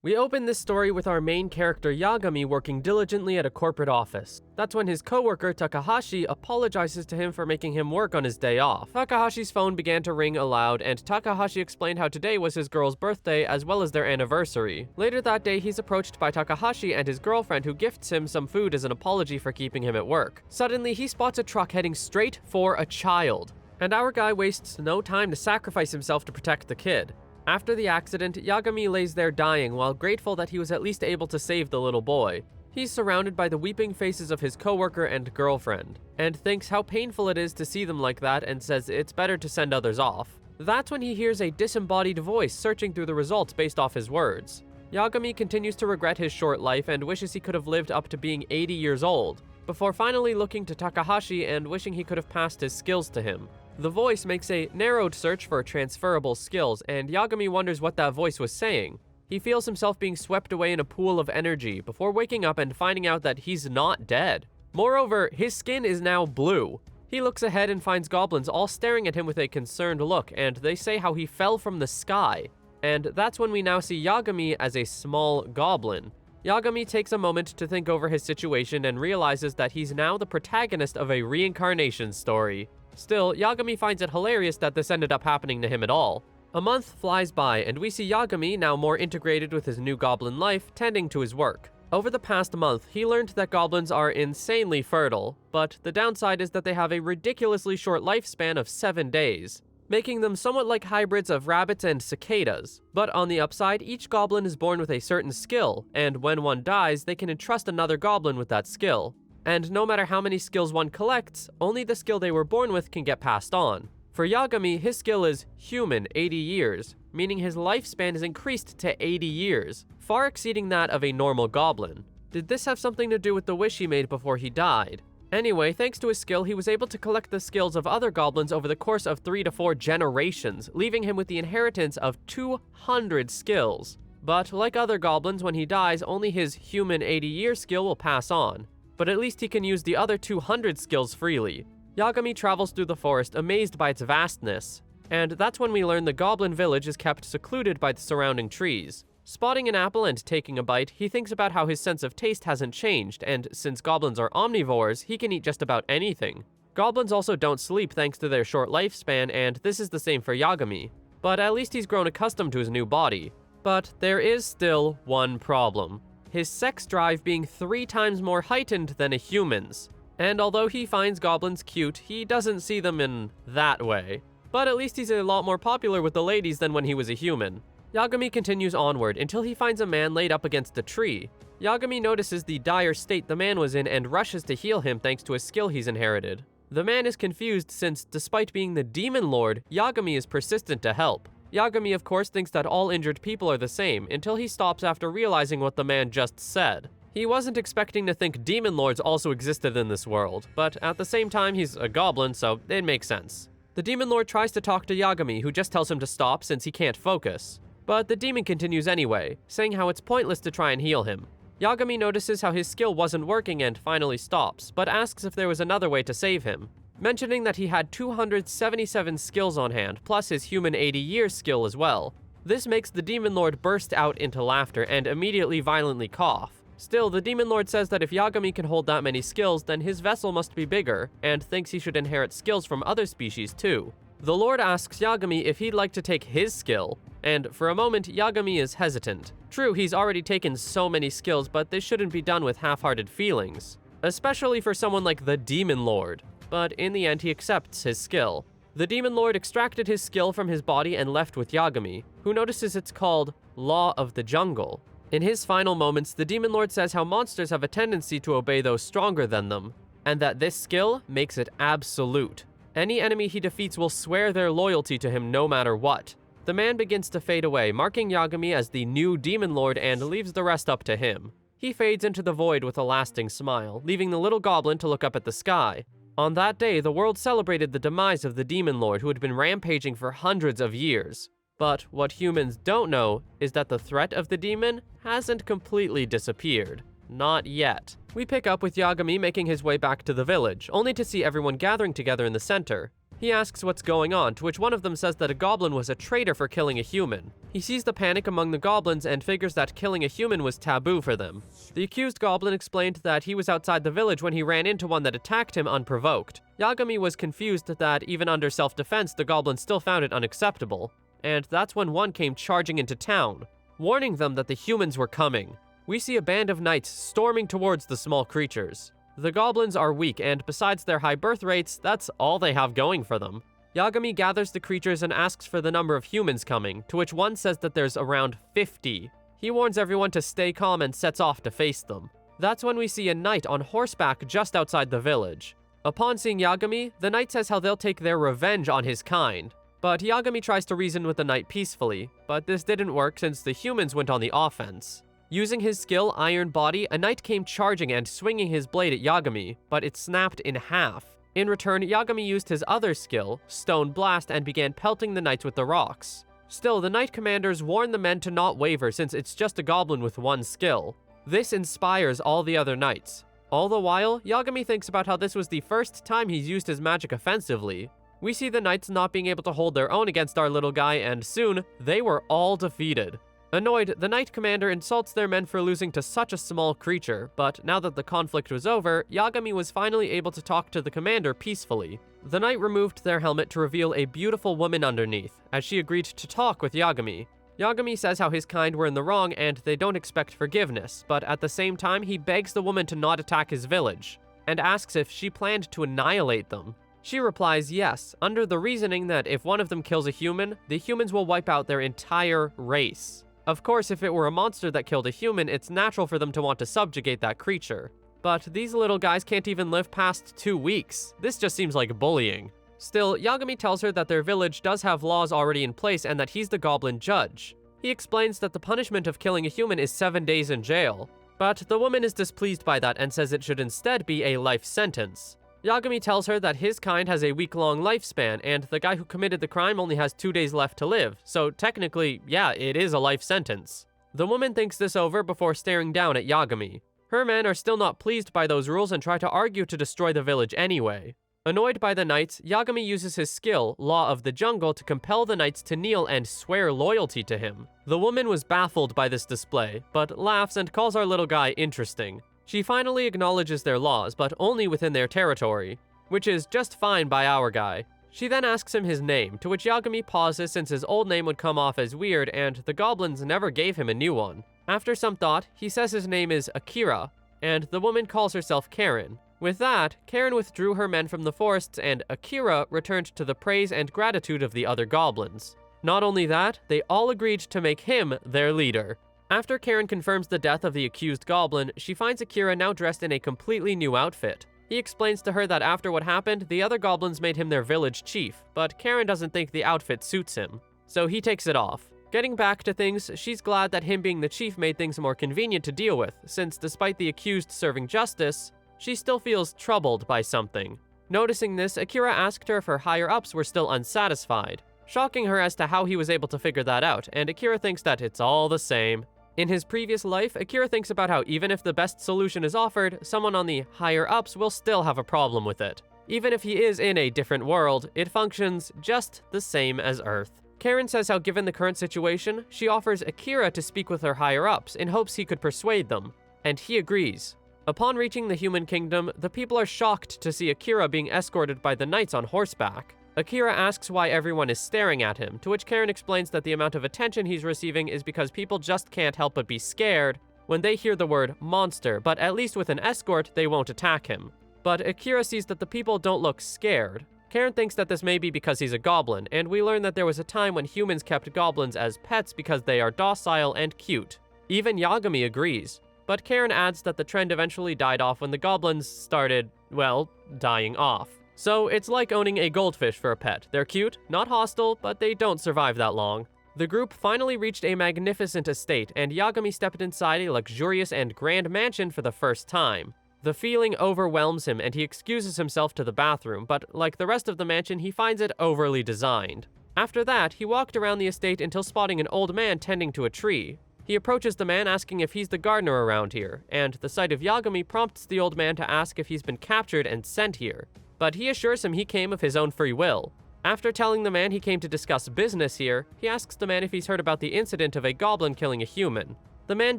We open this story with our main character Yagami working diligently at a corporate office. That's when his coworker Takahashi apologizes to him for making him work on his day off. Takahashi's phone began to ring aloud, and Takahashi explained how today was his girl's birthday as well as their anniversary. Later that day, he's approached by Takahashi and his girlfriend, who gifts him some food as an apology for keeping him at work. Suddenly, he spots a truck heading straight for a child, and our guy wastes no time to sacrifice himself to protect the kid. After the accident, Yagami lays there dying while grateful that he was at least able to save the little boy. He's surrounded by the weeping faces of his coworker and girlfriend, and thinks how painful it is to see them like that and says it's better to send others off. That's when he hears a disembodied voice searching through the results based off his words. Yagami continues to regret his short life and wishes he could have lived up to being 80 years old, before finally looking to Takahashi and wishing he could have passed his skills to him. The voice makes a narrowed search for transferable skills, and Yagami wonders what that voice was saying. He feels himself being swept away in a pool of energy before waking up and finding out that he's not dead. Moreover, his skin is now blue. He looks ahead and finds goblins all staring at him with a concerned look, and they say how he fell from the sky. And that's when we now see Yagami as a small goblin. Yagami takes a moment to think over his situation and realizes that he's now the protagonist of a reincarnation story. Still, Yagami finds it hilarious that this ended up happening to him at all. A month flies by, and we see Yagami, now more integrated with his new goblin life, tending to his work. Over the past month, he learned that goblins are insanely fertile, but the downside is that they have a ridiculously short lifespan of 7 days, making them somewhat like hybrids of rabbits and cicadas. But on the upside, each goblin is born with a certain skill, and when one dies, they can entrust another goblin with that skill. And no matter how many skills one collects, only the skill they were born with can get passed on. For Yagami, his skill is human 80 years, meaning his lifespan is increased to 80 years, far exceeding that of a normal goblin. Did this have something to do with the wish he made before he died? Anyway, thanks to his skill, he was able to collect the skills of other goblins over the course of 3 to 4 generations, leaving him with the inheritance of 200 skills. But like other goblins, when he dies, only his human 80-year skill will pass on. But at least he can use the other 200 skills freely. Yagami travels through the forest, amazed by its vastness, and that's when we learn the goblin village is kept secluded by the surrounding trees. Spotting an apple and taking a bite, he thinks about how his sense of taste hasn't changed, and since goblins are omnivores, he can eat just about anything. Goblins also don't sleep thanks to their short lifespan, and this is the same for Yagami. But at least he's grown accustomed to his new body. But there is still one problem. His sex drive being 3 times more heightened than a human's. And although he finds goblins cute, he doesn't see them in that way. But at least he's a lot more popular with the ladies than when he was a human. Yagami continues onward until he finds a man laid up against a tree. Yagami notices the dire state the man was in and rushes to heal him thanks to a skill he's inherited. The man is confused since, despite being the demon lord, Yagami is persistent to help. Yagami, of course, thinks that all injured people are the same, until he stops after realizing what the man just said. He wasn't expecting to think demon lords also existed in this world, but at the same time, he's a goblin, so it makes sense. The demon lord tries to talk to Yagami, who just tells him to stop since he can't focus. But the demon continues anyway, saying how it's pointless to try and heal him. Yagami notices how his skill wasn't working and finally stops, but asks if there was another way to save him, mentioning that he had 277 skills on hand, plus his human 80-year skill as well. This makes the demon lord burst out into laughter and immediately violently cough. Still, the demon lord says that if Yagami can hold that many skills, then his vessel must be bigger, and thinks he should inherit skills from other species too. The lord asks Yagami if he'd like to take his skill, and for a moment, Yagami is hesitant. True, he's already taken so many skills, but this shouldn't be done with half-hearted feelings, especially for someone like the demon lord. But in the end, he accepts his skill. The demon lord extracted his skill from his body and left with Yagami, who notices it's called Law of the Jungle. In his final moments, the demon lord says how monsters have a tendency to obey those stronger than them, and that this skill makes it absolute. Any enemy he defeats will swear their loyalty to him no matter what. The man begins to fade away, marking Yagami as the new demon lord and leaves the rest up to him. He fades into the void with a lasting smile, leaving the little goblin to look up at the sky. On that day, the world celebrated the demise of the demon lord who had been rampaging for hundreds of years. But what humans don't know is that the threat of the demon hasn't completely disappeared. Not yet. We pick up with Yagami making his way back to the village, only to see everyone gathering together in the center. He asks what's going on, to which one of them says that a goblin was a traitor for killing a human. He sees the panic among the goblins and figures that killing a human was taboo for them. The accused goblin explained that he was outside the village when he ran into one that attacked him unprovoked. Yagami was confused that even under self-defense, the goblin still found it unacceptable. And that's when one came charging into town, warning them that the humans were coming. We see a band of knights storming towards the small creatures. The goblins are weak, and besides their high birth rates, that's all they have going for them. Yagami gathers the creatures and asks for the number of humans coming, to which one says that there's around 50. He warns everyone to stay calm and sets off to face them. That's when we see a knight on horseback just outside the village. Upon seeing Yagami, the knight says how they'll take their revenge on his kind. But Yagami tries to reason with the knight peacefully, but this didn't work since the humans went on the offense. Using his skill, Iron Body, a knight came charging and swinging his blade at Yagami, but it snapped in half. In return, Yagami used his other skill, Stone Blast, and began pelting the knights with the rocks. Still, the knight commanders warn the men to not waver since it's just a goblin with one skill. This inspires all the other knights. All the while, Yagami thinks about how this was the first time he's used his magic offensively. We see the knights not being able to hold their own against our little guy, and soon, they were all defeated. Annoyed, the knight commander insults their men for losing to such a small creature, but now that the conflict was over, Yagami was finally able to talk to the commander peacefully. The knight removed their helmet to reveal a beautiful woman underneath, as she agreed to talk with Yagami. Yagami says how his kind were in the wrong and they don't expect forgiveness, but at the same time he begs the woman to not attack his village, and asks if she planned to annihilate them. She replies yes, under the reasoning that if one of them kills a human, the humans will wipe out their entire race. Of course, if it were a monster that killed a human, it's natural for them to want to subjugate that creature. But these little guys can't even live past 2 weeks. This just seems like bullying. Still, Yagami tells her that their village does have laws already in place and that he's the goblin judge. He explains that the punishment of killing a human is 7 days in jail. But the woman is displeased by that and says it should instead be a life sentence. Yagami tells her that his kind has a week-long lifespan, and the guy who committed the crime only has 2 days left to live, so technically, yeah, it is a life sentence. The woman thinks this over before staring down at Yagami. Her men are still not pleased by those rules and try to argue to destroy the village anyway. Annoyed by the knights, Yagami uses his skill, Law of the Jungle, to compel the knights to kneel and swear loyalty to him. The woman was baffled by this display, but laughs and calls our little guy interesting. She finally acknowledges their laws, but only within their territory, which is just fine by our guy. She then asks him his name, to which Yagami pauses since his old name would come off as weird and the goblins never gave him a new one. After some thought, he says his name is Akira, and the woman calls herself Karen. With that, Karen withdrew her men from the forests and Akira returned to the praise and gratitude of the other goblins. Not only that, they all agreed to make him their leader. After Karen confirms the death of the accused goblin, she finds Akira now dressed in a completely new outfit. He explains to her that after what happened, the other goblins made him their village chief, but Karen doesn't think the outfit suits him, so he takes it off. Getting back to things, she's glad that him being the chief made things more convenient to deal with, since despite the accused serving justice, she still feels troubled by something. Noticing this, Akira asked her if her higher-ups were still unsatisfied, shocking her as to how he was able to figure that out, and Akira thinks that it's all the same. In his previous life, Akira thinks about how even if the best solution is offered, someone on the higher-ups will still have a problem with it. Even if he is in a different world, it functions just the same as Earth. Karen says how given the current situation, she offers Akira to speak with her higher-ups in hopes he could persuade them, and he agrees. Upon reaching the human kingdom, the people are shocked to see Akira being escorted by the knights on horseback. Akira asks why everyone is staring at him, to which Karen explains that the amount of attention he's receiving is because people just can't help but be scared when they hear the word monster, but at least with an escort, they won't attack him. But Akira sees that the people don't look scared. Karen thinks that this may be because he's a goblin, and we learn that there was a time when humans kept goblins as pets because they are docile and cute. Even Yagami agrees, but Karen adds that the trend eventually died off when the goblins started, well, dying off. So it's like owning a goldfish for a pet. They're cute, not hostile, but they don't survive that long. The group finally reached a magnificent estate, and Yagami stepped inside a luxurious and grand mansion for the first time. The feeling overwhelms him, and he excuses himself to the bathroom, but like the rest of the mansion, he finds it overly designed. After that, he walked around the estate until spotting an old man tending to a tree. He approaches the man asking if he's the gardener around here, and the sight of Yagami prompts the old man to ask if he's been captured and sent here. But he assures him he came of his own free will. After telling the man he came to discuss business here, he asks the man if he's heard about the incident of a goblin killing a human. The man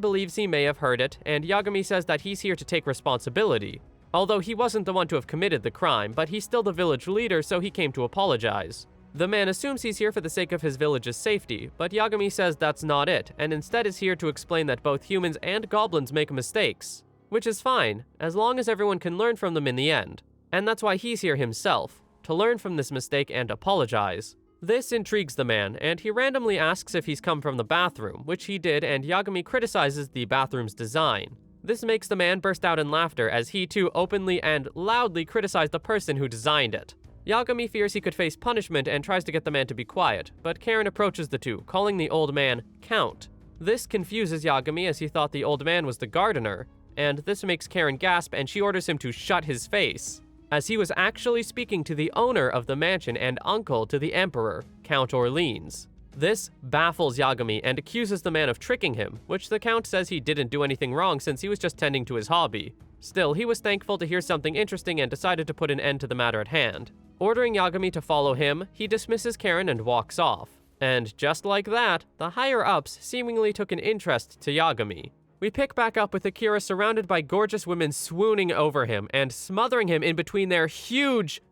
believes he may have heard it, and Yagami says that he's here to take responsibility. Although he wasn't the one to have committed the crime, but he's still the village leader, so he came to apologize. The man assumes he's here for the sake of his village's safety, but Yagami says that's not it, and instead is here to explain that both humans and goblins make mistakes. Which is fine, as long as everyone can learn from them in the end. And that's why he's here himself, to learn from this mistake and apologize. This intrigues the man, and he randomly asks if he's come from the bathroom, which he did, and Yagami criticizes the bathroom's design. This makes the man burst out in laughter as he too openly and loudly criticized the person who designed it. Yagami fears he could face punishment and tries to get the man to be quiet, but Karen approaches the two, calling the old man Count. This confuses Yagami as he thought the old man was the gardener, and this makes Karen gasp and she orders him to shut his face, as he was actually speaking to the owner of the mansion and uncle to the emperor, Count Orleans. This baffles Yagami and accuses the man of tricking him, which the Count says he didn't do anything wrong since he was just tending to his hobby. Still, he was thankful to hear something interesting and decided to put an end to the matter at hand. Ordering Yagami to follow him, he dismisses Karen and walks off. And just like that, the higher-ups seemingly took an interest to Yagami. We pick back up with Akira surrounded by gorgeous women swooning over him and smothering him in between their huge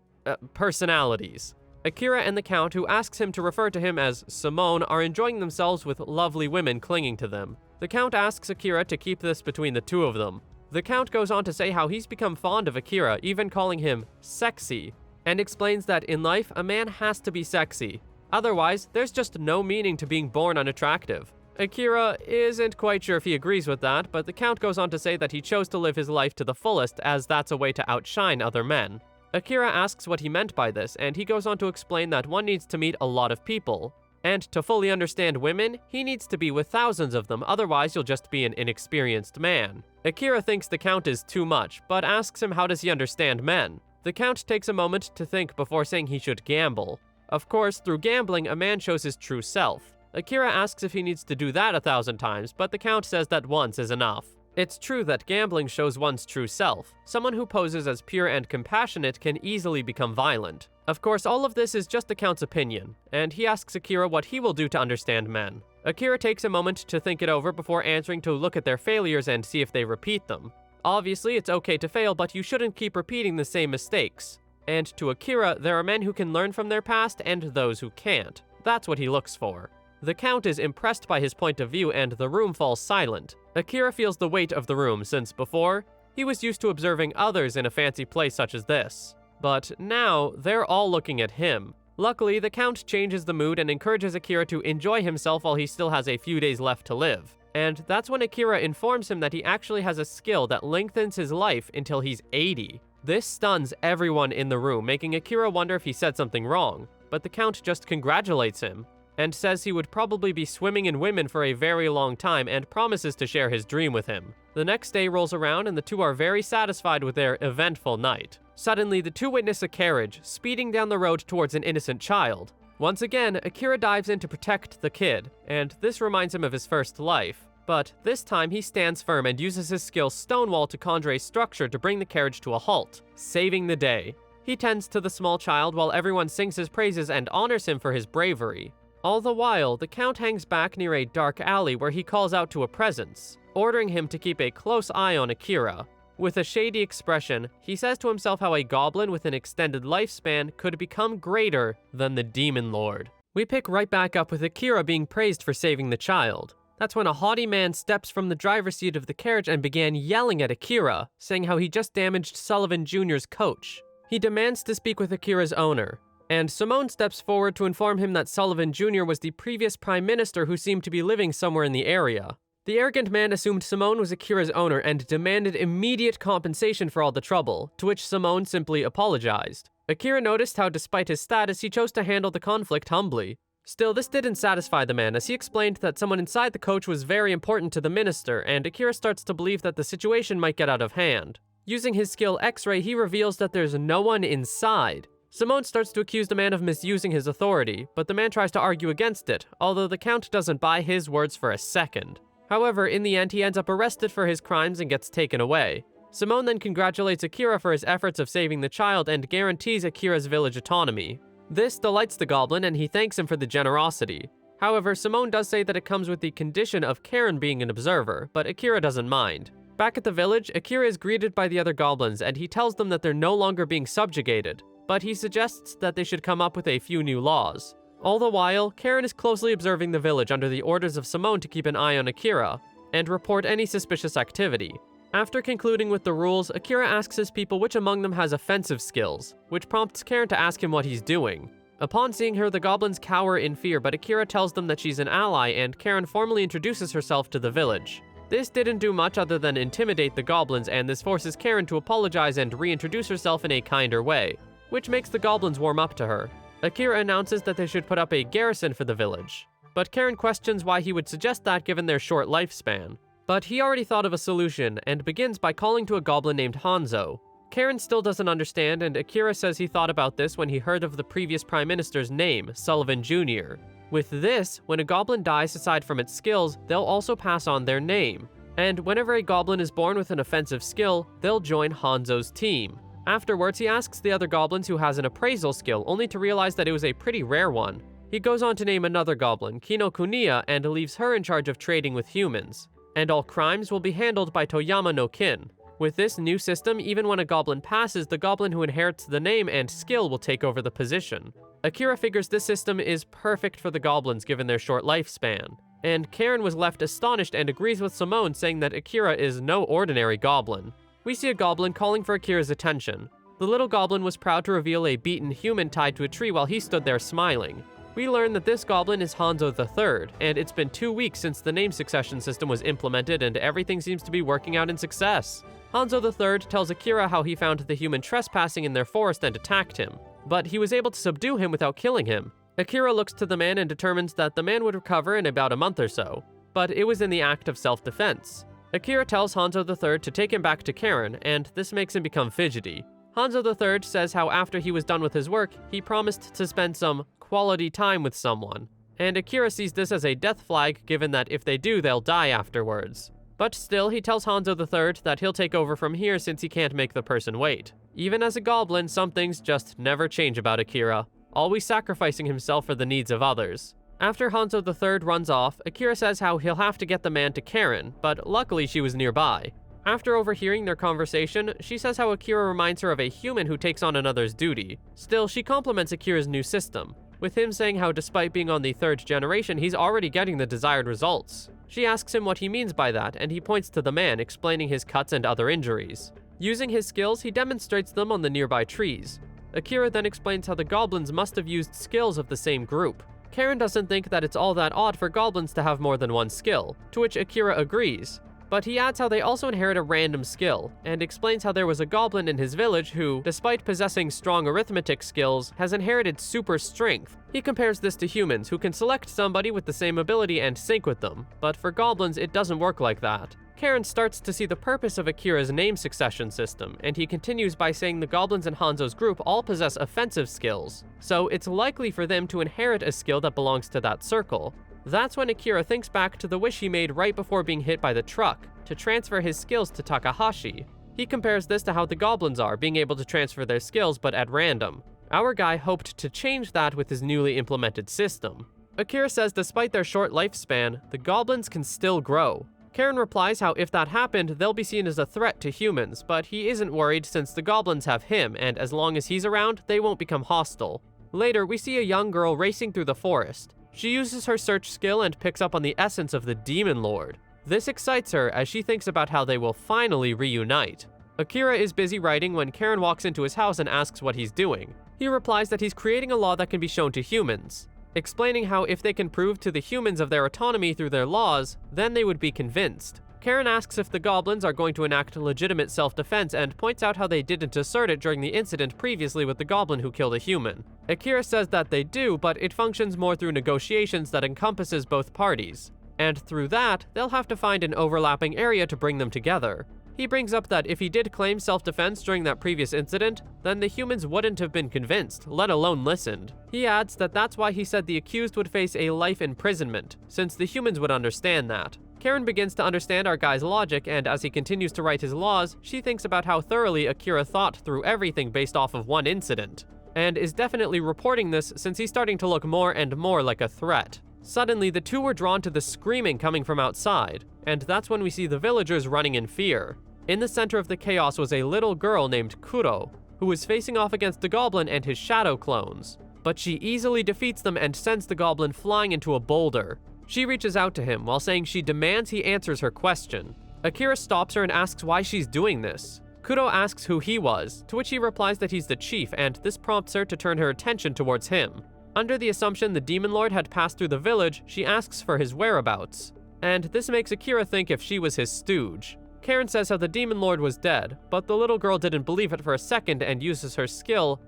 personalities. Akira and the Count, who asks him to refer to him as Simone, are enjoying themselves with lovely women clinging to them. The Count asks Akira to keep this between the two of them. The Count goes on to say how he's become fond of Akira, even calling him sexy, and explains that in life, a man has to be sexy. Otherwise, there's just no meaning to being born unattractive. Akira isn't quite sure if he agrees with that, but the Count goes on to say that he chose to live his life to the fullest as that's a way to outshine other men. Akira asks what he meant by this, and he goes on to explain that one needs to meet a lot of people. And to fully understand women, he needs to be with thousands of them, otherwise you'll just be an inexperienced man. Akira thinks the Count is too much, but asks him how does he understand men. The Count takes a moment to think before saying he should gamble. Of course, through gambling, a man shows his true self. Akira asks if he needs to do that 1,000 times, but the Count says that once is enough. It's true that gambling shows one's true self. Someone who poses as pure and compassionate can easily become violent. Of course, all of this is just the Count's opinion, and he asks Akira what he will do to understand men. Akira takes a moment to think it over before answering to look at their failures and see if they repeat them. Obviously, it's okay to fail, but you shouldn't keep repeating the same mistakes. And to Akira, there are men who can learn from their past and those who can't. That's what he looks for. The Count is impressed by his point of view and the room falls silent. Akira feels the weight of the room since before, he was used to observing others in a fancy place such as this. But now, they're all looking at him. Luckily, the Count changes the mood and encourages Akira to enjoy himself while he still has a few days left to live. And that's when Akira informs him that he actually has a skill that lengthens his life until he's 80. This stuns everyone in the room, making Akira wonder if he said something wrong. But the Count just congratulates him, and says he would probably be swimming in women for a very long time and promises to share his dream with him. The next day rolls around and the two are very satisfied with their eventful night. Suddenly, the two witness a carriage speeding down the road towards an innocent child. Once again, Akira dives in to protect the kid, and this reminds him of his first life. But this time he stands firm and uses his skill Stonewall to conjure a structure to bring the carriage to a halt, saving the day. He tends to the small child while everyone sings his praises and honors him for his bravery. All the while, the Count hangs back near a dark alley where he calls out to a presence, ordering him to keep a close eye on Akira. With a shady expression, he says to himself how a goblin with an extended lifespan could become greater than the Demon Lord. We pick right back up with Akira being praised for saving the child. That's when a haughty man steps from the driver's seat of the carriage and began yelling at Akira, saying how he just damaged Sullivan Jr.'s coach. He demands to speak with Akira's owner, and Simone steps forward to inform him that Sullivan Jr. was the previous prime minister who seemed to be living somewhere in the area. The arrogant man assumed Simone was Akira's owner and demanded immediate compensation for all the trouble, to which Simone simply apologized. Akira noticed how despite his status, he chose to handle the conflict humbly. Still, this didn't satisfy the man, as he explained that someone inside the coach was very important to the minister, and Akira starts to believe that the situation might get out of hand. Using his skill X-Ray, he reveals that there's no one inside. Simone starts to accuse the man of misusing his authority, but the man tries to argue against it, although the Count doesn't buy his words for a second. However, in the end, he ends up arrested for his crimes and gets taken away. Simone then congratulates Akira for his efforts of saving the child and guarantees Akira's village autonomy. This delights the Goblin and he thanks him for the generosity. However, Simone does say that it comes with the condition of Karen being an observer, but Akira doesn't mind. Back at the village, Akira is greeted by the other goblins and he tells them that they're no longer being subjugated, but he suggests that they should come up with a few new laws. All the while, Karen is closely observing the village under the orders of Simone to keep an eye on Akira and report any suspicious activity. After concluding with the rules, Akira asks his people which among them has offensive skills, which prompts Karen to ask him what he's doing. Upon seeing her, the goblins cower in fear, but Akira tells them that she's an ally and Karen formally introduces herself to the village. This didn't do much other than intimidate the goblins, and this forces Karen to apologize and reintroduce herself in a kinder way, which makes the goblins warm up to her. Akira announces that they should put up a garrison for the village, but Karen questions why he would suggest that given their short lifespan. But he already thought of a solution, and begins by calling to a goblin named Hanzo. Karen still doesn't understand, and Akira says he thought about this when he heard of the previous Prime Minister's name, Sullivan Jr. With this, when a goblin dies aside from its skills, they'll also pass on their name. And whenever a goblin is born with an offensive skill, they'll join Hanzo's team. Afterwards, he asks the other goblins who has an appraisal skill, only to realize that it was a pretty rare one. He goes on to name another goblin, Kinokuniya, and leaves her in charge of trading with humans. And all crimes will be handled by Toyama no Kin. With this new system, even when a goblin passes, the goblin who inherits the name and skill will take over the position. Akira figures this system is perfect for the goblins given their short lifespan. And Karen was left astonished and agrees with Simone, saying that Akira is no ordinary goblin. We see a goblin calling for Akira's attention. The little goblin was proud to reveal a beaten human tied to a tree while he stood there smiling. We learn that this goblin is Hanzo III, and it's been 2 weeks since the name succession system was implemented and everything seems to be working out in success. Hanzo III tells Akira how he found the human trespassing in their forest and attacked him, but he was able to subdue him without killing him. Akira looks to the man and determines that the man would recover in about a month or so, but it was in the act of self-defense. Akira tells Hanzo III to take him back to Karen, and this makes him become fidgety. Hanzo III says how after he was done with his work, he promised to spend some quality time with someone, and Akira sees this as a death flag given that if they do, they'll die afterwards. But still, he tells Hanzo III that he'll take over from here since he can't make the person wait. Even as a goblin, some things just never change about Akira, always sacrificing himself for the needs of others. After Hanzo III runs off, Akira says how he'll have to get the man to Karen, but luckily she was nearby. After overhearing their conversation, she says how Akira reminds her of a human who takes on another's duty. Still, she compliments Akira's new system, with him saying how despite being on the 3rd generation, he's already getting the desired results. She asks him what he means by that, and he points to the man, explaining his cuts and other injuries. Using his skills, he demonstrates them on the nearby trees. Akira then explains how the goblins must have used skills of the same group. Karen doesn't think that it's all that odd for goblins to have more than one skill, to which Akira agrees. But he adds how they also inherit a random skill, and explains how there was a goblin in his village who, despite possessing strong arithmetic skills, has inherited super strength. He compares this to humans, who can select somebody with the same ability and sync with them, but for goblins it doesn't work like that. Karen starts to see the purpose of Akira's name succession system, and he continues by saying the goblins in Hanzo's group all possess offensive skills, so it's likely for them to inherit a skill that belongs to that circle. That's when Akira thinks back to the wish he made right before being hit by the truck, to transfer his skills to Takahashi. He compares this to how the goblins are, being able to transfer their skills but at random. Our guy hoped to change that with his newly implemented system. Akira says despite their short lifespan, the goblins can still grow. Karen replies how if that happened, they'll be seen as a threat to humans, but he isn't worried since the goblins have him, and as long as he's around, they won't become hostile. Later, we see a young girl racing through the forest. She uses her search skill and picks up on the essence of the Demon Lord. This excites her as she thinks about how they will finally reunite. Akira is busy writing when Karen walks into his house and asks what he's doing. He replies that he's creating a law that can be shown to humans, explaining how if they can prove to the humans of their autonomy through their laws, then they would be convinced. Karen asks if the goblins are going to enact legitimate self-defense and points out how they didn't assert it during the incident previously with the goblin who killed a human. Akira says that they do, but it functions more through negotiations that encompasses both parties. And through that, they'll have to find an overlapping area to bring them together. He brings up that if he did claim self-defense during that previous incident, then the humans wouldn't have been convinced, let alone listened. He adds that that's why he said the accused would face a life imprisonment, since the humans would understand that. Karen begins to understand our guy's logic, and as he continues to write his laws, she thinks about how thoroughly Akira thought through everything based off of one incident. and is definitely reporting this since he's starting to look more and more like a threat. Suddenly, the two were drawn to the screaming coming from outside, and that's when we see the villagers running in fear. In the center of the chaos was a little girl named Kuro, who was facing off against the goblin and his shadow clones, but she easily defeats them and sends the goblin flying into a boulder. She reaches out to him while saying she demands he answers her question. Akira stops her and asks why she's doing this. Kuro asks who he was, to which he replies that he's the chief, and this prompts her to turn her attention towards him. Under the assumption the demon lord had passed through the village, she asks for his whereabouts, and this makes Akira think if she was his stooge. Karen says how the demon lord was dead, but the little girl didn't believe it for a second and uses her skill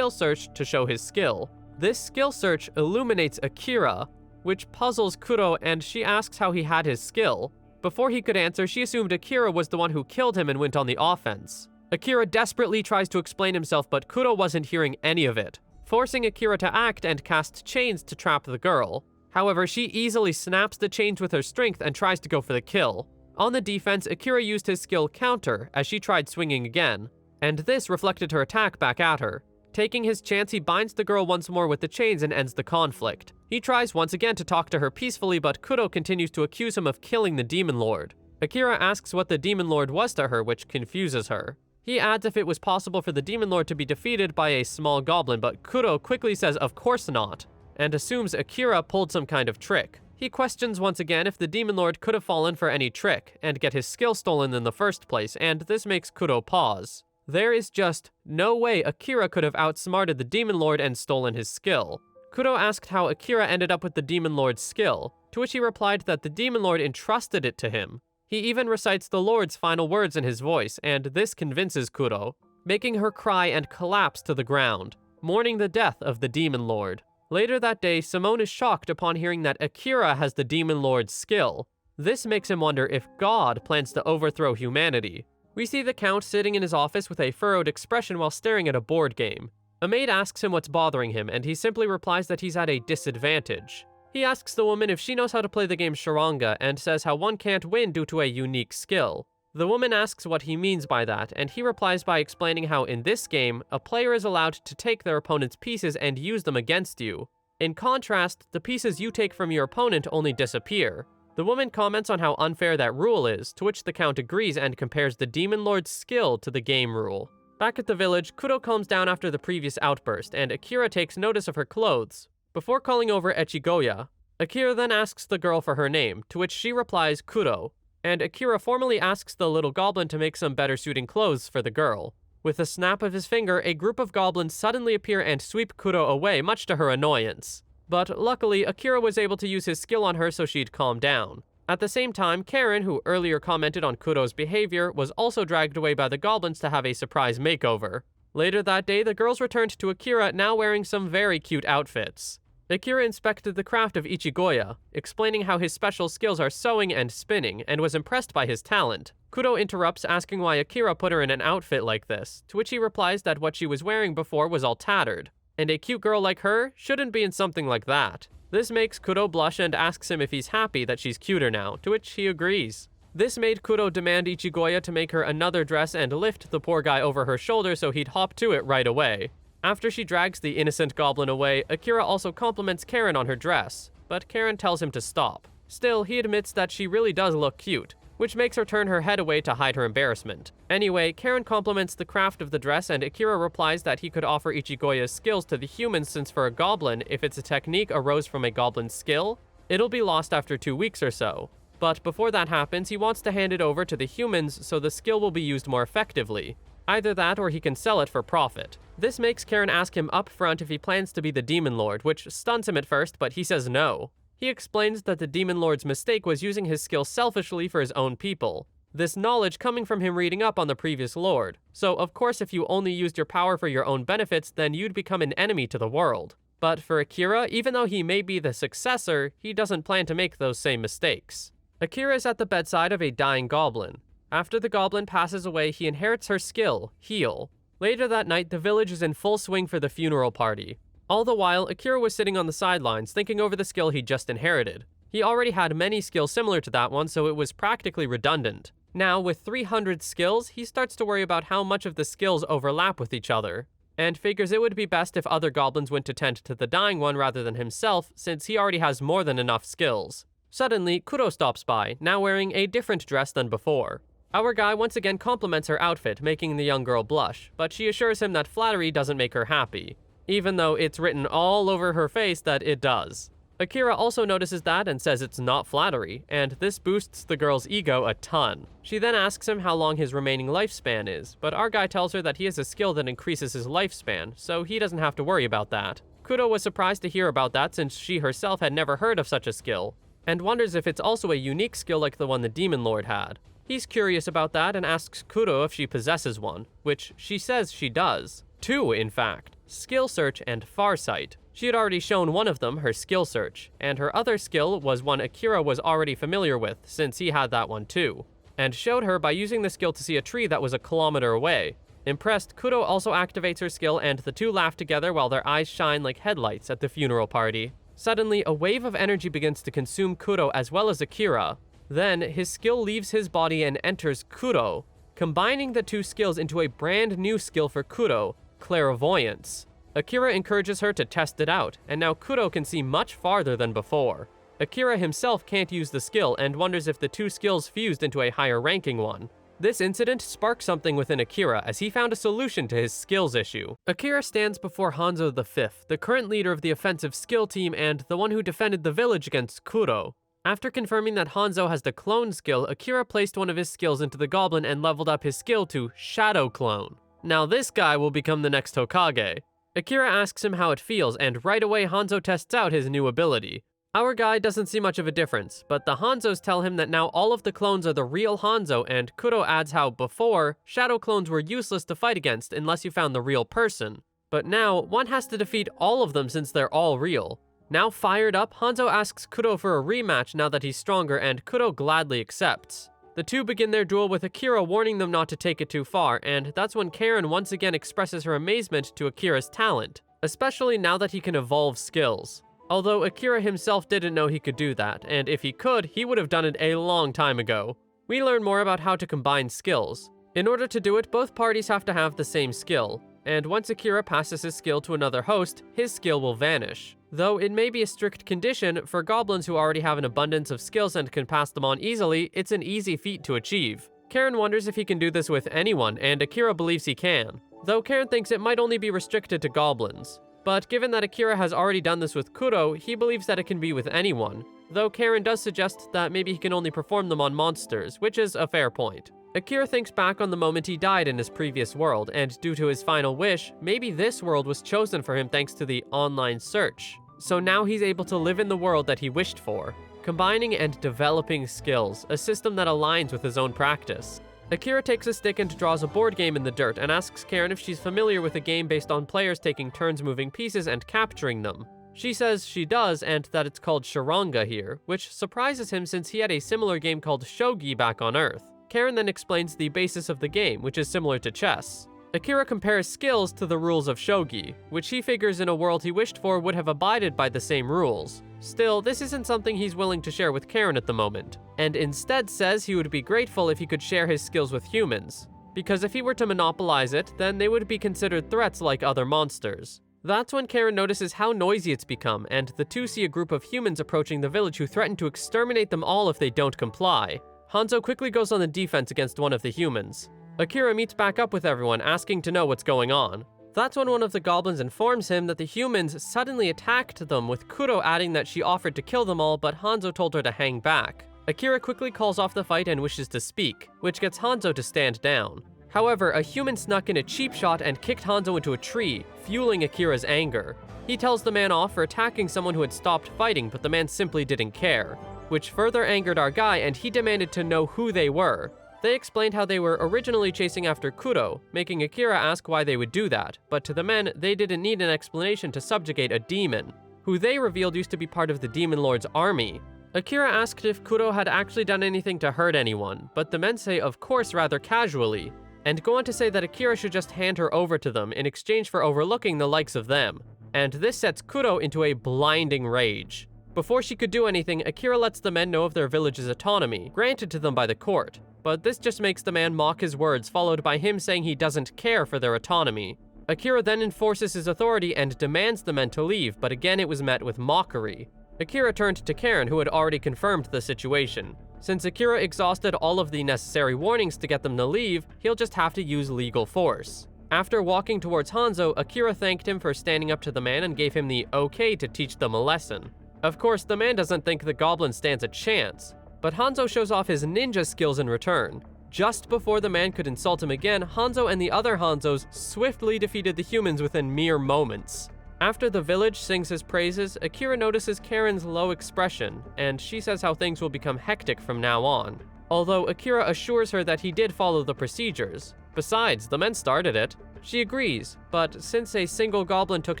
search, to show his skill. This skill search illuminates Akira, which puzzles Kuro, and she asks how he had his skill. Before he could answer, she assumed Akira was the one who killed him and went on the offense. Akira desperately tries to explain himself, but Kuro wasn't hearing any of it, forcing Akira to act and cast chains to trap the girl. However, she easily snaps the chains with her strength and tries to go for the kill. On the defense, Akira used his skill counter as she tried swinging again, and this reflected her attack back at her. Taking his chance, he binds the girl once more with the chains and ends the conflict. He tries once again to talk to her peacefully, but Kuro continues to accuse him of killing the demon lord. Akira asks what the demon lord was to her, which confuses her. He adds if it was possible for the demon lord to be defeated by a small goblin, but Kuro quickly says of course not, and assumes Akira pulled some kind of trick. He questions once again if the demon lord could have fallen for any trick and get his skill stolen in the first place, and this makes Kuro pause. There is just no way Akira could have outsmarted the demon lord and stolen his skill. Kuro asked how Akira ended up with the demon lord's skill, to which he replied that the demon lord entrusted it to him. He even recites the lord's final words in his voice, and this convinces Kuro, making her cry and collapse to the ground, mourning the death of the demon lord. Later that day, Simone is shocked upon hearing that Akira has the demon lord's skill. This makes him wonder if God plans to overthrow humanity. We see the Count sitting in his office with a furrowed expression while staring at a board game. A maid asks him what's bothering him, and he simply replies that he's at a disadvantage. He asks the woman if she knows how to play the game Charanga, and says how one can't win due to a unique skill. The woman asks what he means by that, and he replies by explaining how in this game, a player is allowed to take their opponent's pieces and use them against you. In contrast, the pieces you take from your opponent only disappear. The woman comments on how unfair that rule is, to which the Count agrees and compares the demon lord's skill to the game rule. Back at the village, Kuro calms down after the previous outburst, and Akira takes notice of her clothes. Before calling over Echigoya, Akira then asks the girl for her name, to which she replies Kuro, and Akira formally asks the little goblin to make some better suiting clothes for the girl. With a snap of his finger, a group of goblins suddenly appear and sweep Kuro away, much to her annoyance. But luckily, Akira was able to use his skill on her so she'd calm down. At the same time, Karen, who earlier commented on Kuro's behavior, was also dragged away by the goblins to have a surprise makeover. Later that day, the girls returned to Akira, now wearing some very cute outfits. Akira inspected the craft of Ichigoya, explaining how his special skills are sewing and spinning, and was impressed by his talent. Kuro interrupts, asking why Akira put her in an outfit like this, to which he replies that what she was wearing before was all tattered, and a cute girl like her shouldn't be in something like that. This makes Kuro blush and asks him if he's happy that she's cuter now, to which he agrees. This made Kuro demand Ichigoya to make her another dress and lift the poor guy over her shoulder so he'd hop to it right away. After she drags the innocent goblin away, Akira also compliments Karen on her dress, but Karen tells him to stop. Still, he admits that she really does look cute, which makes her turn her head away to hide her embarrassment. Anyway, Karen compliments the craft of the dress, and Akira replies that he could offer Ichigoya's skills to the humans, since for a goblin, if it's a technique arose from a goblin's skill, it'll be lost after 2 weeks or so. But before that happens, he wants to hand it over to the humans so the skill will be used more effectively. Either that or he can sell it for profit. This makes Karen ask him up front if he plans to be the Demon Lord, which stuns him at first, but he says no. He explains that the Demon Lord's mistake was using his skill selfishly for his own people. This knowledge coming from him reading up on the previous Lord. So, of course, if you only used your power for your own benefits, then you'd become an enemy to the world. But for Akira, even though he may be the successor, he doesn't plan to make those same mistakes. Akira is at the bedside of a dying goblin. After the goblin passes away, he inherits her skill, Heal. Later that night, the village is in full swing for the funeral party. All the while, Akira was sitting on the sidelines, thinking over the skill he'd just inherited. He already had many skills similar to that one, so it was practically redundant. Now, with 300 skills, he starts to worry about how much of the skills overlap with each other. and figures it would be best if other goblins went to tend to the dying one rather than himself, since he already has more than enough skills. Suddenly, Kuro stops by, now wearing a different dress than before. Our guy once again compliments her outfit, making the young girl blush, but she assures him that flattery doesn't make her happy, even though it's written all over her face that it does. Akira also notices that and says it's not flattery, and this boosts the girl's ego a ton. She then asks him how long his remaining lifespan is, but our guy tells her that he has a skill that increases his lifespan, so he doesn't have to worry about that. Kuro was surprised to hear about that since she herself had never heard of such a skill, and wonders if it's also a unique skill like the one the Demon Lord had. He's curious about that and asks Kuro if she possesses one, which she says she does. 2, in fact. Skill Search and Farsight. She had already shown one of them, her Skill Search, and her other skill was one Akira was already familiar with, since he had that one too, and showed her by using the skill to see a tree that was a kilometer away. Impressed, Kuro also activates her skill and the two laugh together while their eyes shine like headlights at the funeral party. Suddenly, a wave of energy begins to consume Kuro as well as Akira. Then, his skill leaves his body and enters Kuro, combining the two skills into a brand new skill for Kuro, Clairvoyance. Akira encourages her to test it out, and now Kuro can see much farther than before. Akira himself can't use the skill and wonders if the two skills fused into a higher ranking one. This incident sparked something within Akira as he found a solution to his skills issue. Akira stands before Hanzo V, the current leader of the offensive skill team and the one who defended the village against Kuro. After confirming that Hanzo has the clone skill, Akira placed one of his skills into the goblin and leveled up his skill to Shadow Clone. Now this guy will become the next Hokage. Akira asks him how it feels, and right away Hanzo tests out his new ability. Our guy doesn't see much of a difference, but the Hanzos tell him that now all of the clones are the real Hanzo, and Kuro adds how before, shadow clones were useless to fight against unless you found the real person. But now, one has to defeat all of them since they're all real. Now fired up, Hanzo asks Kuro for a rematch now that he's stronger, and Kuro gladly accepts. The two begin their duel with Akira warning them not to take it too far, and that's when Karen once again expresses her amazement to Akira's talent, especially now that he can evolve skills. Although Akira himself didn't know he could do that, and if he could, he would have done it a long time ago. We learn more about how to combine skills. In order to do it, both parties have to have the same skill, and once Akira passes his skill to another host, his skill will vanish. Though it may be a strict condition, for goblins who already have an abundance of skills and can pass them on easily, it's an easy feat to achieve. Karen wonders if he can do this with anyone, and Akira believes he can, though Karen thinks it might only be restricted to goblins. But given that Akira has already done this with Kuro, he believes that it can be with anyone, though Karen does suggest that maybe he can only perform them on monsters, which is a fair point. Akira thinks back on the moment he died in his previous world, and due to his final wish, maybe this world was chosen for him thanks to the online search. So now he's able to live in the world that he wished for, combining and developing skills, a system that aligns with his own practice. Akira takes a stick and draws a board game in the dirt and asks Karen if she's familiar with a game based on players taking turns moving pieces and capturing them. She says she does and that it's called Charanga here, which surprises him since he had a similar game called Shogi back on Earth. Karen then explains the basis of the game, which is similar to chess. Akira compares skills to the rules of Shogi, which he figures in a world he wished for would have abided by the same rules. Still, this isn't something he's willing to share with Karen at the moment, and instead says he would be grateful if he could share his skills with humans, because if he were to monopolize it, then they would be considered threats like other monsters. That's when Karen notices how noisy it's become, and the two see a group of humans approaching the village who threaten to exterminate them all if they don't comply. Hanzo quickly goes on the defense against one of the humans. Akira meets back up with everyone, asking to know what's going on. That's when one of the goblins informs him that the humans suddenly attacked them, with Kuro adding that she offered to kill them all, but Hanzo told her to hang back. Akira quickly calls off the fight and wishes to speak, which gets Hanzo to stand down. However, a human snuck in a cheap shot and kicked Hanzo into a tree, fueling Akira's anger. He tells the man off for attacking someone who had stopped fighting, but the man simply didn't care, which further angered our guy, and he demanded to know who they were. They explained how they were originally chasing after Kuro, making Akira ask why they would do that, but to the men, they didn't need an explanation to subjugate a demon, who they revealed used to be part of the Demon Lord's army. Akira asked if Kuro had actually done anything to hurt anyone, but the men say of course rather casually, and go on to say that Akira should just hand her over to them in exchange for overlooking the likes of them, and this sets Kuro into a blinding rage. Before she could do anything, Akira lets the men know of their village's autonomy, granted to them by the court. But this just makes the man mock his words, followed by him saying he doesn't care for their autonomy. Akira then enforces his authority and demands the men to leave, but again it was met with mockery. Akira turned to Karen, who had already confirmed the situation. Since Akira exhausted all of the necessary warnings to get them to leave, he'll just have to use legal force. After walking towards Hanzo, Akira thanked him for standing up to the man and gave him the okay to teach them a lesson. Of course, the man doesn't think the Goblin stands a chance, but Hanzo shows off his ninja skills in return. Just before the man could insult him again, Hanzo and the other Hanzos swiftly defeated the humans within mere moments. After the village sings his praises, Akira notices Karen's low expression, and she says how things will become hectic from now on. Although Akira assures her that he did follow the procedures. Besides, the men started it. She agrees, but since a single goblin took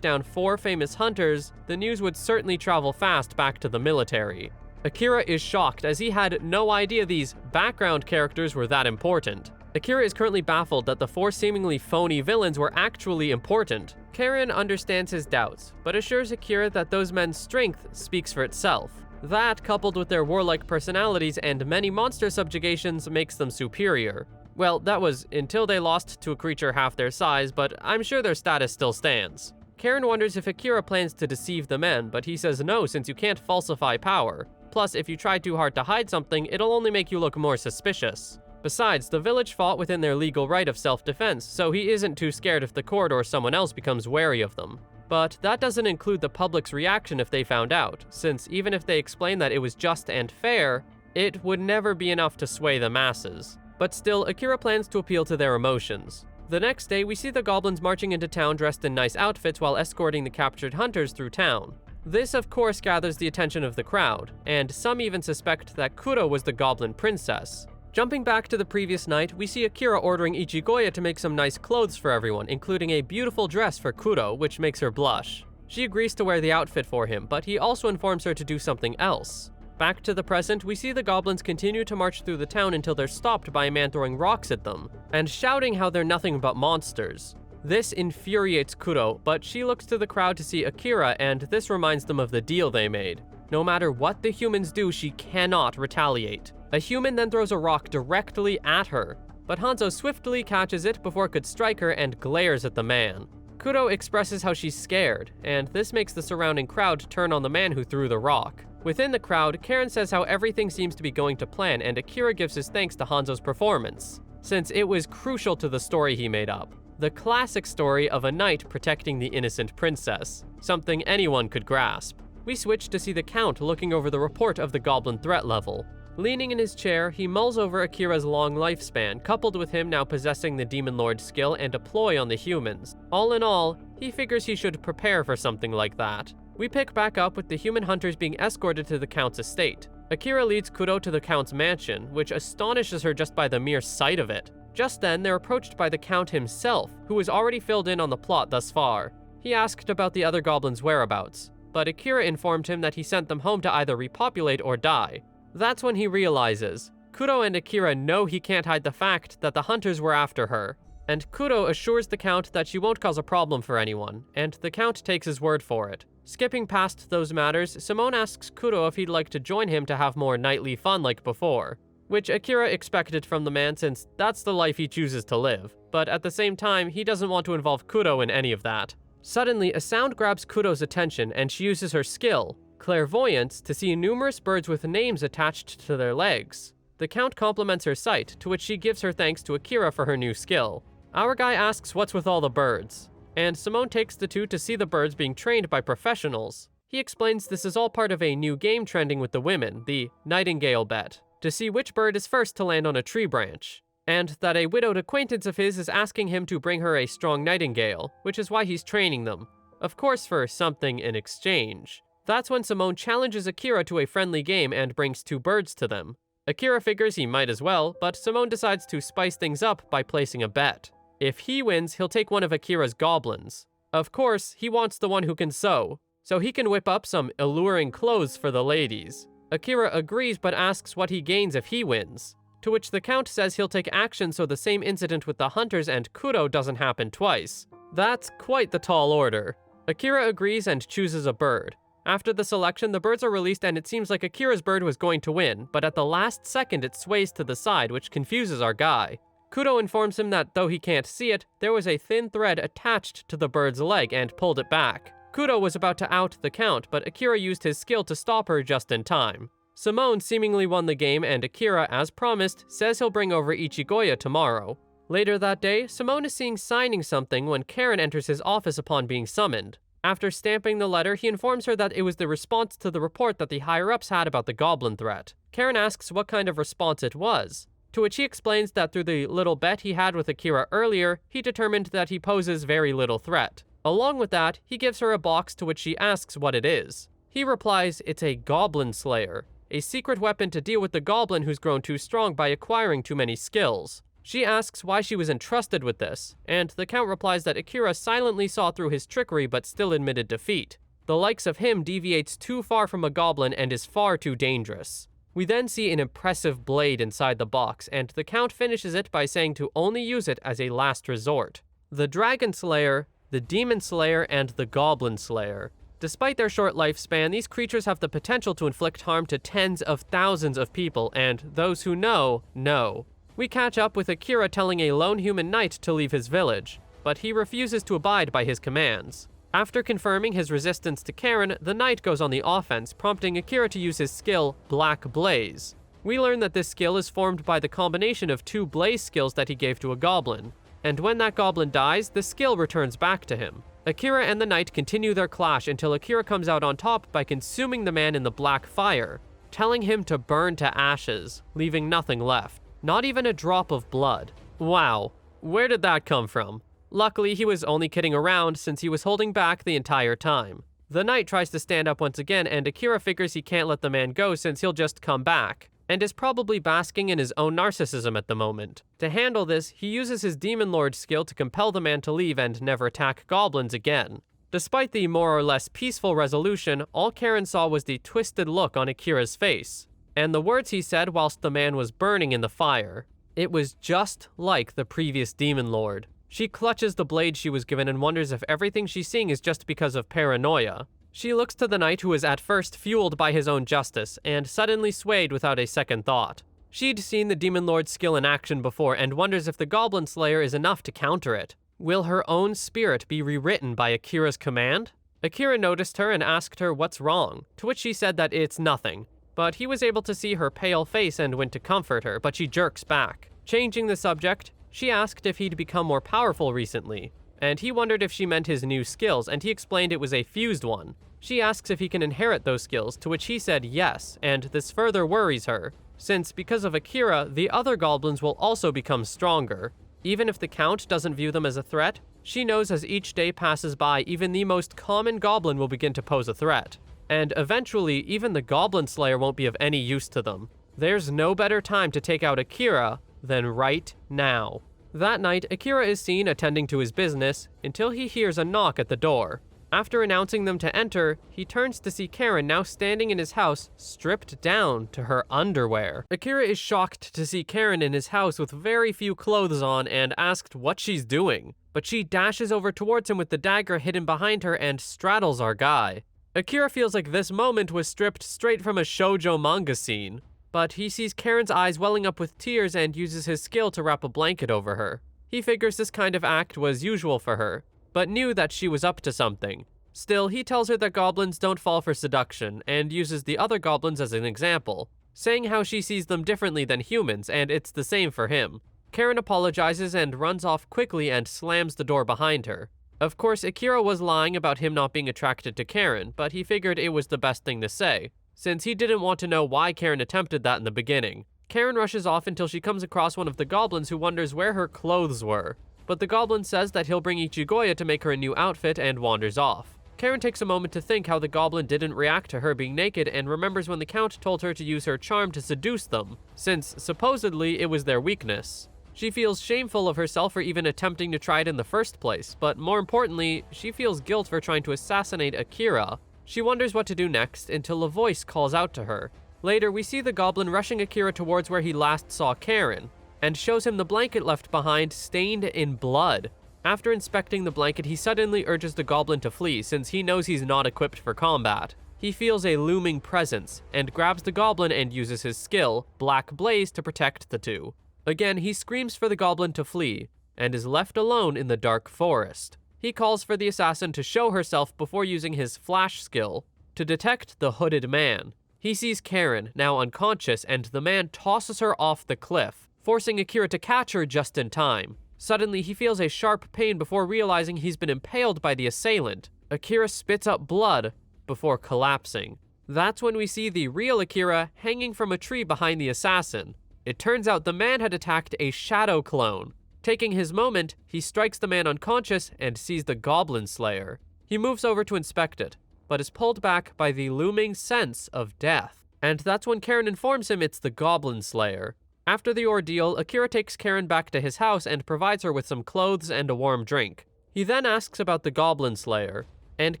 down 4 famous hunters, the news would certainly travel fast back to the military. Akira is shocked as he had no idea these background characters were that important. Akira is currently baffled that the 4 seemingly phony villains were actually important. Karen understands his doubts, but assures Akira that those men's strength speaks for itself. That, coupled with their warlike personalities and many monster subjugations, makes them superior. Well, that was until they lost to a creature half their size, but I'm sure their status still stands. Karen wonders if Akira plans to deceive the men, but he says no, since you can't falsify power. Plus, if you try too hard to hide something, it'll only make you look more suspicious. Besides, the village fought within their legal right of self-defense, so he isn't too scared if the court or someone else becomes wary of them. But that doesn't include the public's reaction if they found out, since even if they explain that it was just and fair, it would never be enough to sway the masses. But still, Akira plans to appeal to their emotions. The next day, we see the goblins marching into town dressed in nice outfits while escorting the captured hunters through town. This, of course, gathers the attention of the crowd, and some even suspect that Kuro was the goblin princess. Jumping back to the previous night, we see Akira ordering Ichigoya to make some nice clothes for everyone, including a beautiful dress for Kuro, which makes her blush. She agrees to wear the outfit for him, but he also informs her to do something else. Back to the present, we see the goblins continue to march through the town until they're stopped by a man throwing rocks at them, and shouting how they're nothing but monsters. This infuriates Kuro, but she looks to the crowd to see Akira, and this reminds them of the deal they made. No matter what the humans do, she cannot retaliate. A human then throws a rock directly at her, but Hanzo swiftly catches it before it could strike her and glares at the man. Kuro expresses how she's scared, and this makes the surrounding crowd turn on the man who threw the rock. Within the crowd, Karen says how everything seems to be going to plan, and Akira gives his thanks to Hanzo's performance, since it was crucial to the story he made up. The classic story of a knight protecting the innocent princess, something anyone could grasp. We switch to see the Count looking over the report of the goblin threat level. Leaning in his chair, he mulls over Akira's long lifespan, coupled with him now possessing the Demon Lord skill and a ploy on the humans. All in all, he figures he should prepare for something like that. We pick back up with the human hunters being escorted to the Count's estate. Akira leads Kuro to the Count's mansion, which astonishes her just by the mere sight of it. Just then, they're approached by the Count himself, who is already filled in on the plot thus far. He asked about the other goblins' whereabouts, but Akira informed him that he sent them home to either repopulate or die. That's when he realizes. Kuro and Akira know he can't hide the fact that the hunters were after her, and Kuro assures the Count that she won't cause a problem for anyone, and the Count takes his word for it. Skipping past those matters, Simone asks Kuro if he'd like to join him to have more nightly fun like before, which Akira expected from the man since that's the life he chooses to live, but at the same time, he doesn't want to involve Kuro in any of that. Suddenly, a sound grabs Kuro's attention and she uses her skill, clairvoyance, to see numerous birds with names attached to their legs. The Count compliments her sight, to which she gives her thanks to Akira for her new skill. Our guy asks what's with all the birds, and Simone takes the two to see the birds being trained by professionals. He explains this is all part of a new game trending with the women, the Nightingale bet, to see which bird is first to land on a tree branch, and that a widowed acquaintance of his is asking him to bring her a strong nightingale, which is why he's training them. Of course for something in exchange. That's when Simone challenges Akira to a friendly game and brings 2 birds to them. Akira figures he might as well, but Simone decides to spice things up by placing a bet. If he wins, he'll take one of Akira's goblins. Of course, he wants the one who can sew, so he can whip up some alluring clothes for the ladies. Akira agrees but asks what he gains if he wins, to which the Count says he'll take action so the same incident with the hunters and Kuro doesn't happen twice. That's quite the tall order. Akira agrees and chooses a bird. After the selection, the birds are released and it seems like Akira's bird was going to win, but at the last second it sways to the side, which confuses our guy. Kudo informs him that though he can't see it, there was a thin thread attached to the bird's leg and pulled it back. Kudo was about to out the Count, but Akira used his skill to stop her just in time. Simone seemingly won the game, and Akira, as promised, says he'll bring over Ichigoya tomorrow. Later that day, Simone is seen signing something when Karen enters his office upon being summoned. After stamping the letter, he informs her that it was the response to the report that the higher-ups had about the Goblin threat. Karen asks what kind of response it was, to which he explains that through the little bet he had with Akira earlier, he determined that he poses very little threat. Along with that, he gives her a box to which she asks what it is. He replies it's a Goblin Slayer, a secret weapon to deal with the goblin who's grown too strong by acquiring too many skills. She asks why she was entrusted with this, and the Count replies that Akira silently saw through his trickery but still admitted defeat. The likes of him deviates too far from a goblin and is far too dangerous. We then see an impressive blade inside the box, and the Count finishes it by saying to only use it as a last resort. The Dragon Slayer, the Demon Slayer, and the Goblin Slayer. Despite their short lifespan, these creatures have the potential to inflict harm to tens of thousands of people, and those who know. We catch up with Akira telling a lone human knight to leave his village, but he refuses to abide by his commands. After confirming his resistance to Karen, the knight goes on the offense, prompting Akira to use his skill, Black Blaze. We learn that this skill is formed by the combination of two blaze skills that he gave to a goblin, and when that goblin dies, the skill returns back to him. Akira and the knight continue their clash until Akira comes out on top by consuming the man in the black fire, telling him to burn to ashes, leaving nothing left. Not even a drop of blood. Wow, where did that come from? Luckily, he was only kidding around since he was holding back the entire time. The knight tries to stand up once again, and Akira figures he can't let the man go since he'll just come back, and is probably basking in his own narcissism at the moment. To handle this, he uses his Demon Lord skill to compel the man to leave and never attack goblins again. Despite the more or less peaceful resolution, all Karen saw was the twisted look on Akira's face, and the words he said whilst the man was burning in the fire. It was just like the previous Demon Lord. She clutches the blade she was given and wonders if everything she's seeing is just because of paranoia. She looks to the knight who was at first fueled by his own justice, and suddenly swayed without a second thought. She'd seen the Demon Lord's skill in action before and wonders if the Goblin Slayer is enough to counter it. Will her own spirit be rewritten by Akira's command? Akira noticed her and asked her what's wrong, to which she said that it's nothing. But he was able to see her pale face and went to comfort her, but she jerks back. Changing the subject, she asked if he'd become more powerful recently, and he wondered if she meant his new skills, and he explained it was a fused one. She asks if he can inherit those skills, to which he said yes, and this further worries her, since because of Akira, the other goblins will also become stronger. Even if the Count doesn't view them as a threat, she knows as each day passes by, even the most common goblin will begin to pose a threat. And eventually, even the Goblin Slayer won't be of any use to them. There's no better time to take out Akira than right now. That night, Akira is seen attending to his business until he hears a knock at the door. After announcing them to enter, he turns to see Karen now standing in his house, stripped down to her underwear. Akira is shocked to see Karen in his house with very few clothes on and asked what she's doing, but she dashes over towards him with the dagger hidden behind her and straddles our guy. Akira feels like this moment was stripped straight from a shoujo manga scene, but he sees Karen's eyes welling up with tears and uses his skill to wrap a blanket over her. He figures this kind of act was usual for her, but knew that she was up to something. Still, he tells her that goblins don't fall for seduction, and uses the other goblins as an example, saying how she sees them differently than humans, and it's the same for him. Karen apologizes and runs off quickly and slams the door behind her. Of course, Akira was lying about him not being attracted to Karen, but he figured it was the best thing to say, since he didn't want to know why Karen attempted that in the beginning. Karen rushes off until she comes across one of the goblins who wonders where her clothes were, but the goblin says that he'll bring Ichigoya to make her a new outfit and wanders off. Karen takes a moment to think how the goblin didn't react to her being naked and remembers when the Count told her to use her charm to seduce them, since supposedly it was their weakness. She feels shameful of herself for even attempting to try it in the first place, but more importantly, she feels guilt for trying to assassinate Akira. She wonders what to do next until a voice calls out to her. Later, we see the goblin rushing Akira towards where he last saw Karen, and shows him the blanket left behind stained in blood. After inspecting the blanket, he suddenly urges the goblin to flee since he knows he's not equipped for combat. He feels a looming presence, and grabs the goblin and uses his skill, Black Blaze, to protect the two. Again, he screams for the goblin to flee, and is left alone in the dark forest. He calls for the assassin to show herself before using his flash skill to detect the hooded man. He sees Karen, now unconscious, and the man tosses her off the cliff, forcing Akira to catch her just in time. Suddenly, he feels a sharp pain before realizing he's been impaled by the assailant. Akira spits up blood before collapsing. That's when we see the real Akira hanging from a tree behind the assassin. It turns out the man had attacked a shadow clone. Taking his moment, he strikes the man unconscious and sees the Goblin Slayer. He moves over to inspect it, but is pulled back by the looming sense of death. And that's when Karen informs him it's the Goblin Slayer. After the ordeal, Akira takes Karen back to his house and provides her with some clothes and a warm drink. He then asks about the Goblin Slayer, and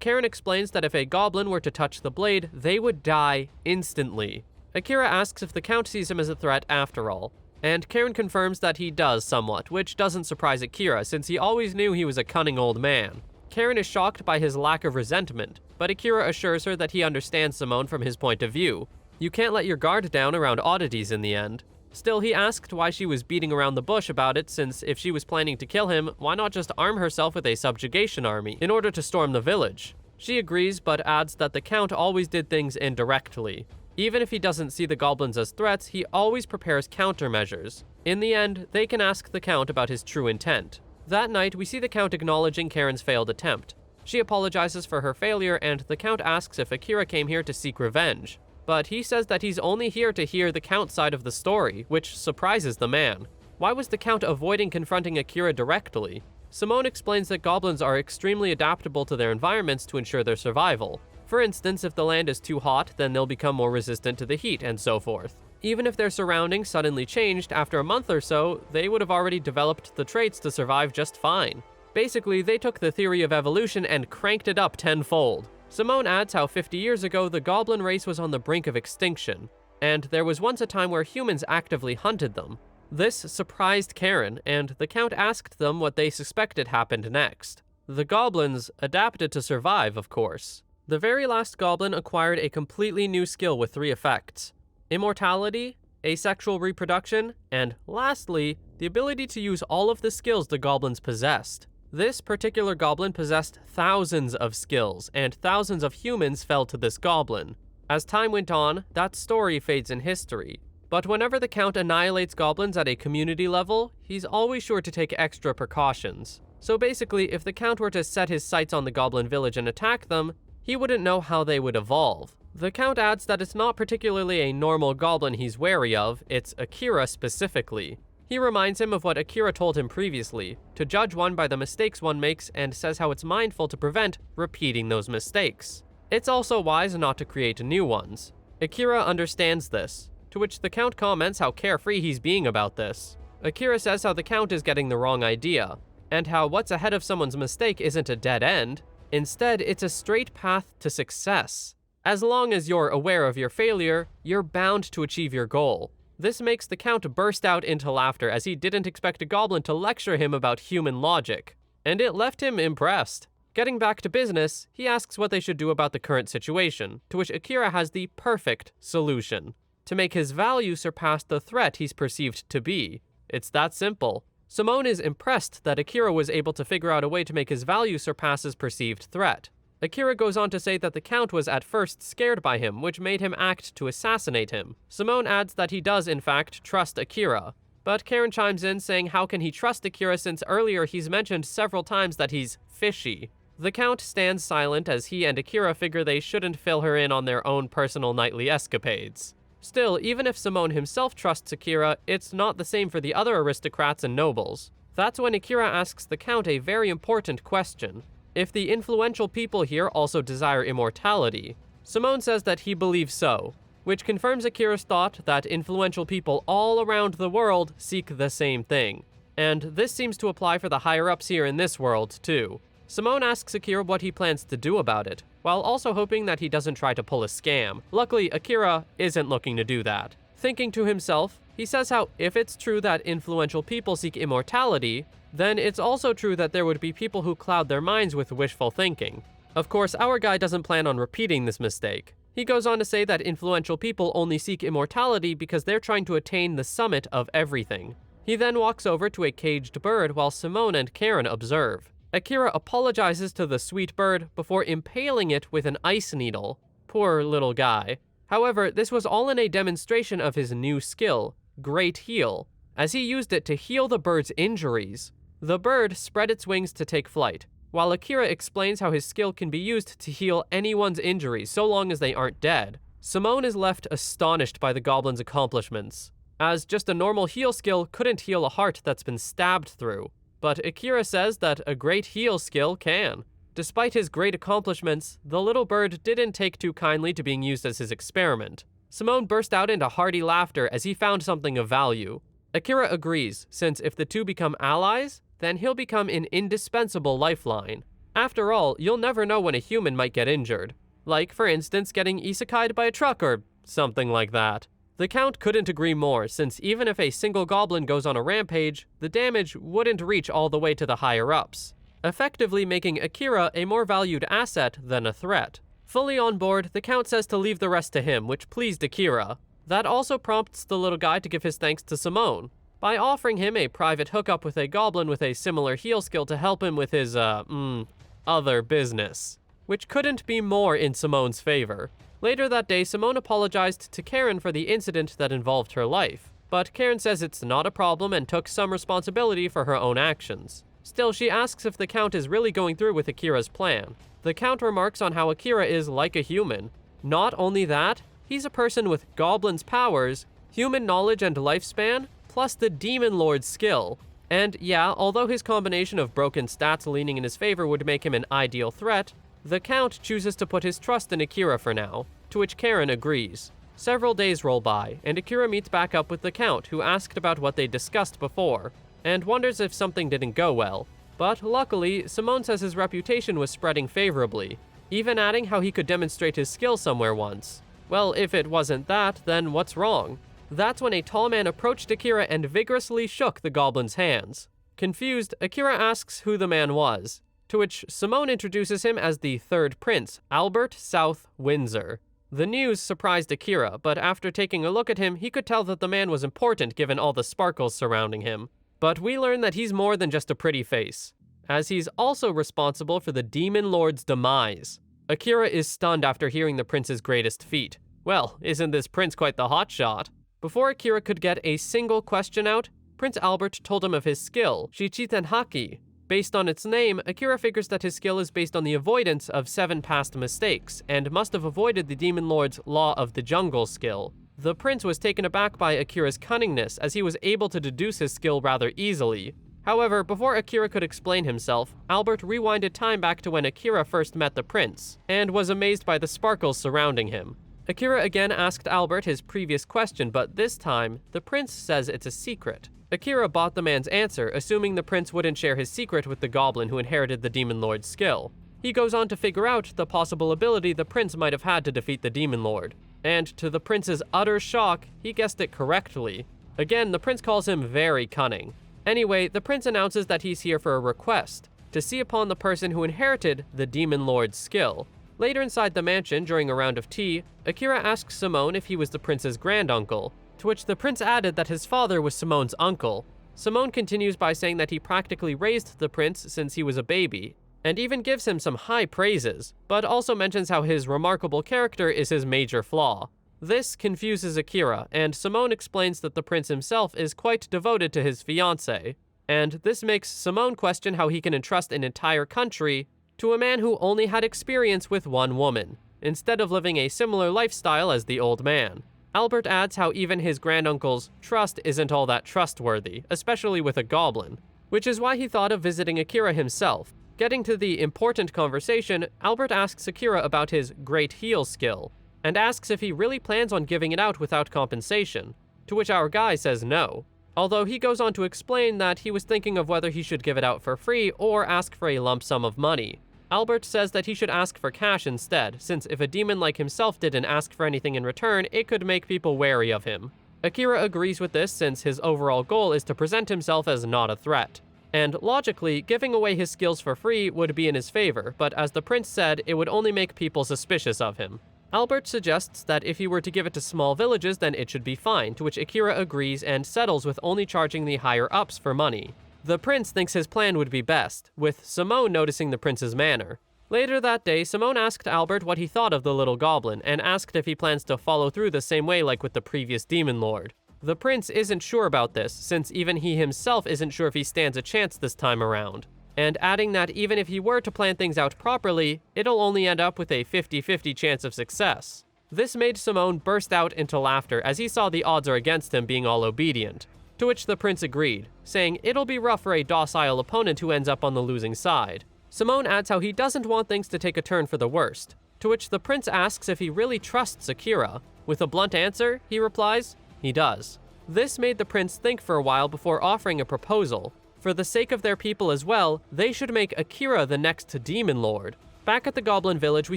Karen explains that if a goblin were to touch the blade, they would die instantly. Akira asks if the Count sees him as a threat after all, and Karen confirms that he does somewhat, which doesn't surprise Akira since he always knew he was a cunning old man. Karen is shocked by his lack of resentment, but Akira assures her that he understands Simone from his point of view. You can't let your guard down around oddities in the end. Still, he asked why she was beating around the bush about it, since if she was planning to kill him, why not just arm herself with a subjugation army in order to storm the village? She agrees, but adds that the Count always did things indirectly. Even if he doesn't see the goblins as threats, he always prepares countermeasures. In the end, they can ask the Count about his true intent. That night, we see the Count acknowledging Karen's failed attempt. She apologizes for her failure, and the Count asks if Akira came here to seek revenge. But he says that he's only here to hear the Count's side of the story, which surprises the man. Why was the Count avoiding confronting Akira directly? Simone explains that goblins are extremely adaptable to their environments to ensure their survival. For instance, if the land is too hot, then they'll become more resistant to the heat, and so forth. Even if their surroundings suddenly changed, after a month or so, they would have already developed the traits to survive just fine. Basically, they took the theory of evolution and cranked it up tenfold. Simone adds how 50 years ago, the goblin race was on the brink of extinction, and there was once a time where humans actively hunted them. This surprised Karen, and the Count asked them what they suspected happened next. The goblins adapted to survive, of course. The very last goblin acquired a completely new skill with 3 effects: immortality, asexual reproduction, and lastly, the ability to use all of the skills the goblins possessed. This particular goblin possessed thousands of skills, and thousands of humans fell to this goblin. As time went on, that story fades in history. But whenever the Count annihilates goblins at a community level, he's always sure to take extra precautions. So basically, if the Count were to set his sights on the goblin village and attack them, he wouldn't know how they would evolve. The Count adds that it's not particularly a normal goblin he's wary of, it's Akira specifically. He reminds him of what Akira told him previously, to judge one by the mistakes one makes, and says how it's mindful to prevent repeating those mistakes. It's also wise not to create new ones. Akira understands this, to which the Count comments how carefree he's being about this. Akira says how the Count is getting the wrong idea, and how what's ahead of someone's mistake isn't a dead end. Instead, it's a straight path to success. As long as you're aware of your failure, you're bound to achieve your goal. This makes the Count burst out into laughter, as he didn't expect a goblin to lecture him about human logic. And it left him impressed. Getting back to business, he asks what they should do about the current situation, to which Akira has the perfect solution: to make his value surpass the threat he's perceived to be. It's that simple. Simone is impressed that Akira was able to figure out a way to make his value surpass his perceived threat. Akira goes on to say that the Count was at first scared by him, which made him act to assassinate him. Simone adds that he does, in fact, trust Akira. But Karen chimes in saying how can he trust Akira since earlier he's mentioned several times that he's fishy. The Count stands silent as he and Akira figure they shouldn't fill her in on their own personal nightly escapades. Still, even if Simone himself trusts Akira, it's not the same for the other aristocrats and nobles. That's when Akira asks the Count a very important question: if the influential people here also desire immortality. Simone says that he believes so, which confirms Akira's thought that influential people all around the world seek the same thing. And this seems to apply for the higher-ups here in this world, too. Simone asks Akira what he plans to do about it, while also hoping that he doesn't try to pull a scam. Luckily, Akira isn't looking to do that. Thinking to himself, he says how if it's true that influential people seek immortality, then it's also true that there would be people who cloud their minds with wishful thinking. Of course, our guy doesn't plan on repeating this mistake. He goes on to say that influential people only seek immortality because they're trying to attain the summit of everything. He then walks over to a caged bird while Simone and Karen observe. Akira apologizes to the sweet bird before impaling it with an ice needle. Poor little guy. However, this was all in a demonstration of his new skill, Great Heal, as he used it to heal the bird's injuries. The bird spread its wings to take flight, while Akira explains how his skill can be used to heal anyone's injuries so long as they aren't dead. Simone is left astonished by the goblin's accomplishments, as just a normal heal skill couldn't heal a heart that's been stabbed through. But Akira says that a Great Heal skill can. Despite his great accomplishments, the little bird didn't take too kindly to being used as his experiment. Simone burst out into hearty laughter as he found something of value. Akira agrees, since if the two become allies, then he'll become an indispensable lifeline. After all, you'll never know when a human might get injured. Like, for instance, getting isekai'd by a truck or something like that. The Count couldn't agree more, since even if a single goblin goes on a rampage, the damage wouldn't reach all the way to the higher-ups, effectively making Akira a more valued asset than a threat. Fully on board, the Count says to leave the rest to him, which pleased Akira. That also prompts the little guy to give his thanks to Simone, by offering him a private hookup with a goblin with a similar heal skill to help him with his, other business, which couldn't be more in Simone's favor. Later that day, Simone apologized to Karen for the incident that involved her life, but Karen says it's not a problem and took some responsibility for her own actions. Still, she asks if the Count is really going through with Akira's plan. The Count remarks on how Akira is like a human. Not only that, he's a person with goblin's powers, human knowledge and lifespan, plus the Demon Lord's skill. And yeah, although his combination of broken stats leaning in his favor would make him an ideal threat, the Count chooses to put his trust in Akira for now, to which Karen agrees. Several days roll by, and Akira meets back up with the Count, who asked about what they discussed before, and wonders if something didn't go well. But luckily, Simone says his reputation was spreading favorably, even adding how he could demonstrate his skill somewhere once. Well, if it wasn't that, then what's wrong? That's when a tall man approached Akira and vigorously shook the goblin's hands. Confused, Akira asks who the man was, to which Simone introduces him as the third prince, Albert South Windsor. The news surprised Akira, but after taking a look at him, he could tell that the man was important given all the sparkles surrounding him. But we learn that he's more than just a pretty face, as he's also responsible for the Demon Lord's demise. Akira is stunned after hearing the prince's greatest feat. Well, isn't this prince quite the hotshot? Before Akira could get a single question out, Prince Albert told him of his skill, Shichiten Haki. Based on its name, Akira figures that his skill is based on the avoidance of 7 past mistakes, and must have avoided the Demon Lord's Law of the Jungle skill. The prince was taken aback by Akira's cunningness, as he was able to deduce his skill rather easily. However, before Akira could explain himself, Albert rewinded time back to when Akira first met the prince, and was amazed by the sparkles surrounding him. Akira again asked Albert his previous question, but this time, the prince says it's a secret. Akira bought the man's answer, assuming the prince wouldn't share his secret with the goblin who inherited the Demon Lord's skill. He goes on to figure out the possible ability the prince might have had to defeat the Demon Lord. And to the prince's utter shock, he guessed it correctly. Again, the prince calls him very cunning. Anyway, the prince announces that he's here for a request, to see upon the person who inherited the Demon Lord's skill. Later inside the mansion, during a round of tea, Akira asks Simone if he was the prince's granduncle, to which the prince added that his father was Simone's uncle. Simone continues by saying that he practically raised the prince since he was a baby, and even gives him some high praises, but also mentions how his remarkable character is his major flaw. This confuses Akira, and Simone explains that the prince himself is quite devoted to his fiancée, and this makes Simone question how he can entrust an entire country to a man who only had experience with one woman, instead of living a similar lifestyle as the old man. Albert adds how even his granduncle's trust isn't all that trustworthy, especially with a goblin, which is why he thought of visiting Akira himself. Getting to the important conversation, Albert asks Akira about his Great Heal skill, and asks if he really plans on giving it out without compensation, to which our guy says no, although he goes on to explain that he was thinking of whether he should give it out for free or ask for a lump sum of money. Albert says that he should ask for cash instead, since if a demon like himself didn't ask for anything in return, it could make people wary of him. Akira agrees with this since his overall goal is to present himself as not a threat. And logically, giving away his skills for free would be in his favor, but as the prince said, it would only make people suspicious of him. Albert suggests that if he were to give it to small villages, then it should be fine, to which Akira agrees and settles with only charging the higher-ups for money. The prince thinks his plan would be best, with Simone noticing the prince's manner. Later that day, Simone asked Albert what he thought of the little goblin, and asked if he plans to follow through the same way like with the previous demon lord. The prince isn't sure about this, since even he himself isn't sure if he stands a chance this time around, and adding that even if he were to plan things out properly, it'll only end up with a 50-50 chance of success. This made Simone burst out into laughter as he saw the odds are against him being all obedient, to which the prince agreed, saying it'll be rough for a docile opponent who ends up on the losing side. Simone adds how he doesn't want things to take a turn for the worst, to which the prince asks if he really trusts Akira. With a blunt answer, he replies, he does. This made the prince think for a while before offering a proposal. For the sake of their people as well, they should make Akira the next demon lord. Back at the Goblin village, we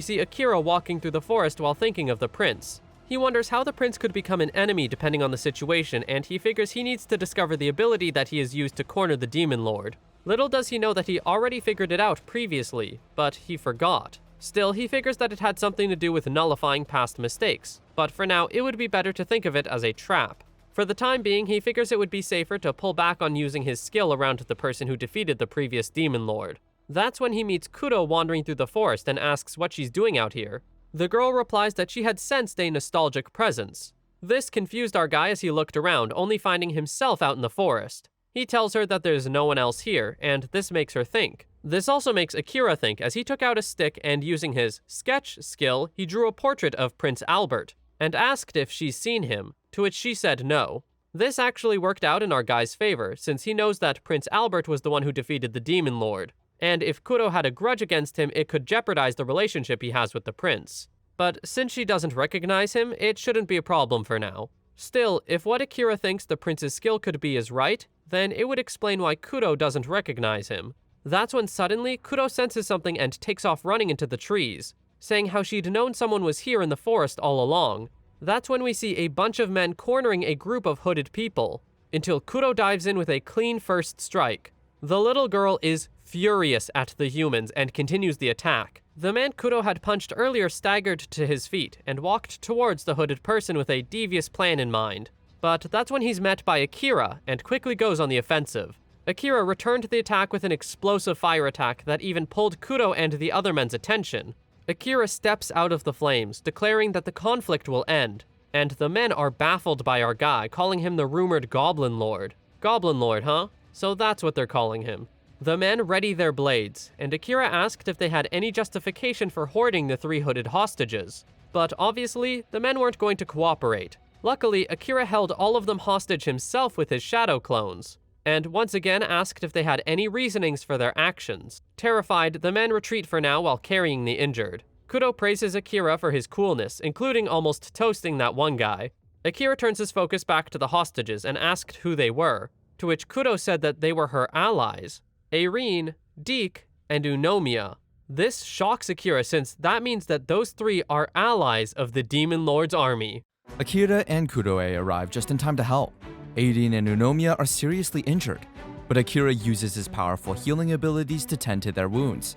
see Akira walking through the forest while thinking of the prince. He wonders how the prince could become an enemy depending on the situation, and he figures he needs to discover the ability that he has used to corner the demon lord. Little does he know that he already figured it out previously, but he forgot. Still, he figures that it had something to do with nullifying past mistakes, but for now, it would be better to think of it as a trap. For the time being, he figures it would be safer to pull back on using his skill around the person who defeated the previous demon lord. That's when he meets Kuro wandering through the forest and asks what she's doing out here. The girl replies that she had sensed a nostalgic presence. This confused our guy as he looked around, only finding himself out in the forest. He tells her that there's no one else here, and this makes her think. This also makes Akira think, as he took out a stick and using his sketch skill, he drew a portrait of Prince Albert, and asked if she's seen him, to which she said no. This actually worked out in our guy's favor, since he knows that Prince Albert was the one who defeated the demon lord, and if Kuro had a grudge against him, it could jeopardize the relationship he has with the prince. But since she doesn't recognize him, it shouldn't be a problem for now. Still, if what Akira thinks the prince's skill could be is right, then it would explain why Kuro doesn't recognize him. That's when suddenly, Kuro senses something and takes off running into the trees, saying how she'd known someone was here in the forest all along. That's when we see a bunch of men cornering a group of hooded people, until Kuro dives in with a clean first strike. The little girl is furious at the humans and continues the attack. The man Kuro had punched earlier staggered to his feet and walked towards the hooded person with a devious plan in mind. But that's when he's met by Akira and quickly goes on the offensive. Akira returned the attack with an explosive fire attack that even pulled Kuro and the other men's attention. Akira steps out of the flames, declaring that the conflict will end, and the men are baffled by our guy, calling him the rumored Goblin Lord. Goblin Lord, huh? So that's what they're calling him. The men ready their blades, and Akira asked if they had any justification for hoarding the 3 hooded hostages. But obviously, the men weren't going to cooperate. Luckily, Akira held all of them hostage himself with his shadow clones, and once again asked if they had any reasonings for their actions. Terrified, the men retreat for now while carrying the injured. Kuro praises Akira for his coolness, including almost toasting that one guy. Akira turns his focus back to the hostages and asked who they were, to which Kuro said that they were her allies, Eirene, Deke, and Unomia. This shocks Akira since that means that those 3 are allies of the Demon Lord's army. Akira and Kuroe arrive just in time to help. Eirene and Unomiya are seriously injured, but Akira uses his powerful healing abilities to tend to their wounds.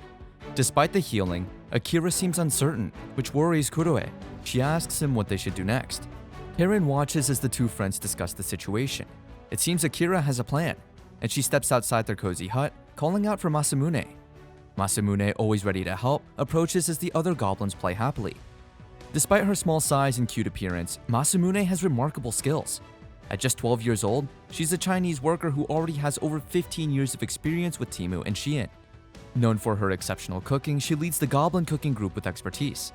Despite the healing, Akira seems uncertain, which worries Kuroe. She asks him what they should do next. Karen watches as the 2 friends discuss the situation. It seems Akira has a plan, and she steps outside their cozy hut, calling out for Masamune. Masamune, always ready to help, approaches as the other goblins play happily. Despite her small size and cute appearance, Masamune has remarkable skills. At just 12 years old, she's a Chinese worker who already has over 15 years of experience with Temu and Shein. Known for her exceptional cooking, she leads the goblin cooking group with expertise.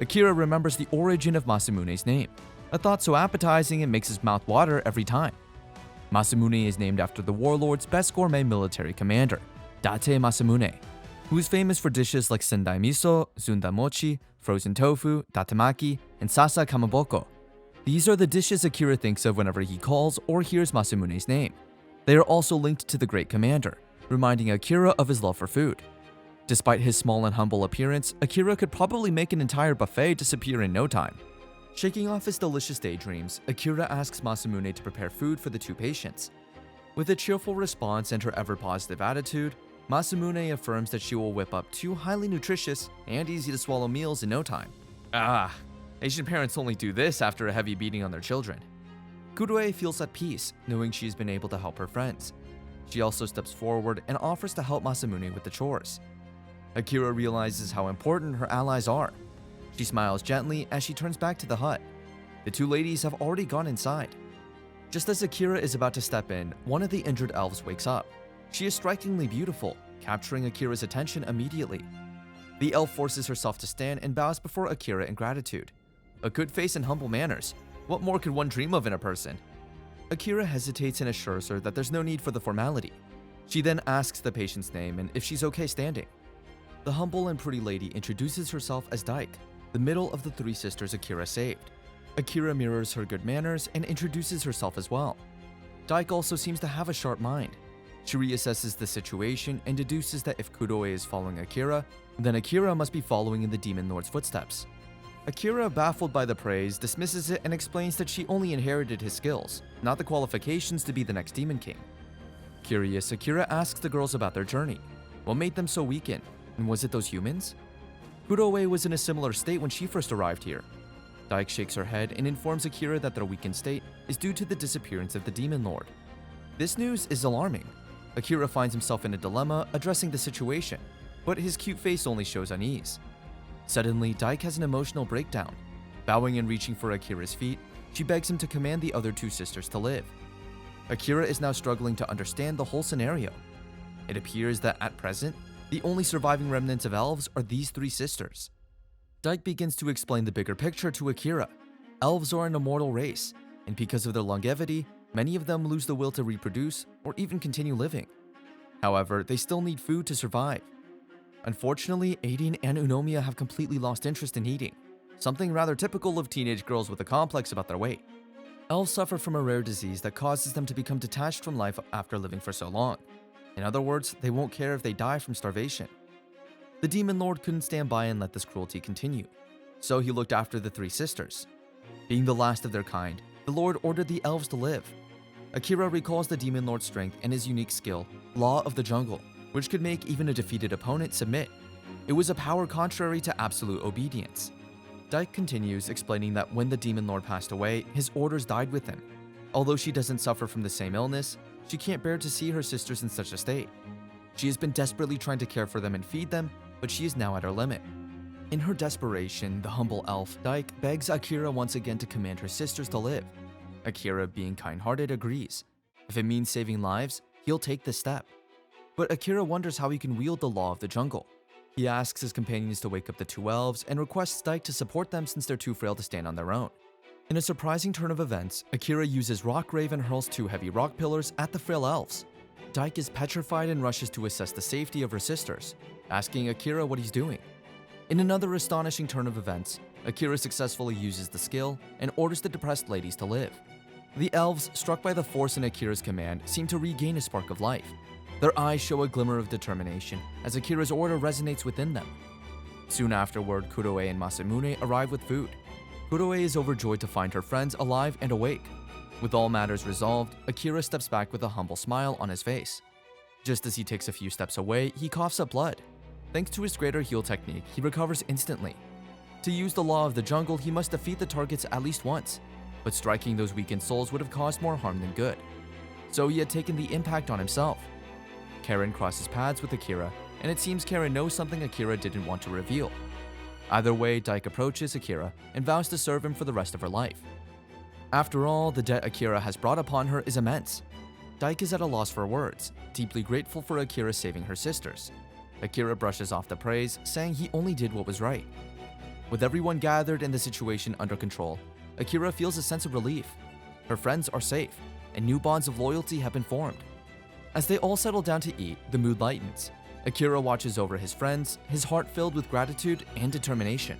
Akira remembers the origin of Masamune's name, a thought so appetizing it makes his mouth water every time. Masamune is named after the warlord's best gourmet military commander, Date Masamune, who is famous for dishes like sendai miso, zunda mochi, frozen tofu, datemaki, and sasa kamaboko. These are the dishes Akira thinks of whenever he calls or hears Masamune's name. They are also linked to the great commander, reminding Akira of his love for food. Despite his small and humble appearance, Akira could probably make an entire buffet disappear in no time. Shaking off his delicious daydreams, Akira asks Masamune to prepare food for the 2 patients. With a cheerful response and her ever-positive attitude, Masamune affirms that she will whip up 2 highly nutritious and easy-to-swallow meals in no time. Asian parents only do this after a heavy beating on their children. Kuroe feels at peace, knowing she's been able to help her friends. She also steps forward and offers to help Masamune with the chores. Akira realizes how important her allies are. She smiles gently as she turns back to the hut. The two ladies have already gone inside. Just as Akira is about to step in, one of the injured elves wakes up. She is strikingly beautiful, capturing Akira's attention immediately. The elf forces herself to stand and bows before Akira in gratitude. A good face and humble manners. What more could one dream of in a person? Akira hesitates and assures her that there's no need for the formality. She then asks the patient's name and if she's okay standing. The humble and pretty lady introduces herself as Daik, the middle of the three sisters Akira saved. Akira mirrors her good manners and introduces herself as well. Daik also seems to have a sharp mind. She reassesses the situation and deduces that if Kuroe is following Akira, then Akira must be following in the Demon Lord's footsteps. Akira, baffled by the praise, dismisses it and explains that she only inherited his skills, not the qualifications to be the next Demon King. Curious, Akira asks the girls about their journey. What made them so weakened, and was it those humans? Kuroe was in a similar state when she first arrived here. Daik shakes her head and informs Akira that their weakened state is due to the disappearance of the Demon Lord. This news is alarming. Akira finds himself in a dilemma addressing the situation, but his cute face only shows unease. Suddenly, Daik has an emotional breakdown. Bowing and reaching for Akira's feet, she begs him to command the other two sisters to live. Akira is now struggling to understand the whole scenario. It appears that at present, the only surviving remnants of elves are these three sisters. Daik begins to explain the bigger picture to Akira. Elves are an immortal race, and because of their longevity, many of them lose the will to reproduce or even continue living. However, they still need food to survive. Unfortunately, Aidin and Unomiya have completely lost interest in eating, something rather typical of teenage girls with a complex about their weight. Elves suffer from a rare disease that causes them to become detached from life after living for so long. In other words, they won't care if they die from starvation. The Demon Lord couldn't stand by and let this cruelty continue, so he looked after the three sisters. Being the last of their kind, the Lord ordered the elves to live. Akira recalls the Demon Lord's strength and his unique skill, Law of the Jungle, which could make even a defeated opponent submit. It was a power contrary to absolute obedience. Daik continues, explaining that when the Demon Lord passed away, his orders died with him. Although she doesn't suffer from the same illness, she can't bear to see her sisters in such a state. She has been desperately trying to care for them and feed them, but she is now at her limit. In her desperation, the humble elf, Daik, begs Akira once again to command her sisters to live. Akira, being kind-hearted, agrees. If it means saving lives, he'll take this step. But Akira wonders how he can wield the law of the jungle. He asks his companions to wake up the two elves and requests Daik to support them since they're too frail to stand on their own. In a surprising turn of events, Akira uses Rock Rave and hurls two heavy rock pillars at the frail elves. Daik is petrified and rushes to assess the safety of her sisters, asking Akira what he's doing. In another astonishing turn of events, Akira successfully uses the skill and orders the depressed ladies to live. The elves, struck by the force in Akira's command, seem to regain a spark of life. Their eyes show a glimmer of determination as Akira's order resonates within them. Soon afterward, Kuroe and Masamune arrive with food. Kuroe is overjoyed to find her friends alive and awake. With all matters resolved, Akira steps back with a humble smile on his face. Just as he takes a few steps away, he coughs up blood. Thanks to his greater heal technique, he recovers instantly. To use the law of the jungle, he must defeat the targets at least once, but striking those weakened souls would have caused more harm than good. So he had taken the impact on himself. Karen crosses paths with Akira, and it seems Karen knows something Akira didn't want to reveal. Either way, Daik approaches Akira and vows to serve him for the rest of her life. After all, the debt Akira has brought upon her is immense. Daik is at a loss for words, deeply grateful for Akira saving her sisters. Akira brushes off the praise, saying he only did what was right. With everyone gathered and the situation under control, Akira feels a sense of relief. Her friends are safe, and new bonds of loyalty have been formed. As they all settle down to eat, the mood lightens. Akira watches over his friends, his heart filled with gratitude and determination.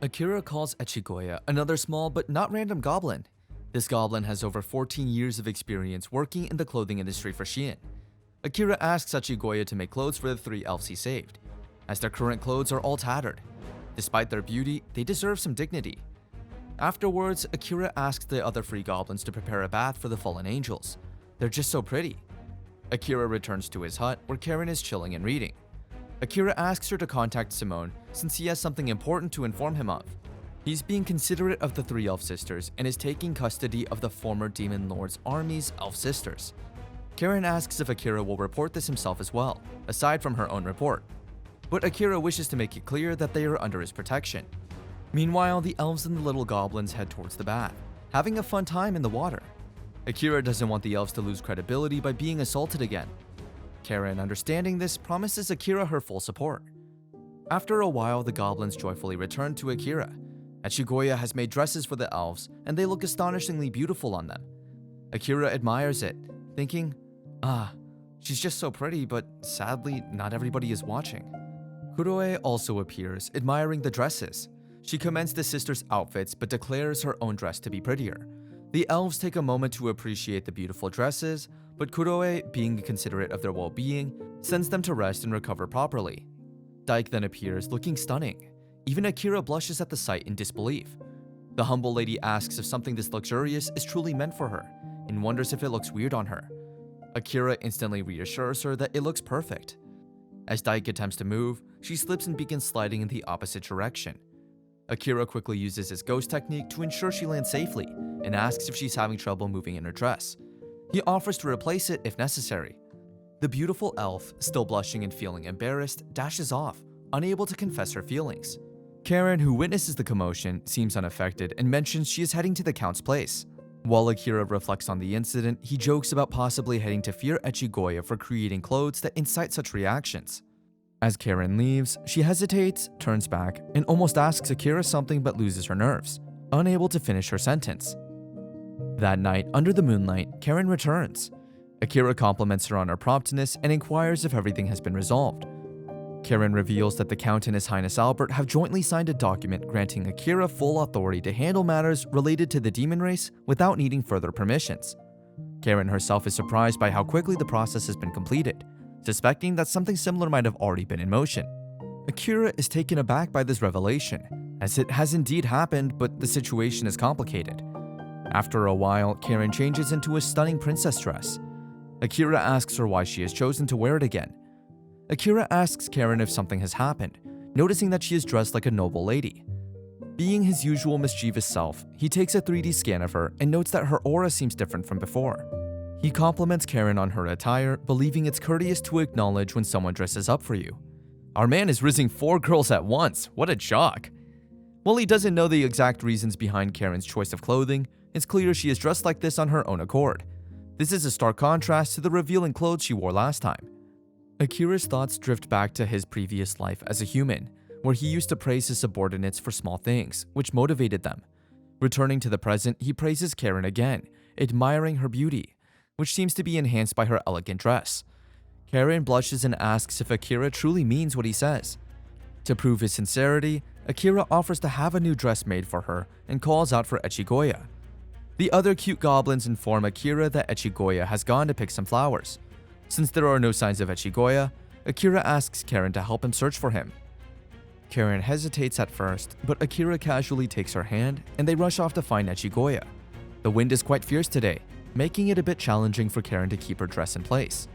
Akira calls Echigoya, another small but not random goblin. This goblin has over 14 years of experience working in the clothing industry for Shein. Akira asks Echigoya to make clothes for the three elves he saved, as their current clothes are all tattered. Despite their beauty, they deserve some dignity. Afterwards, Akira asks the other three goblins to prepare a bath for the fallen angels. They're just so pretty. Akira returns to his hut, where Karen is chilling and reading. Akira asks her to contact Simone since he has something important to inform him of. He's being considerate of the 3 elf sisters and is taking custody of the former demon lord's army's elf sisters. Karen asks if Akira will report this himself as well, aside from her own report. But Akira wishes to make it clear that they are under his protection. Meanwhile, the elves and the little goblins head towards the bath, having a fun time in the water. Akira doesn't want the elves to lose credibility by being assaulted again. Karen, understanding this, promises Akira her full support. After a while, the goblins joyfully return to Akira. Echigoya has made dresses for the elves, and they look astonishingly beautiful on them. Akira admires it, thinking, she's just so pretty, but sadly, not everybody is watching. Kuroe also appears, admiring the dresses. She commends the sisters' outfits, but declares her own dress to be prettier. The elves take a moment to appreciate the beautiful dresses, but Kuroe, being considerate of their well-being, sends them to rest and recover properly. Daik then appears, looking stunning. Even Akira blushes at the sight in disbelief. The humble lady asks if something this luxurious is truly meant for her, and wonders if it looks weird on her. Akira instantly reassures her that it looks perfect. As Daik attempts to move, she slips and begins sliding in the opposite direction. Akira quickly uses his ghost technique to ensure she lands safely, and asks if she's having trouble moving in her dress. He offers to replace it if necessary. The beautiful elf, still blushing and feeling embarrassed, dashes off, unable to confess her feelings. Karen, who witnesses the commotion, seems unaffected and mentions she is heading to the Count's place. While Akira reflects on the incident, he jokes about possibly heading to fear Echigoya for creating clothes that incite such reactions. As Karen leaves, she hesitates, turns back, and almost asks Akira something but loses her nerves, unable to finish her sentence. That night, under the moonlight, Karen returns. Akira compliments her on her promptness and inquires if everything has been resolved. Karen reveals that the Count and His Highness Albert have jointly signed a document granting Akira full authority to handle matters related to the demon race without needing further permissions. Karen herself is surprised by how quickly the process has been completed, suspecting that something similar might have already been in motion. Akira is taken aback by this revelation, as it has indeed happened, but the situation is complicated. After a while, Karen changes into a stunning princess dress. Akira asks her why she has chosen to wear it again. Akira asks Karen if something has happened, noticing that she is dressed like a noble lady. Being his usual mischievous self, he takes a 3D scan of her and notes that her aura seems different from before. He compliments Karen on her attire, believing it's courteous to acknowledge when someone dresses up for you. Our man is rizzing 4 girls at once, what a shock! While he doesn't know the exact reasons behind Karen's choice of clothing, it's clear she is dressed like this on her own accord. This is a stark contrast to the revealing clothes she wore last time. Akira's thoughts drift back to his previous life as a human, where he used to praise his subordinates for small things, which motivated them. Returning to the present, he praises Karen again, admiring her beauty, which seems to be enhanced by her elegant dress. Karen blushes and asks if Akira truly means what he says. To prove his sincerity, Akira offers to have a new dress made for her and calls out for Echigoya. The other cute goblins inform Akira that Echigoya has gone to pick some flowers. Since there are no signs of Echigoya, Akira asks Karen to help him search for him. Karen hesitates at first, but Akira casually takes her hand and they rush off to find Echigoya. The wind is quite fierce today, making it a bit challenging for Karen to keep her dress in place.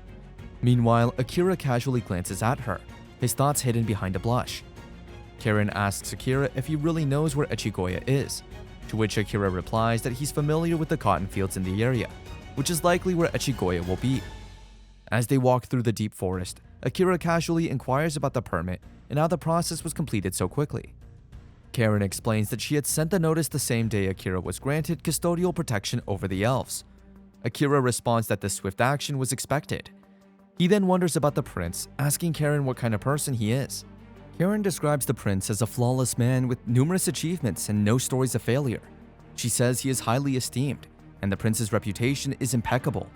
Meanwhile, Akira casually glances at her, his thoughts hidden behind a blush. Karen asks Akira if he really knows where Echigoya is, to which Akira replies that he's familiar with the cotton fields in the area, which is likely where Echigoya will be. As they walk through the deep forest, Akira casually inquires about the permit and how the process was completed so quickly. Karen explains that she had sent the notice the same day Akira was granted custodial protection over the elves. Akira responds that this swift action was expected. He then wonders about the prince, asking Karen what kind of person he is. Karen describes the prince as a flawless man with numerous achievements and no stories of failure. She says he is highly esteemed, and the prince's reputation is impeccable.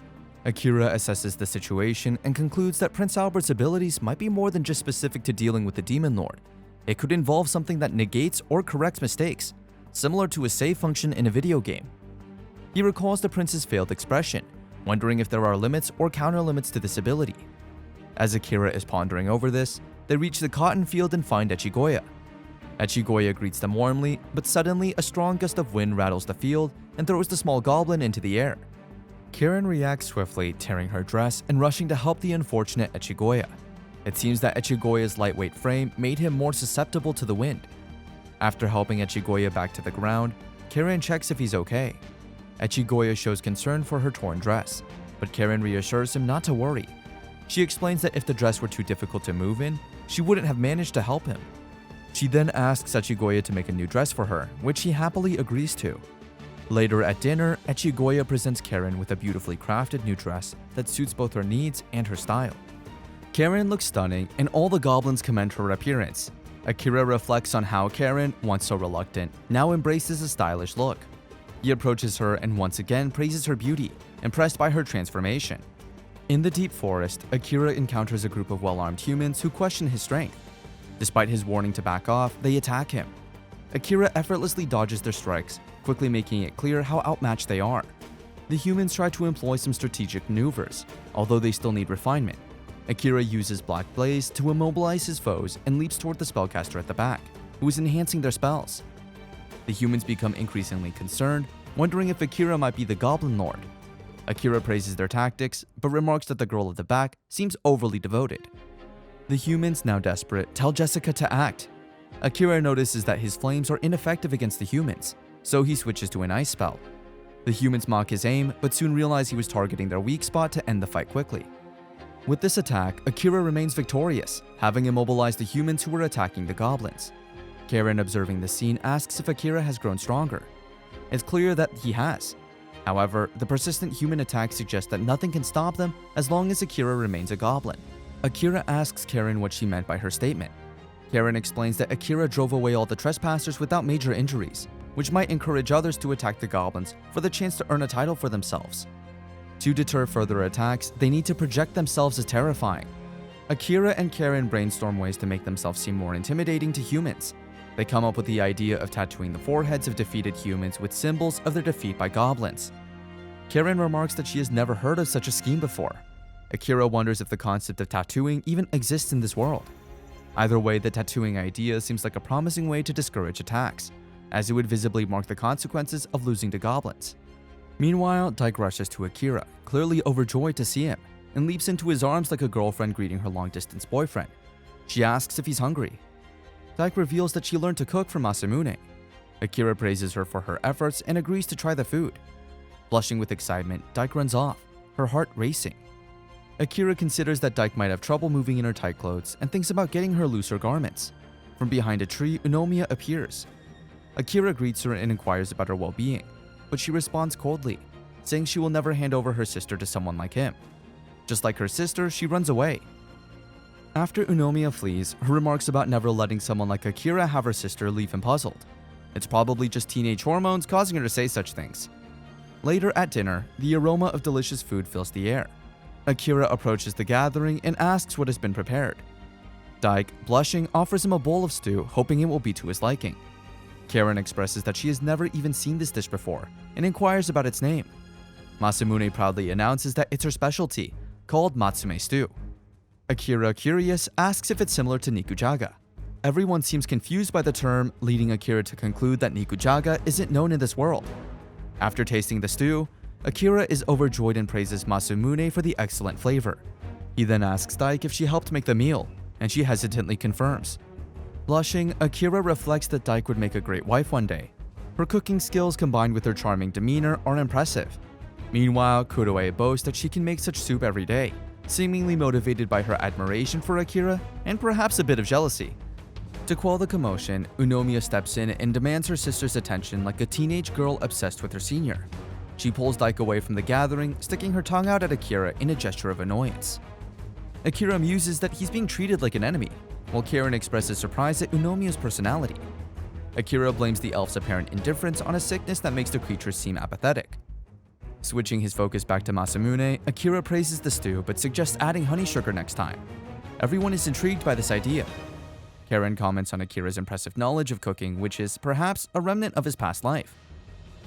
Akira assesses the situation and concludes that Prince Albert's abilities might be more than just specific to dealing with the Demon Lord. It could involve something that negates or corrects mistakes, similar to a save function in a video game. He recalls the prince's failed expression, wondering if there are limits or counter-limits to this ability. As Akira is pondering over this, they reach the cotton field and find Echigoya. Echigoya greets them warmly, but suddenly a strong gust of wind rattles the field and throws the small goblin into the air. Karen reacts swiftly, tearing her dress and rushing to help the unfortunate Echigoya. It seems that Echigoya's lightweight frame made him more susceptible to the wind. After helping Echigoya back to the ground, Karen checks if he's okay. Echigoya shows concern for her torn dress, but Karen reassures him not to worry. She explains that if the dress were too difficult to move in, she wouldn't have managed to help him. She then asks Echigoya to make a new dress for her, which he happily agrees to. Later at dinner, Echigoya presents Karen with a beautifully crafted new dress that suits both her needs and her style. Karen looks stunning, and all the goblins commend her appearance. Akira reflects on how Karen, once so reluctant, now embraces a stylish look. He approaches her and once again praises her beauty, impressed by her transformation. In the deep forest, Akira encounters a group of well-armed humans who question his strength. Despite his warning to back off, they attack him. Akira effortlessly dodges their strikes, quickly making it clear how outmatched they are. The humans try to employ some strategic maneuvers, although they still need refinement. Akira uses Black Blaze to immobilize his foes and leaps toward the spellcaster at the back, who is enhancing their spells. The humans become increasingly concerned, wondering if Akira might be the Goblin Lord. Akira praises their tactics, but remarks that the girl at the back seems overly devoted. The humans, now desperate, tell Jessica to act. Akira notices that his flames are ineffective against the humans, so he switches to an ice spell. The humans mock his aim, but soon realize he was targeting their weak spot to end the fight quickly. With this attack, Akira remains victorious, having immobilized the humans who were attacking the goblins. Karen, observing the scene, asks if Akira has grown stronger. It's clear that he has. However, the persistent human attacks suggest that nothing can stop them as long as Akira remains a goblin. Akira asks Karen what she meant by her statement. Karen explains that Akira drove away all the trespassers without major injuries, which might encourage others to attack the goblins for the chance to earn a title for themselves. To deter further attacks, they need to project themselves as terrifying. Akira and Karen brainstorm ways to make themselves seem more intimidating to humans. They come up with the idea of tattooing the foreheads of defeated humans with symbols of their defeat by goblins. Karen remarks that she has never heard of such a scheme before. Akira wonders if the concept of tattooing even exists in this world. Either way, the tattooing idea seems like a promising way to discourage attacks, as it would visibly mark the consequences of losing to goblins. Meanwhile, Dyke rushes to Akira, clearly overjoyed to see him, and leaps into his arms like a girlfriend greeting her long-distance boyfriend. She asks if he's hungry. Dyke reveals that she learned to cook from Masamune. Akira praises her for her efforts and agrees to try the food. Blushing with excitement, Dyke runs off, her heart racing. Akira considers that Dyke might have trouble moving in her tight clothes and thinks about getting her looser garments. From behind a tree, Unomiya appears. Akira greets her and inquires about her well-being, but she responds coldly, saying she will never hand over her sister to someone like him. Just like her sister, she runs away. After Unomiya flees, her remarks about never letting someone like Akira have her sister leave him puzzled. It's probably just teenage hormones causing her to say such things. Later at dinner, the aroma of delicious food fills the air. Akira approaches the gathering and asks what has been prepared. Dyke, blushing, offers him a bowl of stew, hoping it will be to his liking. Karen expresses that she has never even seen this dish before and inquires about its name. Masamune proudly announces that it's her specialty, called Matsume stew. Akira, curious, asks if it's similar to nikujaga. Everyone seems confused by the term, leading Akira to conclude that nikujaga isn't known in this world. After tasting the stew, Akira is overjoyed and praises Masamune for the excellent flavor. He then asks Dyke if she helped make the meal, and she hesitantly confirms. Blushing, Akira reflects that Dyke would make a great wife one day. Her cooking skills combined with her charming demeanor are impressive. Meanwhile, Kuroe boasts that she can make such soup every day, seemingly motivated by her admiration for Akira and perhaps a bit of jealousy. To quell the commotion, Unomiya steps in and demands her sister's attention like a teenage girl obsessed with her senior. She pulls Dyke away from the gathering, sticking her tongue out at Akira in a gesture of annoyance. Akira muses that he's being treated like an enemy, while Karen expresses surprise at Unomiya's personality. Akira blames the elf's apparent indifference on a sickness that makes the creatures seem apathetic. Switching his focus back to Masamune, Akira praises the stew but suggests adding honey sugar next time. Everyone is intrigued by this idea. Karen comments on Akira's impressive knowledge of cooking, which is perhaps a remnant of his past life.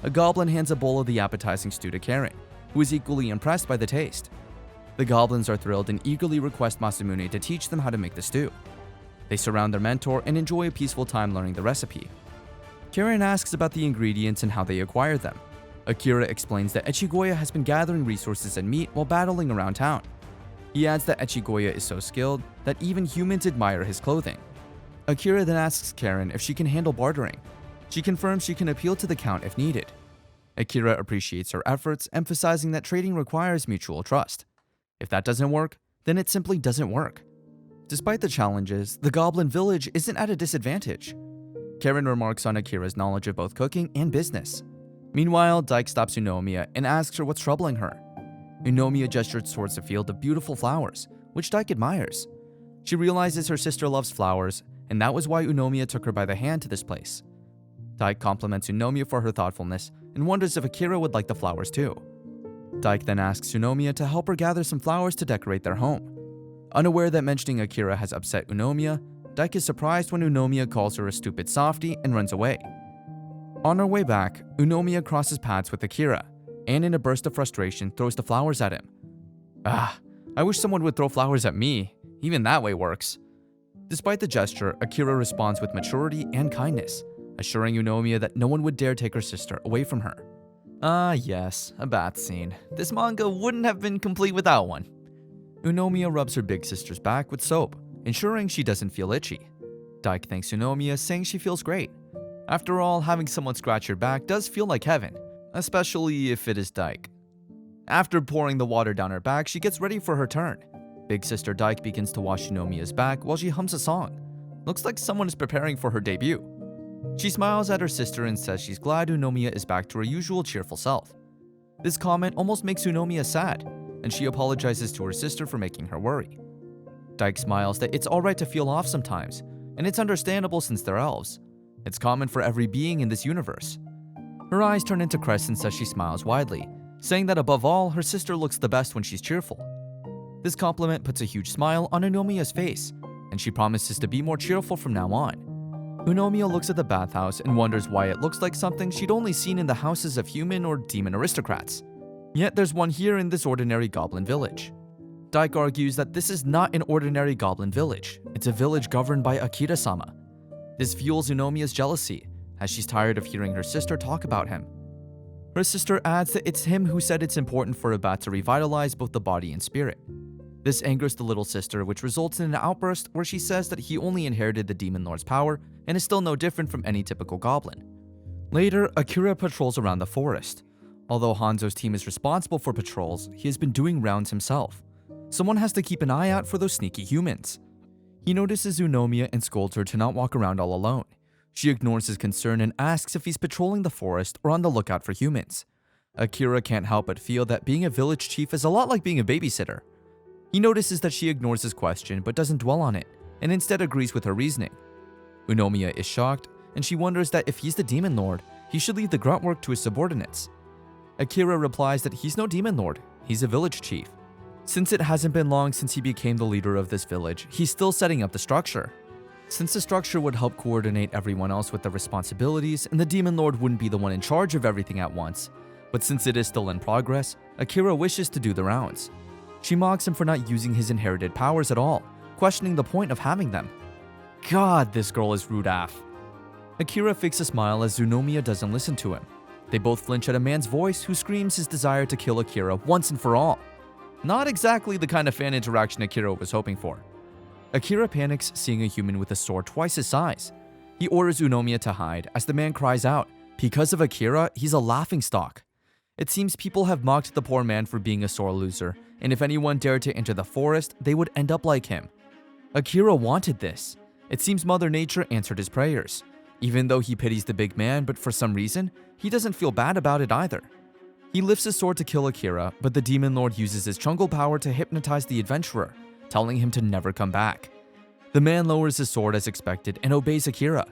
A goblin hands a bowl of the appetizing stew to Karen, who is equally impressed by the taste. The goblins are thrilled and eagerly request Masamune to teach them how to make the stew. They surround their mentor and enjoy a peaceful time learning the recipe. Karen asks about the ingredients and how they acquire them. Akira explains that Echigoya has been gathering resources and meat while battling around town. He adds that Echigoya is so skilled that even humans admire his clothing. Akira then asks Karen if she can handle bartering. She confirms she can appeal to the Count if needed. Akira appreciates her efforts, emphasizing that trading requires mutual trust. If that doesn't work, then it simply doesn't work. Despite the challenges, the Goblin village isn't at a disadvantage. Karen remarks on Akira's knowledge of both cooking and business. Meanwhile, Dike stops Unomiya and asks her what's troubling her. Unomiya gestures towards a field of beautiful flowers, which Dike admires. She realizes her sister loves flowers, and that was why Unomiya took her by the hand to this place. Dike compliments Unomiya for her thoughtfulness and wonders if Akira would like the flowers too. Dike then asks Unomiya to help her gather some flowers to decorate their home. Unaware that mentioning Akira has upset Unomiya, Dike is surprised when Unomiya calls her a stupid softie and runs away. On her way back, Unomiya crosses paths with Akira, and in a burst of frustration throws the flowers at him. I wish someone would throw flowers at me. Even that way works. Despite the gesture, Akira responds with maturity and kindness, assuring Unomiya that no one would dare take her sister away from her. Yes, a bath scene. This manga wouldn't have been complete without one. Unomiya rubs her big sister's back with soap, ensuring she doesn't feel itchy. Dike thanks Unomiya, saying she feels great. After all, having someone scratch your back does feel like heaven, especially if it is Dike. After pouring the water down her back, she gets ready for her turn. Big sister Dike begins to wash Unomiya's back while she hums a song. Looks like someone is preparing for her debut. She smiles at her sister and says she's glad Unomiya is back to her usual cheerful self. This comment almost makes Unomiya sad, and she apologizes to her sister for making her worry. Dike smiles that it's alright to feel off sometimes, and it's understandable since they're elves. It's common for every being in this universe. Her eyes turn into crescents as she smiles widely, saying that above all, her sister looks the best when she's cheerful. This compliment puts a huge smile on Unomiya's face, and she promises to be more cheerful from now on. Unomiya looks at the bathhouse and wonders why it looks like something she'd only seen in the houses of human or demon aristocrats. Yet there's one here in this ordinary goblin village. Dike argues that this is not an ordinary goblin village, it's a village governed by Akira-sama. This fuels Unomiya's jealousy, as she's tired of hearing her sister talk about him. Her sister adds that it's him who said it's important for a bath to revitalize both the body and spirit. This angers the little sister, which results in an outburst where she says that he only inherited the Demon Lord's power and is still no different from any typical goblin. Later, Akira patrols around the forest. Although Hanzo's team is responsible for patrols, he has been doing rounds himself. Someone has to keep an eye out for those sneaky humans. He notices Unomiya and scolds her to not walk around all alone. She ignores his concern and asks if he's patrolling the forest or on the lookout for humans. Akira can't help but feel that being a village chief is a lot like being a babysitter. He notices that she ignores his question but doesn't dwell on it, and instead agrees with her reasoning. Unomiya is shocked, and she wonders that if he's the Demon Lord, he should leave the grunt work to his subordinates. Akira replies that he's no Demon Lord, he's a village chief. Since it hasn't been long since he became the leader of this village, he's still setting up the structure. Since the structure would help coordinate everyone else with the responsibilities, and the Demon Lord wouldn't be the one in charge of everything at once, but since it is still in progress, Akira wishes to do the rounds. She mocks him for not using his inherited powers at all, questioning the point of having them. God, this girl is rude AF. Akira fakes a smile as Unomiya doesn't listen to him. They both flinch at a man's voice who screams his desire to kill Akira once and for all. Not exactly the kind of fan interaction Akira was hoping for. Akira panics seeing a human with a sword twice his size. He orders Unomiya to hide as the man cries out, because of Akira, he's a laughingstock. It seems people have mocked the poor man for being a sore loser, and if anyone dared to enter the forest, they would end up like him. Akira wanted this. It seems Mother Nature answered his prayers. Even though he pities the big man, but for some reason, he doesn't feel bad about it either. He lifts his sword to kill Akira, but the Demon Lord uses his Chungal power to hypnotize the adventurer, telling him to never come back. The man lowers his sword as expected and obeys Akira.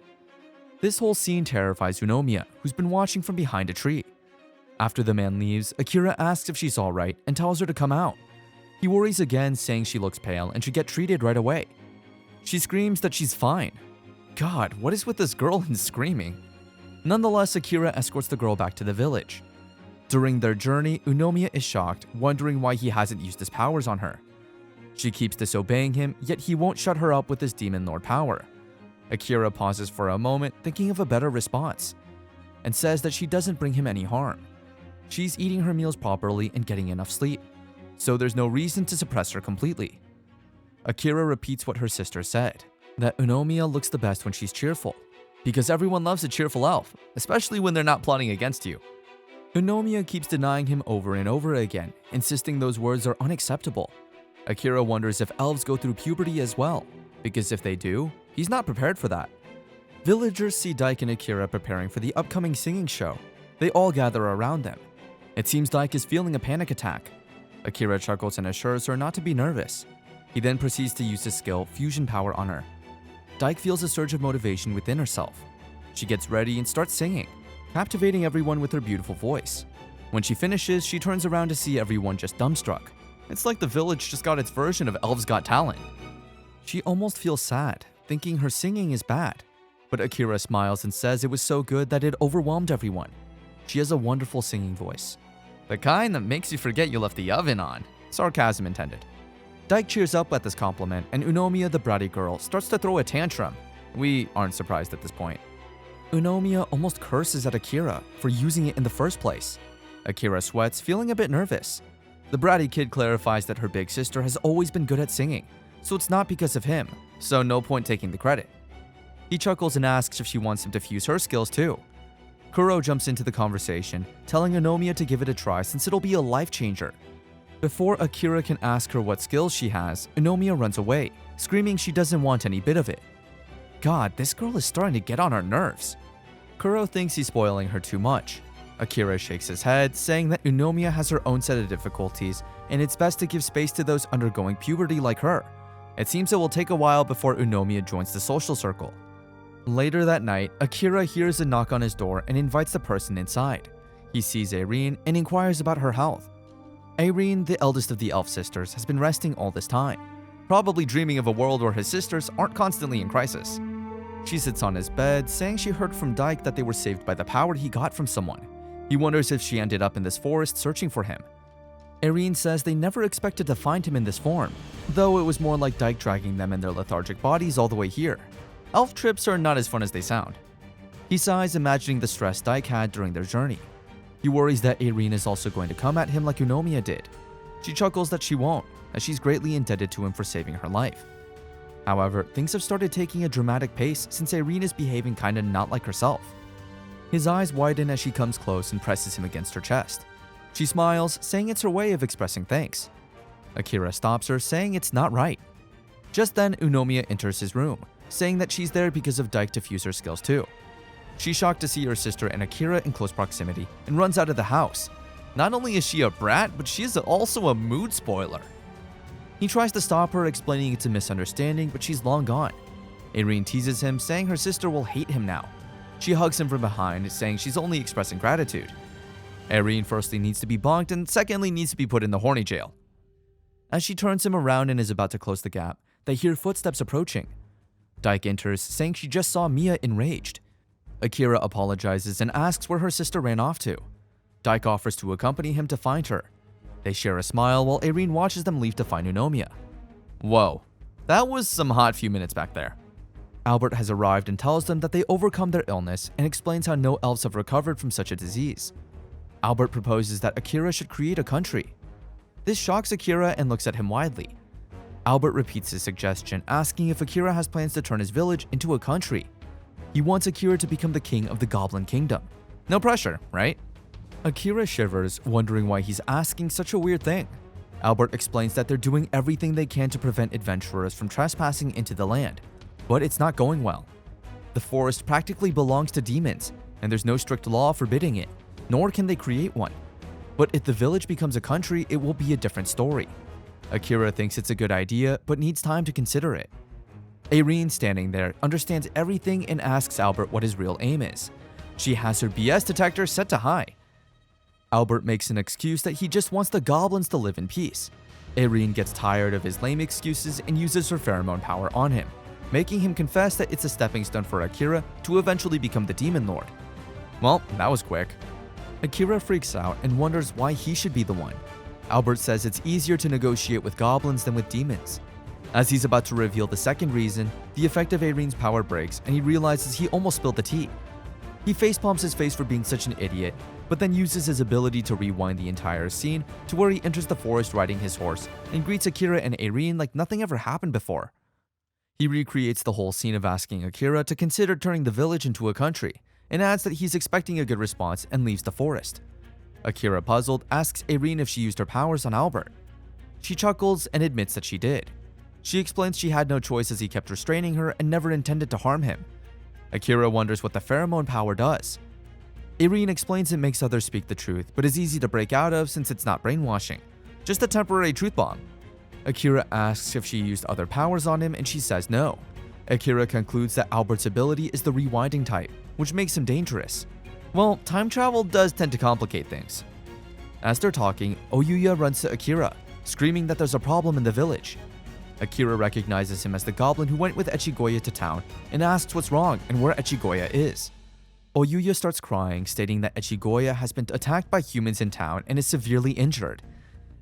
This whole scene terrifies Unomiya, who's been watching from behind a tree. After the man leaves, Akira asks if she's alright and tells her to come out. He worries again, saying she looks pale and should get treated right away. She screams that she's fine. God, what is with this girl and screaming? Nonetheless, Akira escorts the girl back to the village. During their journey, Unomiya is shocked, wondering why he hasn't used his powers on her. She keeps disobeying him, yet he won't shut her up with his Demon Lord power. Akira pauses for a moment, thinking of a better response, and says that she doesn't bring him any harm. She's eating her meals properly and getting enough sleep, so there's no reason to suppress her completely. Akira repeats what her sister said. that Unomiya looks the best when she's cheerful, because everyone loves a cheerful elf, especially when they're not plotting against you. Unomiya keeps denying him over and over again, insisting those words are unacceptable. Akira wonders if elves go through puberty as well, because if they do, he's not prepared for that. Villagers see Dike and Akira preparing for the upcoming singing show. They all gather around them. It seems Dike is feeling a panic attack. Akira chuckles and assures her not to be nervous. He then proceeds to use his skill, Fusion Power, on her. Dike feels a surge of motivation within herself. She gets ready and starts singing, captivating everyone with her beautiful voice. When she finishes, she turns around to see everyone just dumbstruck. It's like the village just got its version of Elves Got Talent. She almost feels sad, thinking her singing is bad. But Akira smiles and says it was so good that it overwhelmed everyone. She has a wonderful singing voice. The kind that makes you forget you left the oven on. Sarcasm intended. Dike cheers up at this compliment, and Unomiya, the bratty girl, starts to throw a tantrum. We aren't surprised at this point. Unomiya almost curses at Akira for using it in the first place. Akira sweats, feeling a bit nervous. The bratty kid clarifies that her big sister has always been good at singing, so it's not because of him, so no point taking the credit. He chuckles and asks if she wants him to fuse her skills too. Kuro jumps into the conversation, telling Unomiya to give it a try since it'll be a life changer. Before Akira can ask her what skills she has, Unomiya runs away, screaming she doesn't want any bit of it. God, this girl is starting to get on her nerves. Kuro thinks he's spoiling her too much. Akira shakes his head, saying that Unomiya has her own set of difficulties, and it's best to give space to those undergoing puberty like her. It seems it will take a while before Unomiya joins the social circle. Later that night, Akira hears a knock on his door and invites the person inside. He sees Irene and inquires about her health. Irene, the eldest of the elf sisters, has been resting all this time, probably dreaming of a world where his sisters aren't constantly in crisis. She sits on his bed, saying she heard from Dike that they were saved by the power he got from someone. He wonders if she ended up in this forest searching for him. Irene says they never expected to find him in this form, though it was more like Dike dragging them in their lethargic bodies all the way here. Elf trips are not as fun as they sound. He sighs, imagining the stress Dike had during their journey. He worries that Irene is also going to come at him like Unomiya did. She chuckles that she won't, as she's greatly indebted to him for saving her life. However, things have started taking a dramatic pace since Irene is behaving kinda not like herself. His eyes widen as she comes close and presses him against her chest. She smiles, saying it's her way of expressing thanks. Akira stops her, saying it's not right. Just then, Unomiya enters his room, saying that she's there because of Dike to fuse her skills too. She's shocked to see her sister and Akira in close proximity and runs out of the house. Not only is she a brat, but she is also a mood spoiler. He tries to stop her, explaining it's a misunderstanding, but she's long gone. Irene teases him, saying her sister will hate him now. She hugs him from behind, saying she's only expressing gratitude. Irene firstly needs to be bonked and secondly needs to be put in the horny jail. As she turns him around and is about to close the gap, they hear footsteps approaching. Dike enters, saying she just saw Mia enraged. Akira apologizes and asks where her sister ran off to. Dike offers to accompany him to find her. They share a smile while Irene watches them leave to find Unomiya. Whoa, that was some hot few minutes back there. Albert has arrived and tells them that they overcome their illness and explains how no elves have recovered from such a disease. Albert proposes that Akira should create a country. This shocks Akira and looks at him widely. Albert repeats his suggestion, asking if Akira has plans to turn his village into a country. He wants Akira to become the king of the Goblin Kingdom. No pressure, right? Akira shivers, wondering why he's asking such a weird thing. Albert explains that they're doing everything they can to prevent adventurers from trespassing into the land, but it's not going well. The forest practically belongs to demons, and there's no strict law forbidding it, nor can they create one. But if the village becomes a country, it will be a different story. Akira thinks it's a good idea, but needs time to consider it. Irene, standing there, understands everything and asks Albert what his real aim is. She has her BS detector set to high. Albert makes an excuse that he just wants the goblins to live in peace. Irene gets tired of his lame excuses and uses her pheromone power on him, making him confess that it's a stepping stone for Akira to eventually become the Demon Lord. Well, that was quick. Akira freaks out and wonders why he should be the one. Albert says it's easier to negotiate with goblins than with demons. As he's about to reveal the second reason, the effect of Irene's power breaks and he realizes he almost spilled the tea. He facepalms his face for being such an idiot, but then uses his ability to rewind the entire scene to where he enters the forest riding his horse and greets Akira and Irene like nothing ever happened before. He recreates the whole scene of asking Akira to consider turning the village into a country, and adds that he's expecting a good response and leaves the forest. Akira, puzzled, asks Irene if she used her powers on Albert. She chuckles and admits that she did. She explains she had no choice as he kept restraining her and never intended to harm him. Akira wonders what the pheromone power does. Irene explains it makes others speak the truth, but is easy to break out of since it's not brainwashing, just a temporary truth bomb. Akira asks if she used other powers on him and she says no. Akira concludes that Albert's ability is the rewinding type, which makes him dangerous. Well, time travel does tend to complicate things. As they're talking, Oyuya runs to Akira, screaming that there's a problem in the village. Akira recognizes him as the goblin who went with Echigoya to town and asks what's wrong and where Echigoya is. Oyuya starts crying, stating that Echigoya has been attacked by humans in town and is severely injured.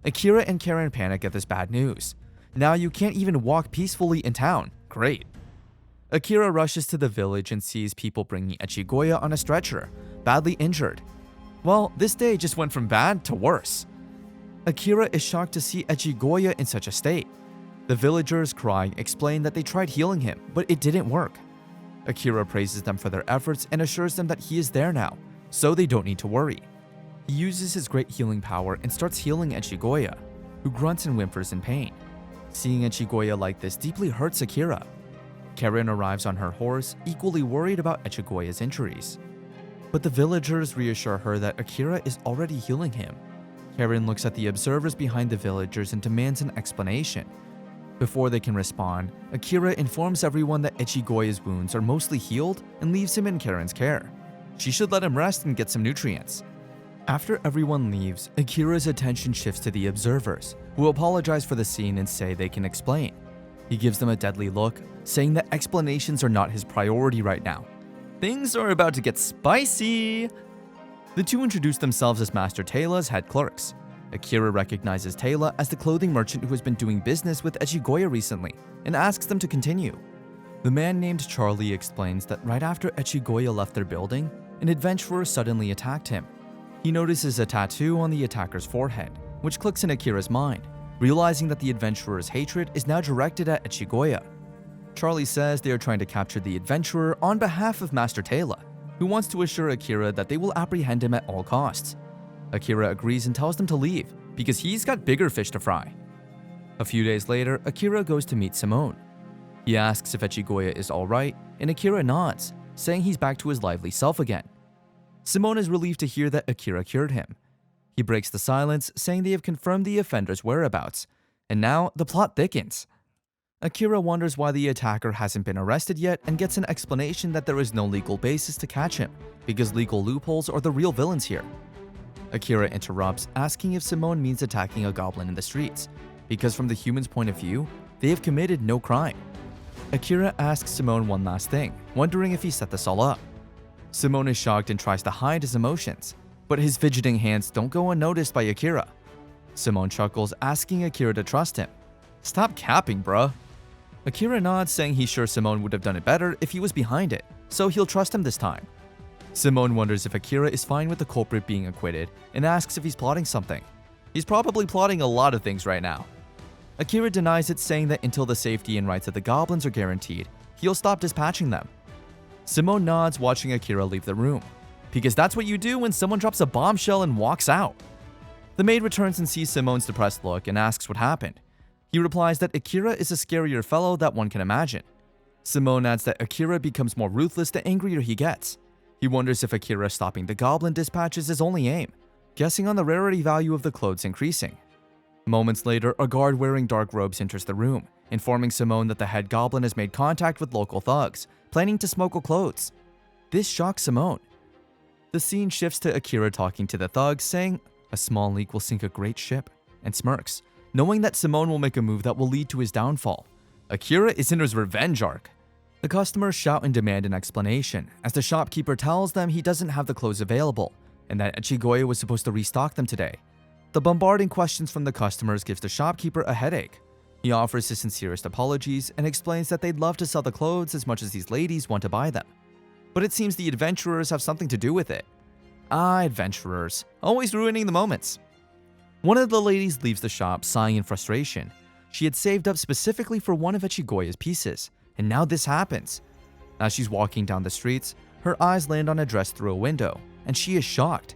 Akira and Karen panic at this bad news. Now you can't even walk peacefully in town. Great. Akira rushes to the village and sees people bringing Echigoya on a stretcher, badly injured. Well, this day just went from bad to worse. Akira is shocked to see Echigoya in such a state. The villagers, crying, explain that they tried healing him, but it didn't work. Akira praises them for their efforts and assures them that he is there now, so they don't need to worry. He uses his great healing power and starts healing Echigoya, who grunts and whimpers in pain. Seeing Echigoya like this deeply hurts Akira. Karen arrives on her horse, equally worried about Echigoya's injuries. But the villagers reassure her that Akira is already healing him. Karen looks at the observers behind the villagers and demands an explanation. Before they can respond, Akira informs everyone that Echigoya's wounds are mostly healed and leaves him in Karen's care. She should let him rest and get some nutrients. After everyone leaves, Akira's attention shifts to the observers, who apologize for the scene and say they can explain. He gives them a deadly look, saying that explanations are not his priority right now. Things are about to get spicy! The two introduce themselves as Master Taylor's head clerks. Akira recognizes Taylor as the clothing merchant who has been doing business with Echigoya recently, and asks them to continue. The man named Charlie explains that right after Echigoya left their building, an adventurer suddenly attacked him. He notices a tattoo on the attacker's forehead, which clicks in Akira's mind, realizing that the adventurer's hatred is now directed at Echigoya. Charlie says they are trying to capture the adventurer on behalf of Master Taylor, who wants to assure Akira that they will apprehend him at all costs. Akira agrees and tells them to leave, because he's got bigger fish to fry. A few days later, Akira goes to meet Simone. He asks if Echigoya is alright, and Akira nods, saying he's back to his lively self again. Simone is relieved to hear that Akira cured him. He breaks the silence, saying they have confirmed the offender's whereabouts, and now the plot thickens. Akira wonders why the attacker hasn't been arrested yet and gets an explanation that there is no legal basis to catch him, because legal loopholes are the real villains here. Akira interrupts, asking if Simone means attacking a goblin in the streets, because from the human's point of view, they have committed no crime. Akira asks Simone one last thing, wondering if he set this all up. Simone is shocked and tries to hide his emotions, but his fidgeting hands don't go unnoticed by Akira. Simone chuckles, asking Akira to trust him. Stop capping, bruh. Akira nods, saying he's sure Simone would have done it better if he was behind it, so he'll trust him this time. Simone wonders if Akira is fine with the culprit being acquitted and asks if he's plotting something. He's probably plotting a lot of things right now. Akira denies it, saying that until the safety and rights of the goblins are guaranteed, he'll stop dispatching them. Simone nods, watching Akira leave the room, because that's what you do when someone drops a bombshell and walks out. The maid returns and sees Simone's depressed look and asks what happened. He replies that Akira is a scarier fellow that one can imagine. Simone adds that Akira becomes more ruthless the angrier he gets. He wonders if Akira stopping the goblin dispatch is his only aim, guessing on the rarity value of the clothes increasing. Moments later, a guard wearing dark robes enters the room, informing Simone that the head goblin has made contact with local thugs, planning to smuggle clothes. This shocks Simone. The scene shifts to Akira talking to the thugs, saying, "A small leak will sink a great ship," and smirks, knowing that Simone will make a move that will lead to his downfall. Akira is in his revenge arc. The customers shout and demand an explanation, as the shopkeeper tells them he doesn't have the clothes available, and that Echigoya was supposed to restock them today. The bombarding questions from the customers gives the shopkeeper a headache. He offers his sincerest apologies and explains that they'd love to sell the clothes as much as these ladies want to buy them. But it seems the adventurers have something to do with it. Ah, adventurers, always ruining the moments. One of the ladies leaves the shop, sighing in frustration. She had saved up specifically for one of Echigoya's pieces, and now this happens. As she's walking down the streets, her eyes land on a dress through a window, and she is shocked.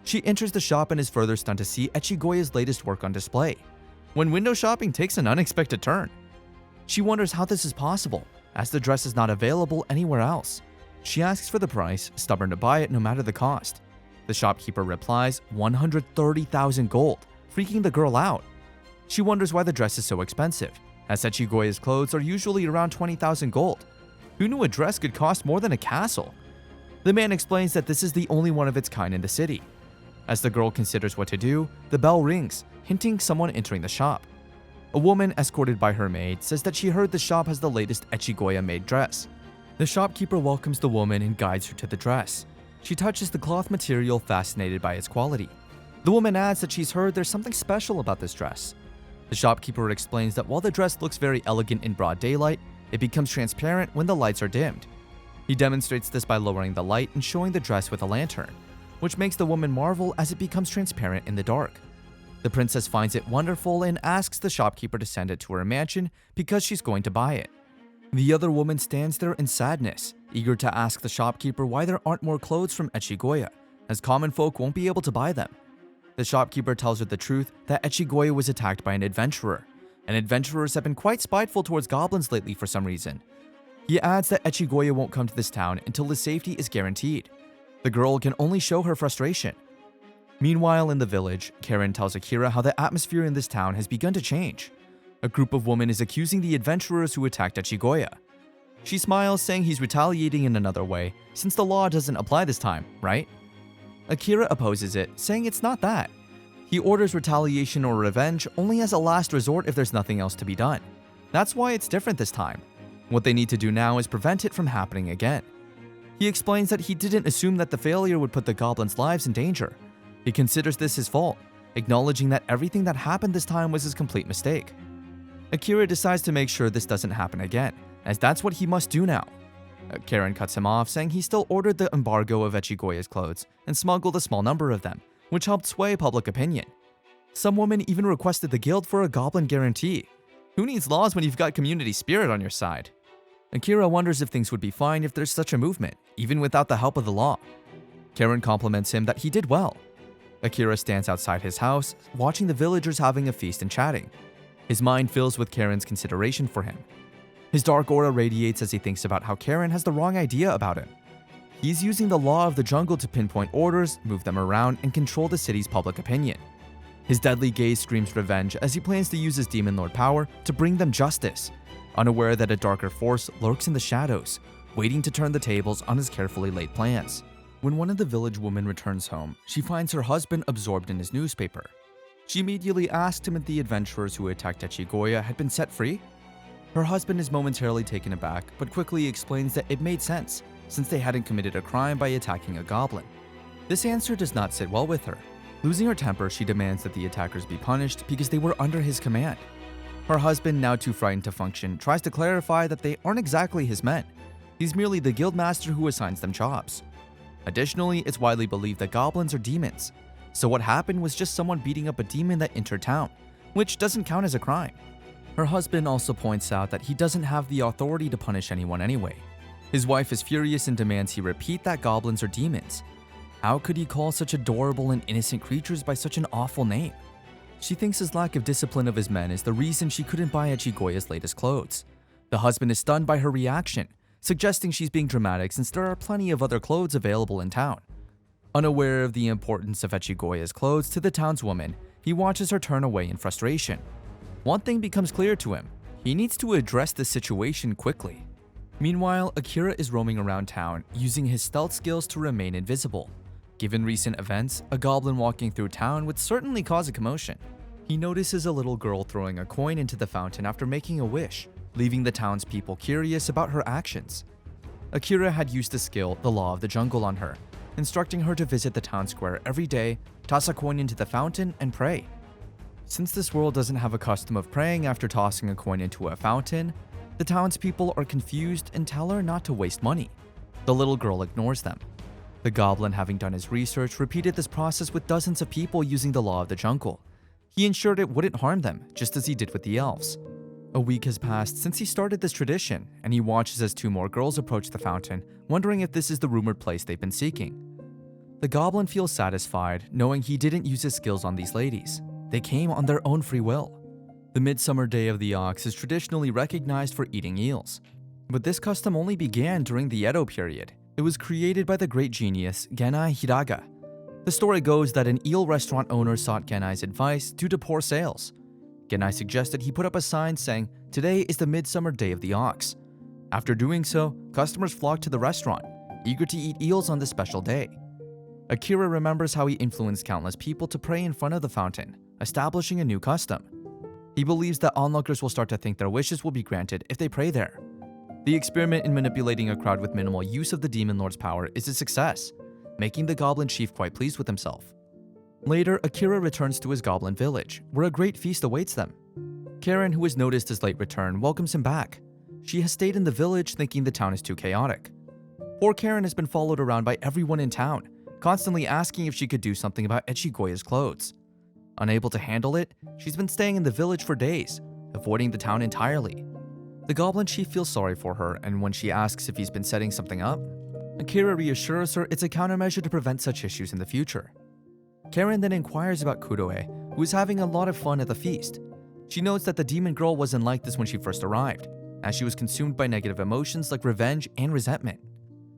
She enters the shop and is further stunned to see Echigoya's latest work on display, when window shopping takes an unexpected turn. She wonders how this is possible, as the dress is not available anywhere else. She asks for the price, stubborn to buy it no matter the cost. The shopkeeper replies 130,000 gold, freaking the girl out. She wonders why the dress is so expensive, as Echigoya's clothes are usually around 20,000 gold. Who knew a dress could cost more than a castle? The man explains that this is the only one of its kind in the city. As the girl considers what to do, the bell rings, hinting someone entering the shop. A woman, escorted by her maid, says that she heard the shop has the latest Echigoya-made dress. The shopkeeper welcomes the woman and guides her to the dress. She touches the cloth material, fascinated by its quality. The woman adds that she's heard there's something special about this dress. The shopkeeper explains that while the dress looks very elegant in broad daylight, it becomes transparent when the lights are dimmed. He demonstrates this by lowering the light and showing the dress with a lantern, which makes the woman marvel as it becomes transparent in the dark. The princess finds it wonderful and asks the shopkeeper to send it to her mansion because she's going to buy it. The other woman stands there in sadness, eager to ask the shopkeeper why there aren't more clothes from Echigoya, as common folk won't be able to buy them. The shopkeeper tells her the truth that Echigoya was attacked by an adventurer, and adventurers have been quite spiteful towards goblins lately for some reason. He adds that Echigoya won't come to this town until his safety is guaranteed. The girl can only show her frustration. Meanwhile, in the village, Karen tells Akira how the atmosphere in this town has begun to change. A group of women is accusing the adventurers who attacked Echigoya. She smiles, saying he's retaliating in another way, since the law doesn't apply this time, right? Akira opposes it, saying it's not that. He orders retaliation or revenge only as a last resort if there's nothing else to be done. That's why it's different this time. What they need to do now is prevent it from happening again. He explains that he didn't assume that the failure would put the goblins' lives in danger. He considers this his fault, acknowledging that everything that happened this time was his complete mistake. Akira decides to make sure this doesn't happen again, as that's what he must do now. Karen cuts him off, saying he still ordered the embargo of Echigoya's clothes and smuggled a small number of them, which helped sway public opinion. Some women even requested the guild for a goblin guarantee. Who needs laws when you've got community spirit on your side? Akira wonders if things would be fine if there's such a movement, even without the help of the law. Karen compliments him that he did well. Akira stands outside his house, watching the villagers having a feast and chatting. His mind fills with Karen's consideration for him. His dark aura radiates as he thinks about how Karen has the wrong idea about him. He's using the law of the jungle to pinpoint orders, move them around, and control the city's public opinion. His deadly gaze screams revenge as he plans to use his demon lord power to bring them justice, unaware that a darker force lurks in the shadows, waiting to turn the tables on his carefully laid plans. When one of the village women returns home, she finds her husband absorbed in his newspaper. She immediately asks him if the adventurers who attacked Echigoya had been set free. Her husband is momentarily taken aback, but quickly explains that it made sense, since they hadn't committed a crime by attacking a goblin. This answer does not sit well with her. Losing her temper, she demands that the attackers be punished because they were under his command. Her husband, now too frightened to function, tries to clarify that they aren't exactly his men. He's merely the guildmaster who assigns them jobs. Additionally, it's widely believed that goblins are demons, so what happened was just someone beating up a demon that entered town, which doesn't count as a crime. Her husband also points out that he doesn't have the authority to punish anyone anyway. His wife is furious and demands he repeat that goblins are demons. How could he call such adorable and innocent creatures by such an awful name? She thinks his lack of discipline of his men is the reason she couldn't buy Echigoya's latest clothes. The husband is stunned by her reaction, suggesting she's being dramatic since there are plenty of other clothes available in town. Unaware of the importance of Echigoya's clothes to the townswoman, he watches her turn away in frustration. One thing becomes clear to him: he needs to address the situation quickly. Meanwhile, Akira is roaming around town, using his stealth skills to remain invisible. Given recent events, a goblin walking through town would certainly cause a commotion. He notices a little girl throwing a coin into the fountain after making a wish, leaving the townspeople curious about her actions. Akira had used the skill, the Law of the Jungle, on her, instructing her to visit the town square every day, toss a coin into the fountain, and pray. Since this world doesn't have a custom of praying after tossing a coin into a fountain, the townspeople are confused and tell her not to waste money. The little girl ignores them. The goblin, having done his research, repeated this process with dozens of people using the Law of the Jungle. He ensured it wouldn't harm them, just as he did with the elves. A week has passed since he started this tradition, and he watches as 2 more girls approach the fountain, wondering if this is the rumored place they've been seeking. The goblin feels satisfied, knowing he didn't use his skills on these ladies. They came on their own free will. The Midsummer Day of the Ox is traditionally recognized for eating eels. But this custom only began during the Edo period. It was created by the great genius Genai Hiraga. The story goes that an eel restaurant owner sought Genai's advice due to poor sales. Genai suggested he put up a sign saying, "Today is the Midsummer Day of the Ox." After doing so, customers flocked to the restaurant, eager to eat eels on this special day. Akira remembers how he influenced countless people to pray in front of the fountain, establishing a new custom. He believes that onlookers will start to think their wishes will be granted if they pray there. The experiment in manipulating a crowd with minimal use of the Demon Lord's power is a success, making the Goblin Chief quite pleased with himself. Later, Akira returns to his goblin village, where a great feast awaits them. Karen, who has noticed his late return, welcomes him back. She has stayed in the village thinking the town is too chaotic. Poor Karen has been followed around by everyone in town, constantly asking if she could do something about Echigoya's clothes. Unable to handle it, she's been staying in the village for days, avoiding the town entirely. The Goblin Chief feels sorry for her, and when she asks if he's been setting something up, Akira reassures her it's a countermeasure to prevent such issues in the future. Karen then inquires about Kuroe, who is having a lot of fun at the feast. She notes that the demon girl wasn't like this when she first arrived, as she was consumed by negative emotions like revenge and resentment.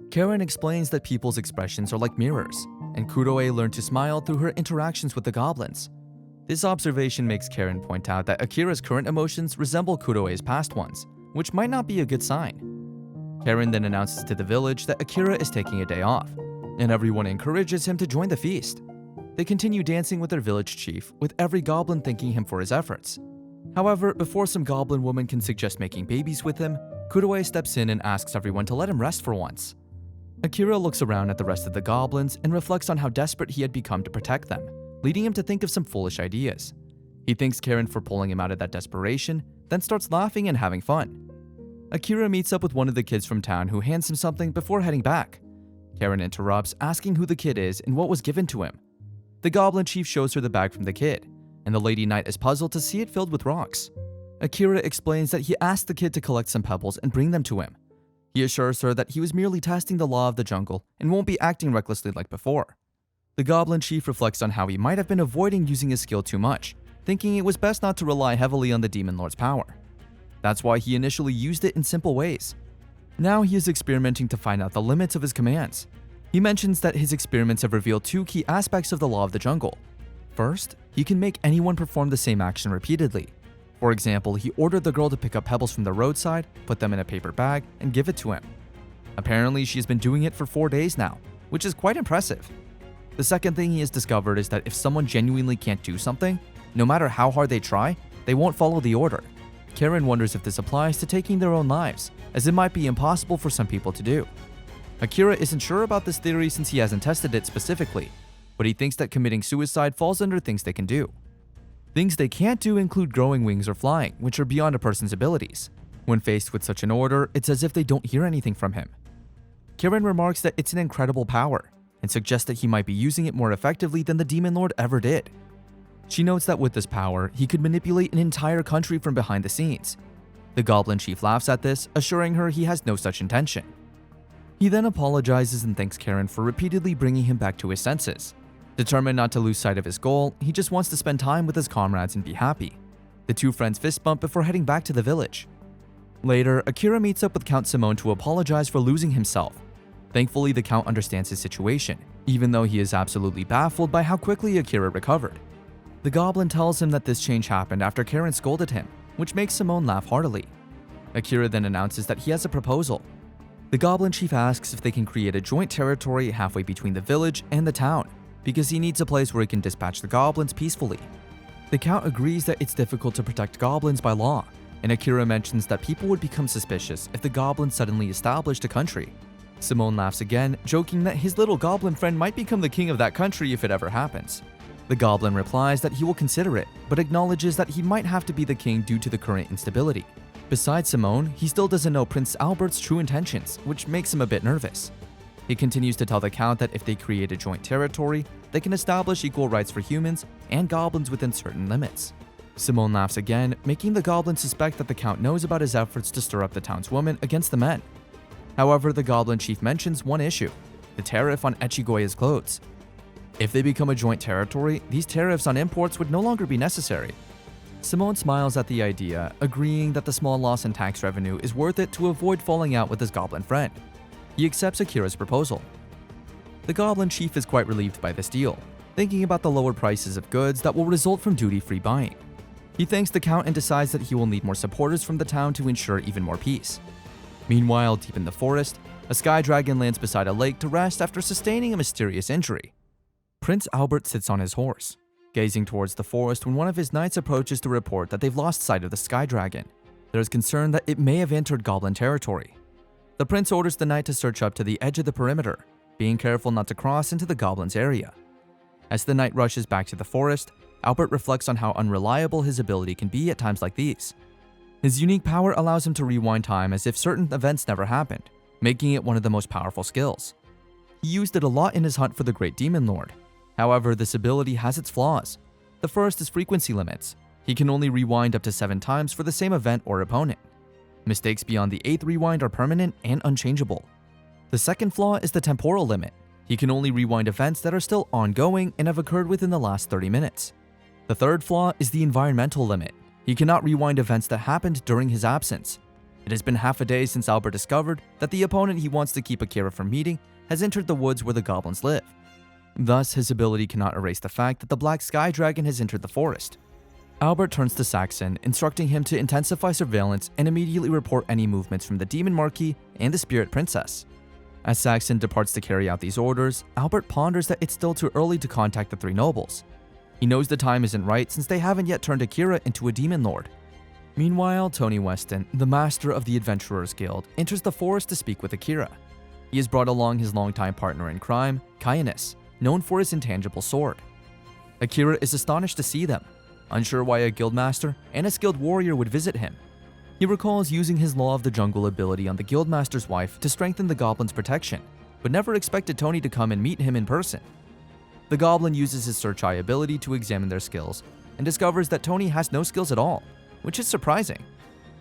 Karen explains that people's expressions are like mirrors, and Kuroe learned to smile through her interactions with the goblins. This observation makes Karen point out that Akira's current emotions resemble Kuroe's past ones, which might not be a good sign. Karen then announces to the village that Akira is taking a day off, and everyone encourages him to join the feast. They continue dancing with their village chief, with every goblin thanking him for his efforts. However, before some goblin woman can suggest making babies with him, Kuroe steps in and asks everyone to let him rest for once. Akira looks around at the rest of the goblins and reflects on how desperate he had become to protect them, leading him to think of some foolish ideas. He thanks Karen for pulling him out of that desperation, then starts laughing and having fun. Akira meets up with one of the kids from town who hands him something before heading back. Karen interrupts, asking who the kid is and what was given to him. The Goblin Chief shows her the bag from the kid, and the Lady Knight is puzzled to see it filled with rocks. Akira explains that he asked the kid to collect some pebbles and bring them to him. He assures her that he was merely testing the law of the jungle and won't be acting recklessly like before. The Goblin Chief reflects on how he might have been avoiding using his skill too much, thinking it was best not to rely heavily on the Demon Lord's power. That's why he initially used it in simple ways. Now he is experimenting to find out the limits of his commands. He mentions that his experiments have revealed 2 key aspects of the law of the jungle. First, he can make anyone perform the same action repeatedly. For example, he ordered the girl to pick up pebbles from the roadside, put them in a paper bag, and give it to him. Apparently, she has been doing it for 4 days now, which is quite impressive. The second thing he has discovered is that if someone genuinely can't do something, no matter how hard they try, they won't follow the order. Karen wonders if this applies to taking their own lives, as it might be impossible for some people to do. Akira isn't sure about this theory since he hasn't tested it specifically, but he thinks that committing suicide falls under things they can do. Things they can't do include growing wings or flying, which are beyond a person's abilities. When faced with such an order, it's as if they don't hear anything from him. Karen remarks that it's an incredible power, and suggests that he might be using it more effectively than the Demon Lord ever did. She notes that with this power, he could manipulate an entire country from behind the scenes. The Goblin Chief laughs at this, assuring her he has no such intention. He then apologizes and thanks Karen for repeatedly bringing him back to his senses. Determined not to lose sight of his goal, he just wants to spend time with his comrades and be happy. The 2 friends fist bump before heading back to the village. Later, Akira meets up with Count Simone to apologize for losing himself. Thankfully, the Count understands his situation, even though he is absolutely baffled by how quickly Akira recovered. The Goblin tells him that this change happened after Karen scolded him, which makes Simone laugh heartily. Akira then announces that he has a proposal. The Goblin Chief asks if they can create a joint territory halfway between the village and the town, because he needs a place where he can dispatch the goblins peacefully. The Count agrees that it's difficult to protect goblins by law, and Akira mentions that people would become suspicious if the goblins suddenly established a country. Simone laughs again, joking that his little goblin friend might become the king of that country if it ever happens. The Goblin replies that he will consider it, but acknowledges that he might have to be the king due to the current instability. Besides Simone, he still doesn't know Prince Albert's true intentions, which makes him a bit nervous. He continues to tell the Count that if they create a joint territory, they can establish equal rights for humans and goblins within certain limits. Simone laughs again, making the goblin suspect that the Count knows about his efforts to stir up the townswoman against the men. However, the goblin chief mentions one issue: the tariff on Echigoya's clothes. If they become a joint territory, these tariffs on imports would no longer be necessary. Simone smiles at the idea, agreeing that the small loss in tax revenue is worth it to avoid falling out with his goblin friend. He accepts Akira's proposal. The goblin chief is quite relieved by this deal, thinking about the lower prices of goods that will result from duty-free buying. He thanks the Count and decides that he will need more supporters from the town to ensure even more peace. Meanwhile, deep in the forest, a sky dragon lands beside a lake to rest after sustaining a mysterious injury. Prince Albert sits on his horse, gazing towards the forest when one of his knights approaches to report that they've lost sight of the sky dragon. There is concern that it may have entered goblin territory. The prince orders the knight to search up to the edge of the perimeter, being careful not to cross into the goblin's area. As the knight rushes back to the forest, Albert reflects on how unreliable his ability can be at times like these. His unique power allows him to rewind time as if certain events never happened, making it one of the most powerful skills. He used it a lot in his hunt for the Great Demon Lord. However, this ability has its flaws. The first is frequency limits. He can only rewind up to 7 times for the same event or opponent. Mistakes beyond the 8th rewind are permanent and unchangeable. The second flaw is the temporal limit. He can only rewind events that are still ongoing and have occurred within the last 30 minutes. The third flaw is the environmental limit. He cannot rewind events that happened during his absence. It has been half a day since Albert discovered that the opponent he wants to keep Akira from meeting has entered the woods where the goblins live. Thus, his ability cannot erase the fact that the Black Sky Dragon has entered the forest. Albert turns to Saxon, instructing him to intensify surveillance and immediately report any movements from the Demon Marquis and the Spirit Princess. As Saxon departs to carry out these orders, Albert ponders that it's still too early to contact the 3 nobles. He knows the time isn't right since they haven't yet turned Akira into a demon lord. Meanwhile, Tony Weston, the master of the Adventurers Guild, enters the forest to speak with Akira. He has brought along his longtime partner in crime, Villainous, known for his intangible sword. Akira is astonished to see them, unsure why a guildmaster and a skilled warrior would visit him. He recalls using his Law of the Jungle ability on the guildmaster's wife to strengthen the goblin's protection, but never expected Tony to come and meet him in person. The goblin uses his search eye ability to examine their skills and discovers that Tony has no skills at all, which is surprising.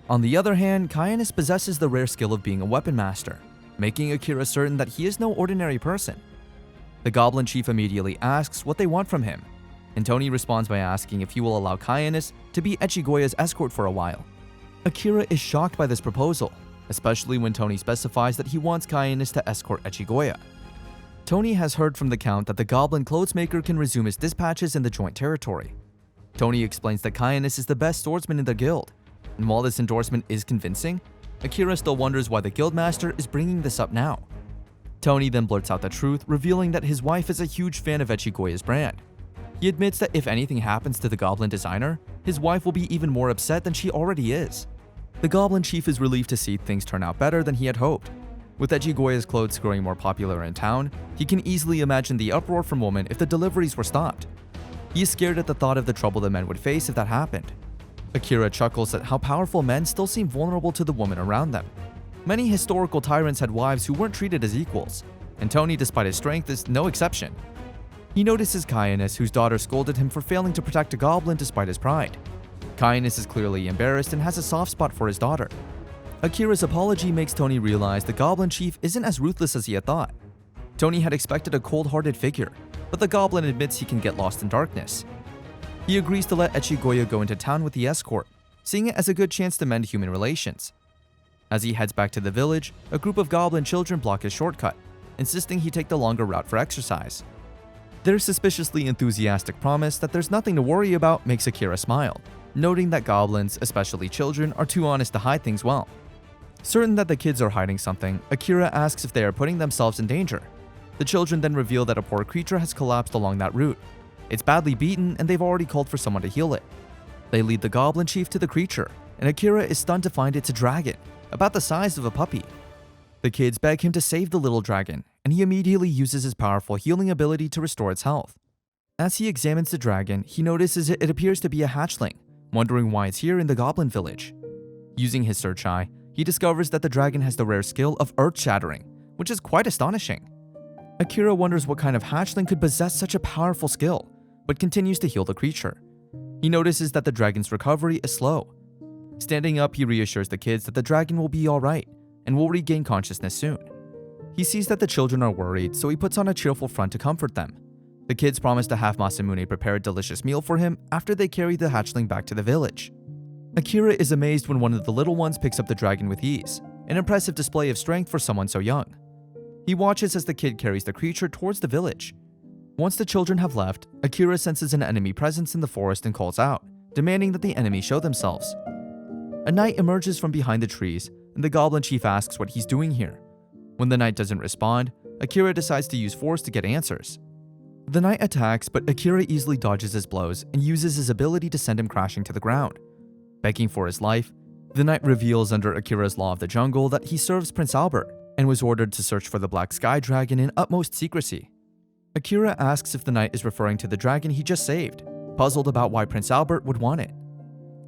On the other hand, Villainous possesses the rare skill of being a weapon master, making Akira certain that he is no ordinary person. The goblin chief immediately asks what they want from him, and Tony responds by asking if he will allow Villainous to be Echigoya's escort for a while. Akira is shocked by this proposal, especially when Tony specifies that he wants Villainous to escort Echigoya. Tony has heard from the Count that the goblin clothesmaker can resume his dispatches in the joint territory. Tony explains that Villainous is the best swordsman in the guild, and while this endorsement is convincing, Akira still wonders why the guildmaster is bringing this up now. Tony then blurts out the truth, revealing that his wife is a huge fan of Echigoya's brand. He admits that if anything happens to the goblin designer, his wife will be even more upset than she already is. The goblin chief is relieved to see things turn out better than he had hoped. With Echigoya's clothes growing more popular in town, he can easily imagine the uproar from women if the deliveries were stopped. He is scared at the thought of the trouble the men would face if that happened. Akira chuckles at how powerful men still seem vulnerable to the women around them. Many historical tyrants had wives who weren't treated as equals, and Tony, despite his strength, is no exception. He notices Villainous, whose daughter scolded him for failing to protect a goblin despite his pride. Villainous is clearly embarrassed and has a soft spot for his daughter. Akira's apology makes Tony realize the goblin chief isn't as ruthless as he had thought. Tony had expected a cold-hearted figure, but the goblin admits he can get lost in darkness. He agrees to let Echigoya go into town with the escort, seeing it as a good chance to mend human relations. As he heads back to the village, a group of goblin children block his shortcut, insisting he take the longer route for exercise. Their suspiciously enthusiastic promise that there's nothing to worry about makes Akira smile, noting that goblins, especially children, are too honest to hide things well. Certain that the kids are hiding something, Akira asks if they are putting themselves in danger. The children then reveal that a poor creature has collapsed along that route. It's badly beaten and they've already called for someone to heal it. They lead the goblin chief to the creature, and Akira is stunned to find it's a dragon, about the size of a puppy. The kids beg him to save the little dragon, and he immediately uses his powerful healing ability to restore its health. As he examines the dragon, he notices it appears to be a hatchling, wondering why it's here in the goblin village. Using his search eye, he discovers that the dragon has the rare skill of earth-shattering, which is quite astonishing. Akira wonders what kind of hatchling could possess such a powerful skill, but continues to heal the creature. He notices that the dragon's recovery is slow. Standing up, he reassures the kids that the dragon will be alright and will regain consciousness soon. He sees that the children are worried, so he puts on a cheerful front to comfort them. The kids promise to have Masamune prepare a delicious meal for him after they carry the hatchling back to the village. Akira is amazed when one of the little ones picks up the dragon with ease, an impressive display of strength for someone so young. He watches as the kid carries the creature towards the village. Once the children have left, Akira senses an enemy presence in the forest and calls out, demanding that the enemy show themselves. A knight emerges from behind the trees, and the goblin chief asks what he's doing here. When the knight doesn't respond, Akira decides to use force to get answers. The knight attacks, but Akira easily dodges his blows and uses his ability to send him crashing to the ground. Begging for his life, the knight reveals under Akira's law of the jungle that he serves Prince Albert and was ordered to search for the Black Sky Dragon in utmost secrecy. Akira asks if the knight is referring to the dragon he just saved, puzzled about why Prince Albert would want it.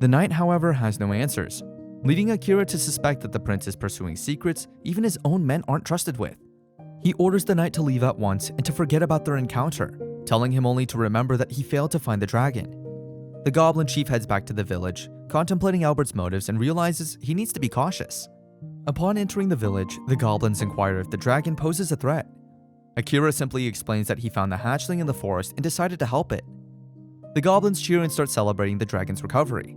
The knight, however, has no answers, leading Akira to suspect that the prince is pursuing secrets even his own men aren't trusted with. He orders the knight to leave at once and to forget about their encounter, telling him only to remember that he failed to find the dragon. The goblin chief heads back to the village, contemplating Albert's motives and realizes he needs to be cautious. Upon entering the village, the goblins inquire if the dragon poses a threat. Akira simply explains that he found the hatchling in the forest and decided to help it. The goblins cheer and start celebrating the dragon's recovery.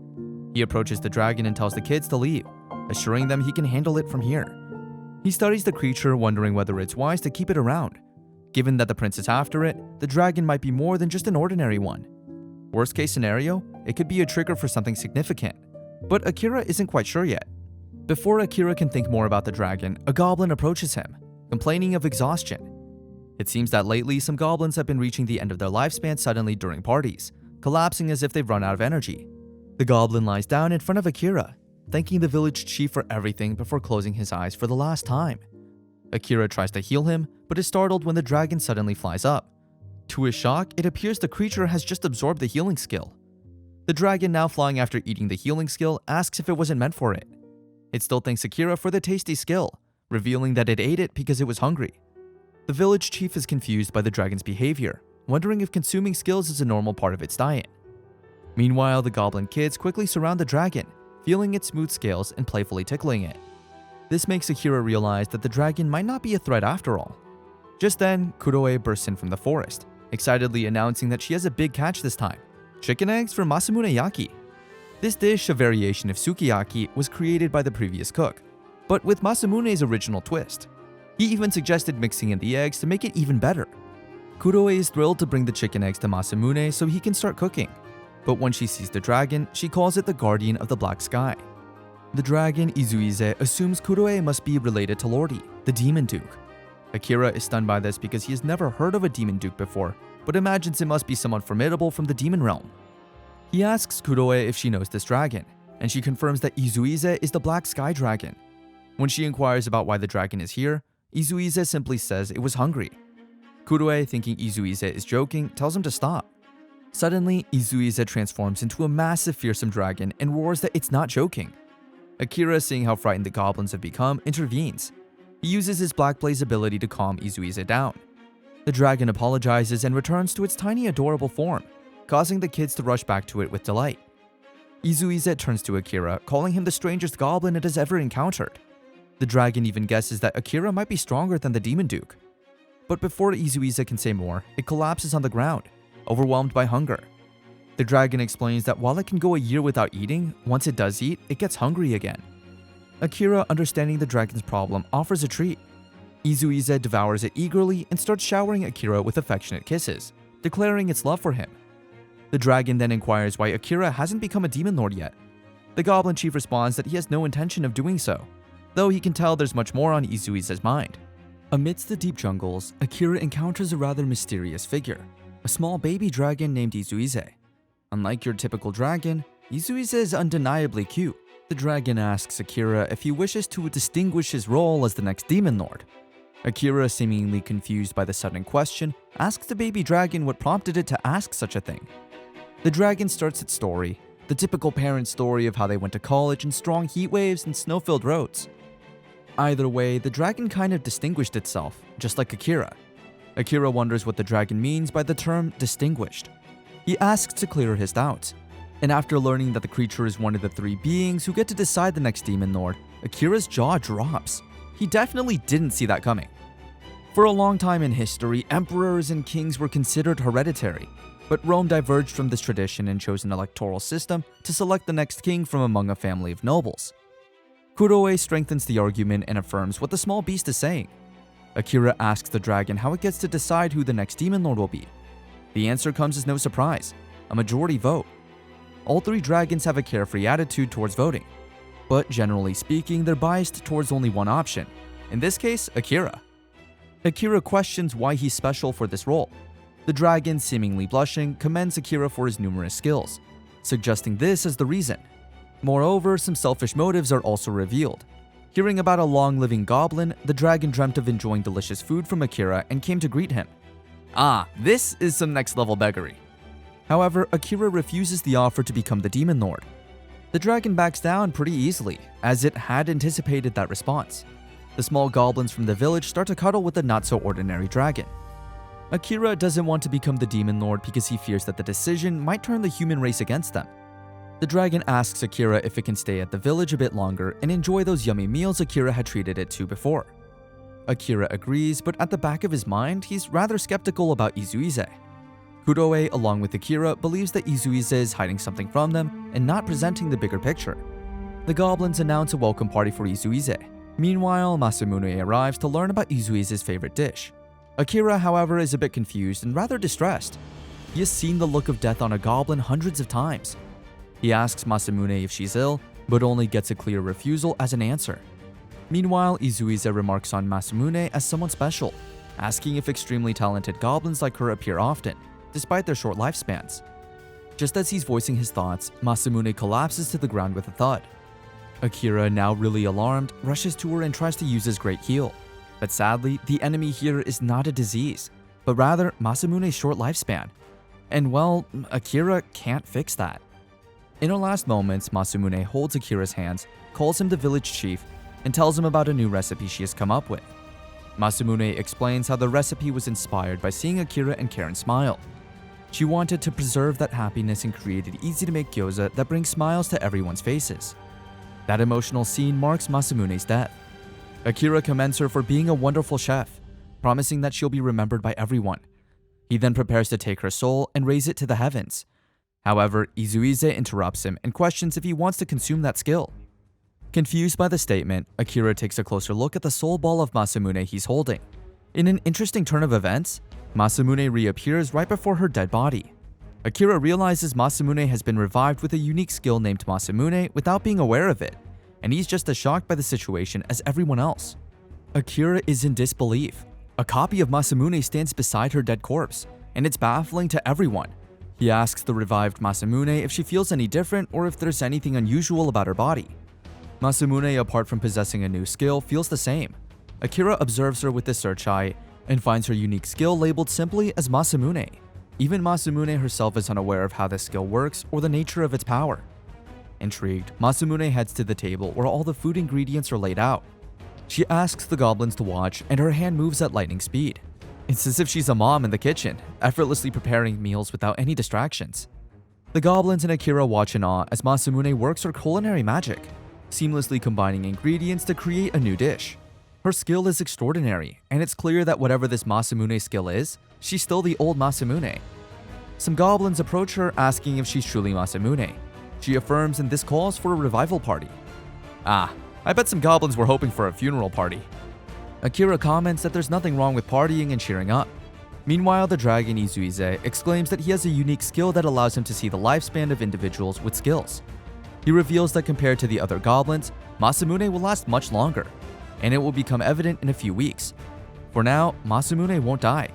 He approaches the dragon and tells the kids to leave, assuring them he can handle it from here. He studies the creature, wondering whether it's wise to keep it around. Given that the prince is after it, the dragon might be more than just an ordinary one. Worst case scenario, it could be a trigger for something significant, but Akira isn't quite sure yet. Before Akira can think more about the dragon, a goblin approaches him, complaining of exhaustion. It seems that lately some goblins have been reaching the end of their lifespan suddenly during parties, collapsing as if they've run out of energy. The goblin lies down in front of Akira, thanking the village chief for everything before closing his eyes for the last time. Akira tries to heal him, but is startled when the dragon suddenly flies up. To his shock, it appears the creature has just absorbed the healing skill. The dragon, now flying after eating the healing skill, asks if it wasn't meant for it. It still thanks Akira for the tasty skill, revealing that it ate it because it was hungry. The village chief is confused by the dragon's behavior, wondering if consuming skills is a normal part of its diet. Meanwhile, the goblin kids quickly surround the dragon, feeling its smooth scales and playfully tickling it. This makes Akira realize that the dragon might not be a threat after all. Just then, Kuroe bursts in from the forest, excitedly announcing that she has a big catch this time: chicken eggs for Masamune Yaki. This dish, a variation of sukiyaki, was created by the previous cook, but with Masamune's original twist. He even suggested mixing in the eggs to make it even better. Kuroe is thrilled to bring the chicken eggs to Masamune so he can start cooking, but when she sees the dragon, she calls it the guardian of the black sky. The dragon, Izuize, assumes Kuroe must be related to Lordy, the demon duke. Akira is stunned by this because he has never heard of a demon duke before, but imagines it must be someone formidable from the demon realm. He asks Kuroe if she knows this dragon, and she confirms that Izuize is the Black Sky Dragon. When she inquires about why the dragon is here, Izuize simply says it was hungry. Kuroe, thinking Izuize is joking, tells him to stop. Suddenly, Izuize transforms into a massive fearsome dragon and roars that it's not joking. Akira, seeing how frightened the goblins have become, intervenes. He uses his Black Blaze ability to calm Izuize down. The dragon apologizes and returns to its tiny adorable form, causing the kids to rush back to it with delight. Izuize turns to Akira, calling him the strangest goblin it has ever encountered. The dragon even guesses that Akira might be stronger than the demon duke. But before Izuize can say more, it collapses on the ground, overwhelmed by hunger. The dragon explains that while it can go a year without eating, once it does eat, it gets hungry again. Akira, understanding the dragon's problem, offers a treat. Izuize devours it eagerly and starts showering Akira with affectionate kisses, declaring its love for him. The dragon then inquires why Akira hasn't become a demon lord yet. The goblin chief responds that he has no intention of doing so, though he can tell there's much more on Izuize's mind. Amidst the deep jungles, Akira encounters a rather mysterious figure, a small baby dragon named Izuize. Unlike your typical dragon, Izuize is undeniably cute. The dragon asks Akira if he wishes to distinguish his role as the next demon lord. Akira, seemingly confused by the sudden question, asks the baby dragon what prompted it to ask such a thing. The dragon starts its story, the typical parent story of how they went to college in strong heat waves and snow-filled roads. Either way, the dragon kind of distinguished itself, just like Akira. Akira wonders what the dragon means by the term distinguished. He asks to clear his doubts. And after learning that the creature is one of the 3 beings who get to decide the next Demon Lord, Akira's jaw drops. He definitely didn't see that coming. For a long time in history, emperors and kings were considered hereditary, but Rome diverged from this tradition and chose an electoral system to select the next king from among a family of nobles. Kuroe strengthens the argument and affirms what the small beast is saying. Akira asks the dragon how it gets to decide who the next Demon Lord will be. The answer comes as no surprise: a majority vote. All 3 dragons have a carefree attitude towards voting, but generally speaking, they're biased towards only one option, in this case, Akira. Akira questions why he's special for this role. The dragon, seemingly blushing, commends Akira for his numerous skills, suggesting this as the reason. Moreover, some selfish motives are also revealed. Hearing about a long-living goblin, the dragon dreamt of enjoying delicious food from Akira and came to greet him. Ah, this is some next-level beggary. However, Akira refuses the offer to become the Demon Lord. The dragon backs down pretty easily, as it had anticipated that response. The small goblins from the village start to cuddle with the not-so-ordinary dragon. Akira doesn't want to become the Demon Lord because he fears that the decision might turn the human race against them. The dragon asks Akira if it can stay at the village a bit longer and enjoy those yummy meals Akira had treated it to before. Akira agrees, but at the back of his mind, he's rather skeptical about Izuize. Kuroe, along with Akira, believes that Izuize is hiding something from them and not presenting the bigger picture. The goblins announce a welcome party for Izuize. Meanwhile, Masamune arrives to learn about Izuize's favorite dish. Akira, however, is a bit confused and rather distressed. He has seen the look of death on a goblin hundreds of times. He asks Masamune if she's ill, but only gets a clear refusal as an answer. Meanwhile, Izuize remarks on Masamune as someone special, asking if extremely talented goblins like her appear often, despite their short lifespans. Just as he's voicing his thoughts, Masamune collapses to the ground with a thud. Akira, now really alarmed, rushes to her and tries to use his great heal. But sadly, the enemy here is not a disease, but rather Masamune's short lifespan. And well, Akira can't fix that. In her last moments, Masamune holds Akira's hands, calls him the village chief, and tells him about a new recipe she has come up with. Masamune explains how the recipe was inspired by seeing Akira and Karen smile. She wanted to preserve that happiness and created easy-to-make gyoza that brings smiles to everyone's faces. That emotional scene marks Masamune's death. Akira commends her for being a wonderful chef, promising that she'll be remembered by everyone. He then prepares to take her soul and raise it to the heavens. However, Izuize interrupts him and questions if he wants to consume that skill. Confused by the statement, Akira takes a closer look at the soul ball of Masamune he's holding. In an interesting turn of events, Masamune reappears right before her dead body. Akira realizes Masamune has been revived with a unique skill named Masamune without being aware of it, and he's just as shocked by the situation as everyone else. Akira is in disbelief. A copy of Masamune stands beside her dead corpse, and it's baffling to everyone. He asks the revived Masamune if she feels any different or if there's anything unusual about her body. Masamune, apart from possessing a new skill, feels the same. Akira observes her with the search eye and finds her unique skill labeled simply as Masamune. Even Masamune herself is unaware of how this skill works or the nature of its power. Intrigued, Masamune heads to the table where all the food ingredients are laid out. She asks the goblins to watch, and her hand moves at lightning speed. It's as if she's a mom in the kitchen, effortlessly preparing meals without any distractions. The goblins and Akira watch in awe as Masamune works her culinary magic, seamlessly combining ingredients to create a new dish. Her skill is extraordinary, and it's clear that whatever this Masamune skill is, she's still the old Masamune. Some goblins approach her asking if she's truly Masamune. She affirms, and this calls for a revival party. Ah, I bet some goblins were hoping for a funeral party. Akira comments that there's nothing wrong with partying and cheering up. Meanwhile, the dragon Izuize exclaims that he has a unique skill that allows him to see the lifespan of individuals with skills. He reveals that compared to the other goblins, Masamune will last much longer, and it will become evident in a few weeks. For now, Masamune won't die.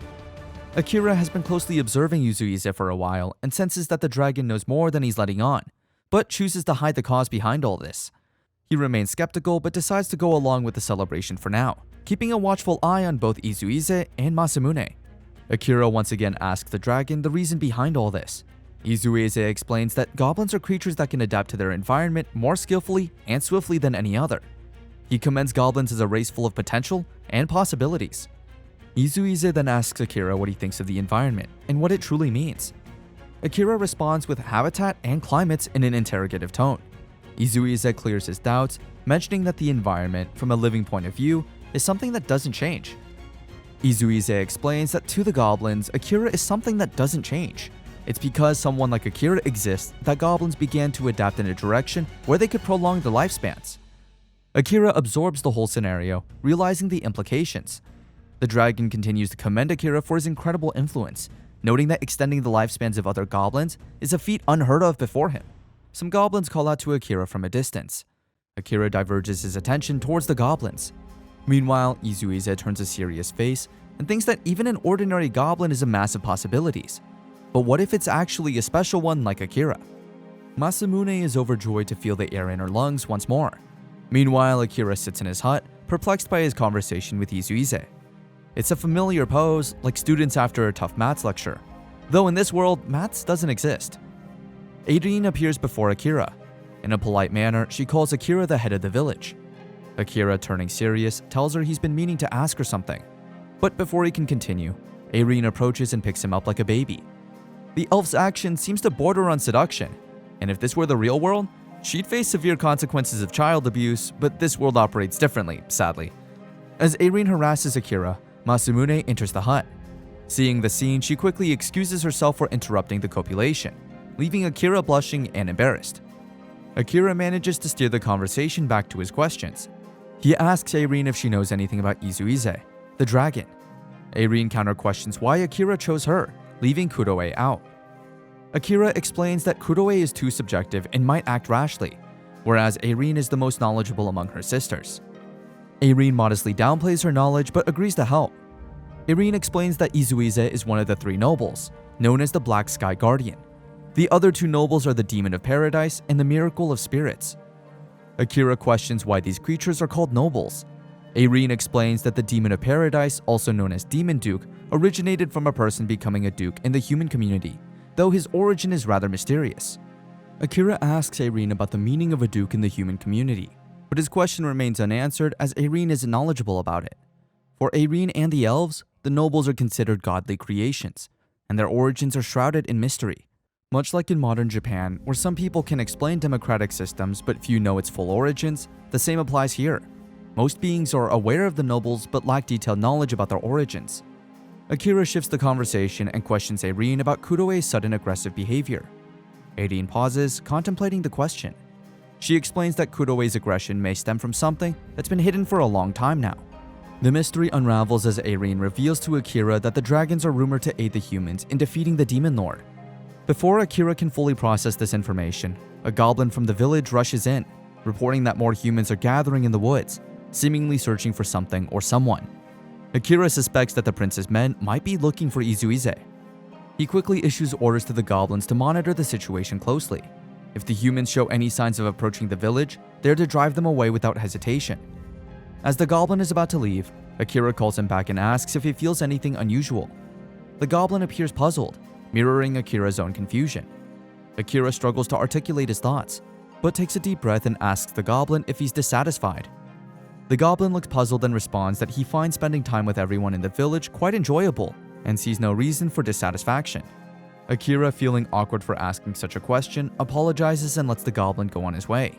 Akira has been closely observing Izuize for a while and senses that the dragon knows more than he's letting on, but chooses to hide the cause behind all this. He remains skeptical but decides to go along with the celebration for now, keeping a watchful eye on both Izuize and Masamune. Akira once again asks the dragon the reason behind all this. Izuize explains that goblins are creatures that can adapt to their environment more skillfully and swiftly than any other. He commends goblins as a race full of potential and possibilities. Izuize then asks Akira what he thinks of the environment and what it truly means. Akira responds with habitat and climates in an interrogative tone. Izuize clears his doubts, mentioning that the environment, from a living point of view, is something that doesn't change. Izuize explains that to the goblins, Akira is something that doesn't change. It's because someone like Akira exists that goblins began to adapt in a direction where they could prolong their lifespans. Akira absorbs the whole scenario, realizing the implications. The dragon continues to commend Akira for his incredible influence, noting that extending the lifespans of other goblins is a feat unheard of before him. Some goblins call out to Akira from a distance. Akira diverges his attention towards the goblins. Meanwhile, Izuize turns a serious face and thinks that even an ordinary goblin is a mass of possibilities. But what if it's actually a special one like Akira? Masamune is overjoyed to feel the air in her lungs once more. Meanwhile, Akira sits in his hut, perplexed by his conversation with Izuize. It's a familiar pose, like students after a tough maths lecture. Though in this world, maths doesn't exist. Aideen appears before Akira. In a polite manner, she calls Akira the head of the village. Akira, turning serious, tells her he's been meaning to ask her something. But before he can continue, Aideen approaches and picks him up like a baby. The elf's action seems to border on seduction, and if this were the real world, she'd face severe consequences of child abuse, but this world operates differently, sadly. As Aideen harasses Akira, Masamune enters the hut. Seeing the scene, she quickly excuses herself for interrupting the copulation, leaving Akira blushing and embarrassed. Akira manages to steer the conversation back to his questions. He asks Aideen if she knows anything about Izuize, the dragon. Aideen counter-questions why Akira chose her, leaving Kuroe out. Akira explains that Kuroe is too subjective and might act rashly, whereas Aideen is the most knowledgeable among her sisters. Aideen modestly downplays her knowledge but agrees to help. Aideen explains that Izuize is one of the three nobles, known as the Black Sky Guardian. The other two nobles are the Demon of Paradise and the Miracle of Spirits. Akira questions why these creatures are called nobles. Aideen explains that the Demon of Paradise, also known as Demon Duke, originated from a person becoming a duke in the human community, though his origin is rather mysterious. Akira asks Aideen about the meaning of a duke in the human community, but his question remains unanswered as Aideen isn't knowledgeable about it. For Aideen and the elves, the nobles are considered godly creations, and their origins are shrouded in mystery. Much like in modern Japan, where some people can explain democratic systems but few know its full origins, the same applies here. Most beings are aware of the nobles but lack detailed knowledge about their origins. Akira shifts the conversation and questions Aideen about Kuroe's sudden aggressive behavior. Aideen pauses, contemplating the question. She explains that Kuroe's aggression may stem from something that's been hidden for a long time now. The mystery unravels as Aideen reveals to Akira that the dragons are rumored to aid the humans in defeating the Demon Lord. Before Akira can fully process this information, a goblin from the village rushes in, reporting that more humans are gathering in the woods, seemingly searching for something or someone. Akira suspects that the prince's men might be looking for Izuize. He quickly issues orders to the goblins to monitor the situation closely. If the humans show any signs of approaching the village, they're to drive them away without hesitation. As the goblin is about to leave, Akira calls him back and asks if he feels anything unusual. The goblin appears puzzled, mirroring Akira's own confusion. Akira struggles to articulate his thoughts, but takes a deep breath and asks the goblin if he's dissatisfied. The goblin looks puzzled and responds that he finds spending time with everyone in the village quite enjoyable and sees no reason for dissatisfaction. Akira, feeling awkward for asking such a question, apologizes and lets the goblin go on his way.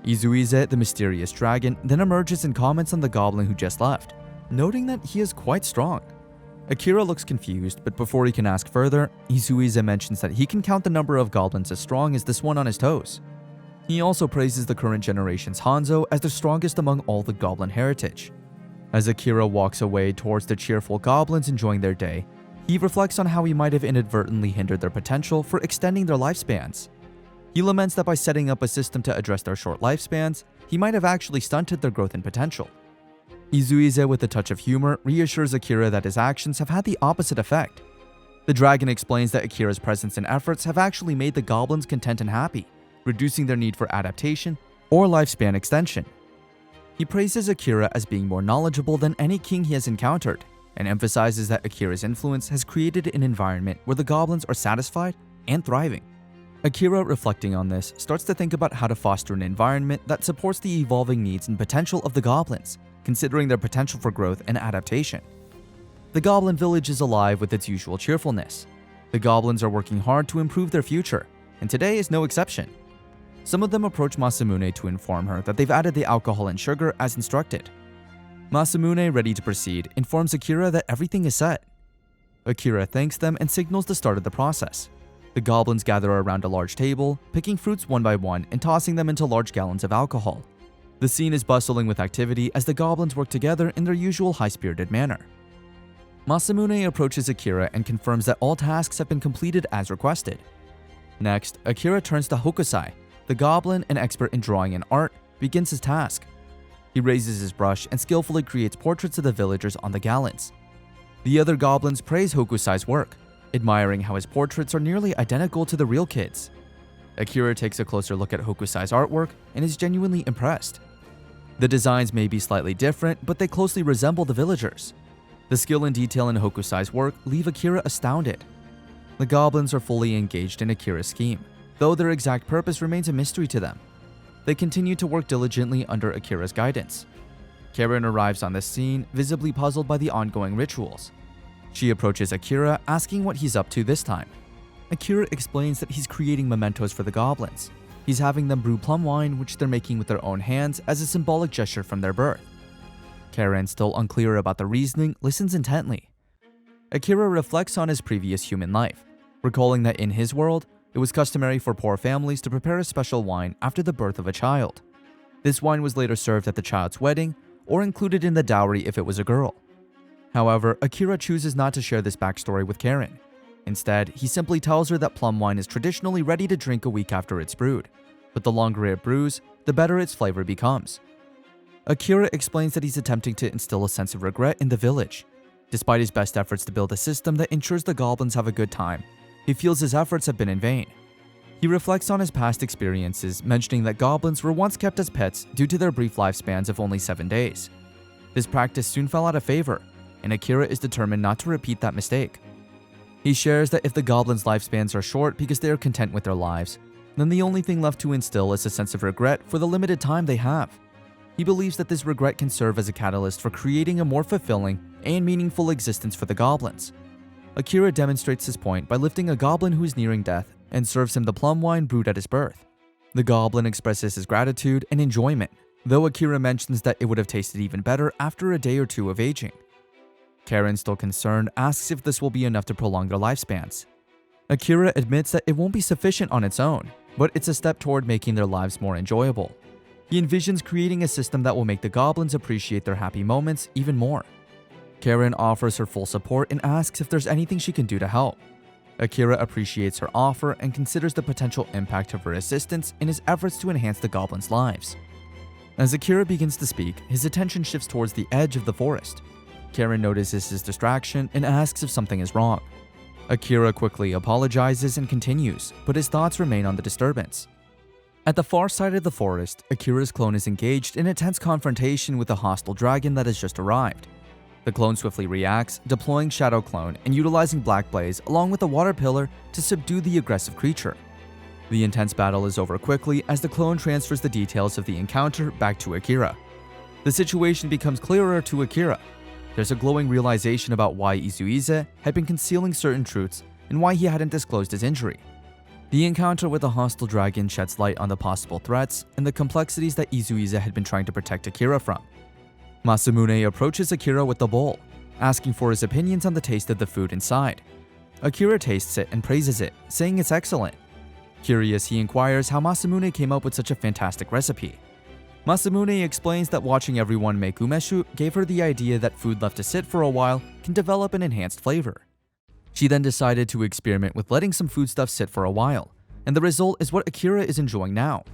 Izuize, the mysterious dragon, then emerges and comments on the goblin who just left, noting that he is quite strong. Akira looks confused, but before he can ask further, Izuize mentions that he can count the number of goblins as strong as this one on his toes. He also praises the current generation's Hanzo as the strongest among all the goblin heritage. As Akira walks away towards the cheerful goblins enjoying their day, he reflects on how he might have inadvertently hindered their potential for extending their lifespans. He laments that by setting up a system to address their short lifespans, he might have actually stunted their growth and potential. Izuize, with a touch of humor, reassures Akira that his actions have had the opposite effect. The dragon explains that Akira's presence and efforts have actually made the goblins content and happy, reducing their need for adaptation or lifespan extension. He praises Akira as being more knowledgeable than any king he has encountered, and emphasizes that Akira's influence has created an environment where the goblins are satisfied and thriving. Akira, reflecting on this, starts to think about how to foster an environment that supports the evolving needs and potential of the goblins, considering their potential for growth and adaptation. The goblin village is alive with its usual cheerfulness. The goblins are working hard to improve their future, and today is no exception. Some of them approach Masamune to inform her that they've added the alcohol and sugar as instructed. Masamune, ready to proceed, informs Akira that everything is set. Akira thanks them and signals the start of the process. The goblins gather around a large table, picking fruits one by one and tossing them into large gallons of alcohol. The scene is bustling with activity as the goblins work together in their usual high-spirited manner. Masamune approaches Akira and confirms that all tasks have been completed as requested. Next, Akira turns to Hokusai. The goblin, an expert in drawing and art, begins his task. He raises his brush and skillfully creates portraits of the villagers on the gallons. The other goblins praise Hokusai's work, admiring how his portraits are nearly identical to the real kids. Akira takes a closer look at Hokusai's artwork and is genuinely impressed. The designs may be slightly different, but they closely resemble the villagers. The skill and detail in Hokusai's work leave Akira astounded. The goblins are fully engaged in Akira's scheme, though their exact purpose remains a mystery to them. They continue to work diligently under Akira's guidance. Karen arrives on the scene, visibly puzzled by the ongoing rituals. She approaches Akira, asking what he's up to this time. Akira explains that he's creating mementos for the goblins. He's having them brew plum wine, which they're making with their own hands as a symbolic gesture from their birth. Karen, still unclear about the reasoning, listens intently. Akira reflects on his previous human life, recalling that in his world, it was customary for poor families to prepare a special wine after the birth of a child. This wine was later served at the child's wedding, or included in the dowry if it was a girl. However, Akira chooses not to share this backstory with Karen. Instead, he simply tells her that plum wine is traditionally ready to drink a week after it's brewed, but the longer it brews, the better its flavor becomes. Akira explains that he's attempting to instill a sense of regret in the village. Despite his best efforts to build a system that ensures the goblins have a good time, he feels his efforts have been in vain. He reflects on his past experiences, mentioning that goblins were once kept as pets due to their brief lifespans of only 7 days. This practice soon fell out of favor, and Akira is determined not to repeat that mistake. He shares that if the goblins' lifespans are short because they are content with their lives, then the only thing left to instill is a sense of regret for the limited time they have. He believes that this regret can serve as a catalyst for creating a more fulfilling and meaningful existence for the goblins. Akira demonstrates his point by lifting a goblin who is nearing death and serves him the plum wine brewed at his birth. The goblin expresses his gratitude and enjoyment, though Akira mentions that it would have tasted even better after a day or two of aging. Karen, still concerned, asks if this will be enough to prolong their lifespans. Akira admits that it won't be sufficient on its own, but it's a step toward making their lives more enjoyable. He envisions creating a system that will make the goblins appreciate their happy moments even more. Karen offers her full support and asks if there's anything she can do to help. Akira appreciates her offer and considers the potential impact of her assistance in his efforts to enhance the goblins' lives. As Akira begins to speak, his attention shifts towards the edge of the forest. Karen notices his distraction and asks if something is wrong. Akira quickly apologizes and continues, but his thoughts remain on the disturbance. At the far side of the forest, Akira's clone is engaged in a tense confrontation with a hostile dragon that has just arrived. The clone swiftly reacts, deploying Shadow Clone and utilizing Black Blaze along with a water pillar to subdue the aggressive creature. The intense battle is over quickly as the clone transfers the details of the encounter back to Akira. The situation becomes clearer to Akira. There's a glowing realization about why Izuize had been concealing certain truths and why he hadn't disclosed his injury. The encounter with the hostile dragon sheds light on the possible threats and the complexities that Izuize had been trying to protect Akira from. Masamune approaches Akira with the bowl, asking for his opinions on the taste of the food inside. Akira tastes it and praises it, saying it's excellent. Curious, he inquires how Masamune came up with such a fantastic recipe. Masamune explains that watching everyone make umeshu gave her the idea that food left to sit for a while can develop an enhanced flavor. She then decided to experiment with letting some foodstuff sit for a while, and the result is what Akira is enjoying now.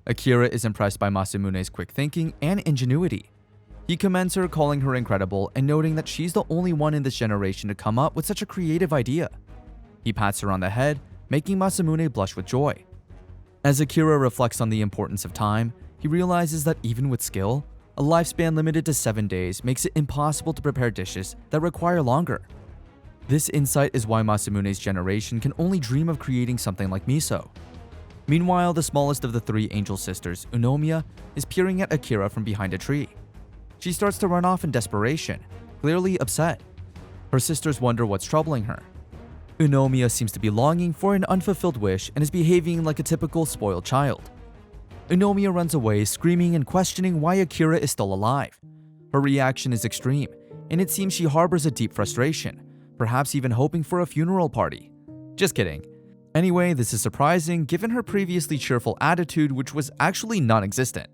Akira is impressed by Masamune's quick thinking and ingenuity. He commends her, calling her incredible and noting that she's the only one in this generation to come up with such a creative idea. He pats her on the head, making Masamune blush with joy. As Akira reflects on the importance of time, he realizes that even with skill, a lifespan limited to 7 days makes it impossible to prepare dishes that require longer. This insight is why Masamune's generation can only dream of creating something like miso. Meanwhile, the smallest of the 3 angel sisters, Unomiya, is peering at Akira from behind a tree. She starts to run off in desperation, clearly upset. Her sisters wonder what's troubling her. Unomiya seems to be longing for an unfulfilled wish and is behaving like a typical spoiled child. Unomiya runs away, screaming and questioning why Akira is still alive. Her reaction is extreme, and it seems she harbors a deep frustration, perhaps even hoping for a funeral party. Just kidding. Anyway, this is surprising given her previously cheerful attitude, which was actually non-existent.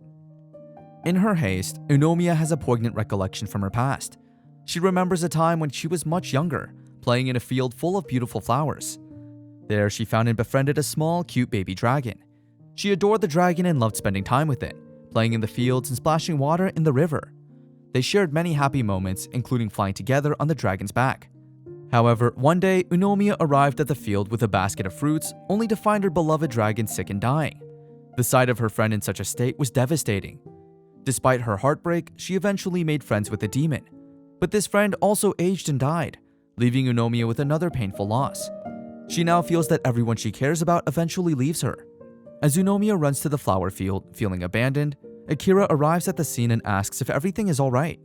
In her haste, Unomiya has a poignant recollection from her past. She remembers a time when she was much younger, playing in a field full of beautiful flowers. There, she found and befriended a small, cute baby dragon. She adored the dragon and loved spending time with it, playing in the fields and splashing water in the river. They shared many happy moments, including flying together on the dragon's back. However, one day, Unomiya arrived at the field with a basket of fruits, only to find her beloved dragon sick and dying. The sight of her friend in such a state was devastating. Despite her heartbreak, she eventually made friends with the demon. But this friend also aged and died, leaving Unomiya with another painful loss. She now feels that everyone she cares about eventually leaves her. As Unomiya runs to the flower field, feeling abandoned, Akira arrives at the scene and asks if everything is alright.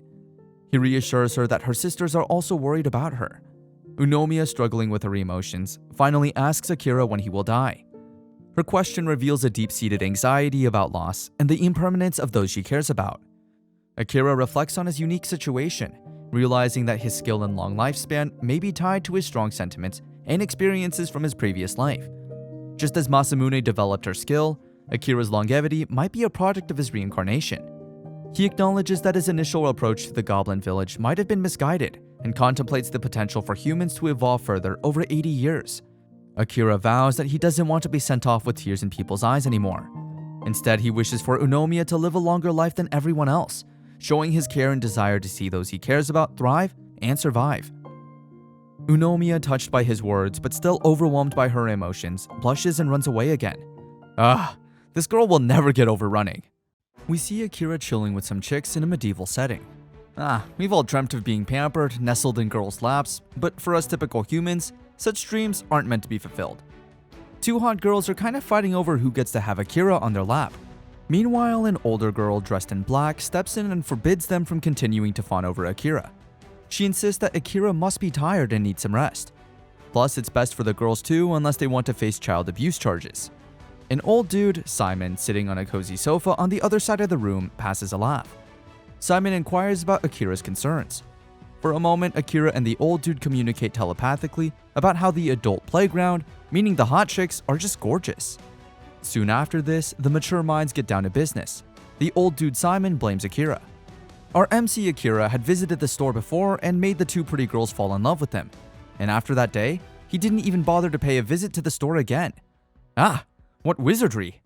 He reassures her that her sisters are also worried about her. Unomiya, struggling with her emotions, finally asks Akira when he will die. Her question reveals a deep-seated anxiety about loss and the impermanence of those she cares about. Akira reflects on his unique situation, realizing that his skill and long lifespan may be tied to his strong sentiments and experiences from his previous life. Just as Masamune developed her skill, Akira's longevity might be a product of his reincarnation. He acknowledges that his initial approach to the Goblin village might have been misguided and contemplates the potential for humans to evolve further over 80 years. Akira vows that he doesn't want to be sent off with tears in people's eyes anymore. Instead, he wishes for Unomiya to live a longer life than everyone else, showing his care and desire to see those he cares about thrive and survive. Unomiya, touched by his words but still overwhelmed by her emotions, blushes and runs away again. This girl will never get over running. We see Akira chilling with some chicks in a medieval setting. We've all dreamt of being pampered, nestled in girls' laps, but for us typical humans, such dreams aren't meant to be fulfilled. Two hot girls are kind of fighting over who gets to have Akira on their lap. Meanwhile, an older girl dressed in black steps in and forbids them from continuing to fawn over Akira. She insists that Akira must be tired and need some rest. Plus, it's best for the girls too unless they want to face child abuse charges. An old dude, Simon, sitting on a cozy sofa on the other side of the room, passes a laugh. Simon inquires about Akira's concerns. For a moment, Akira and the old dude communicate telepathically about how the adult playground, meaning the hot chicks, are just gorgeous. Soon after this, the mature minds get down to business. The old dude Simon blames Akira. Our MC Akira had visited the store before and made the two pretty girls fall in love with him. And after that day, he didn't even bother to pay a visit to the store again. What wizardry!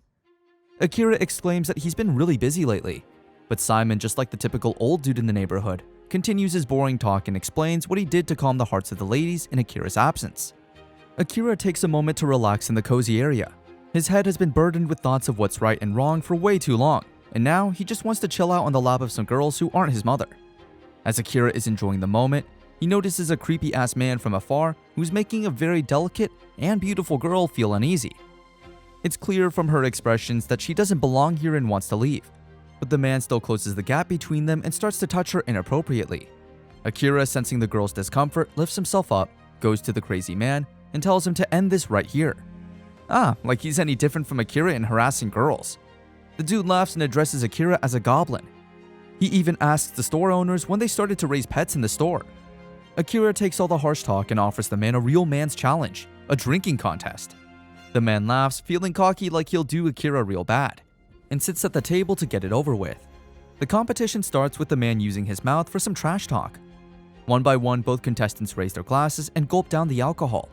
Akira exclaims that he's been really busy lately. But Simon, just like the typical old dude in the neighborhood, continues his boring talk and explains what he did to calm the hearts of the ladies in Akira's absence. Akira takes a moment to relax in the cozy area. His head has been burdened with thoughts of what's right and wrong for way too long, and now he just wants to chill out on the lap of some girls who aren't his mother. As Akira is enjoying the moment, he notices a creepy-ass man from afar who's making a very delicate and beautiful girl feel uneasy. It's clear from her expressions that she doesn't belong here and wants to leave, but the man still closes the gap between them and starts to touch her inappropriately. Akira, sensing the girl's discomfort, lifts himself up, goes to the crazy man, and tells him to end this right here. Like he's any different from Akira in harassing girls. The dude laughs and addresses Akira as a goblin. He even asks the store owners when they started to raise pets in the store. Akira takes all the harsh talk and offers the man a real man's challenge, a drinking contest. The man laughs, feeling cocky like he'll do Akira real bad, and sits at the table to get it over with. The competition starts with the man using his mouth for some trash talk. One by one, both contestants raise their glasses and gulp down the alcohol.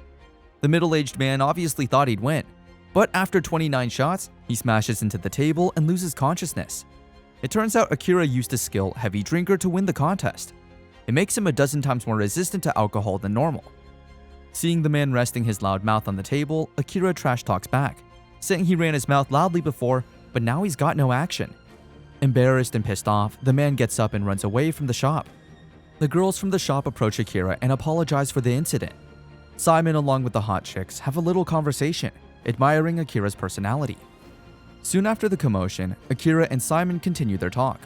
The middle-aged man obviously thought he'd win, but after 29 shots, he smashes into the table and loses consciousness. It turns out Akira used his skill, Heavy Drinker, to win the contest. It makes him a dozen times more resistant to alcohol than normal. Seeing the man resting his loud mouth on the table, Akira trash talks back, saying he ran his mouth loudly before, but now he's got no action. Embarrassed and pissed off, the man gets up and runs away from the shop. The girls from the shop approach Akira and apologize for the incident. Simon, along with the hot chicks, have a little conversation, admiring Akira's personality. Soon after the commotion, Akira and Simon continue their talk.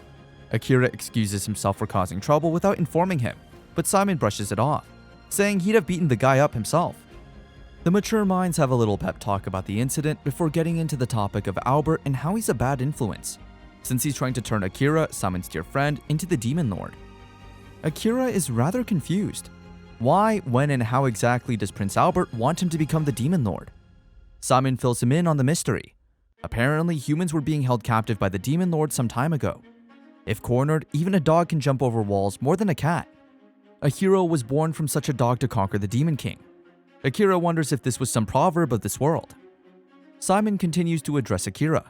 Akira excuses himself for causing trouble without informing him, but Simon brushes it off, saying he'd have beaten the guy up himself. The mature minds have a little pep talk about the incident before getting into the topic of Albert and how he's a bad influence, since he's trying to turn Akira, Simon's dear friend, into the Demon Lord. Akira is rather confused. Why, when, and how exactly does Prince Albert want him to become the Demon Lord? Simon fills him in on the mystery. Apparently, humans were being held captive by the Demon Lord some time ago. If cornered, even a dog can jump over walls more than a cat. A hero was born from such a dog to conquer the Demon King. Akira wonders if this was some proverb of this world. Simon continues to address Akira.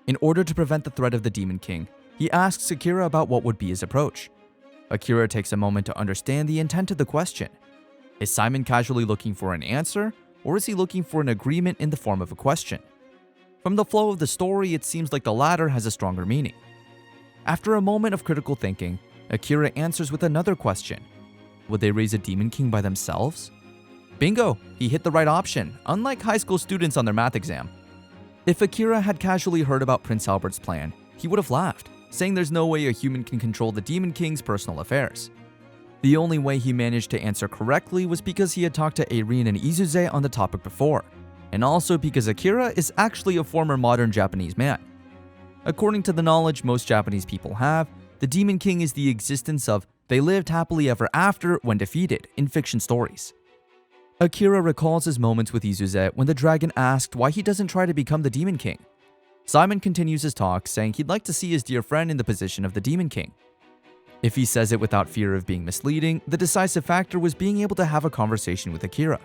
In order to prevent the threat of the Demon King, he asks Akira about what would be his approach. Akira takes a moment to understand the intent of the question. Is Simon casually looking for an answer, or is he looking for an agreement in the form of a question? From the flow of the story, it seems like the latter has a stronger meaning. After a moment of critical thinking, Akira answers with another question. Would they raise a Demon King by themselves? Bingo! He hit the right option, unlike high school students on their math exam. If Akira had casually heard about Prince Albert's plan, he would have laughed, saying there's no way a human can control the Demon King's personal affairs. The only way he managed to answer correctly was because he had talked to Eirin and Izuze on the topic before, and also because Akira is actually a former modern Japanese man. According to the knowledge most Japanese people have, the Demon King is the existence of "they lived happily ever after" when defeated in fiction stories. Akira recalls his moments with Izuze when the dragon asked why he doesn't try to become the Demon King. Simon continues his talk, saying he'd like to see his dear friend in the position of the Demon King. If he says it without fear of being misleading, the decisive factor was being able to have a conversation with Akira.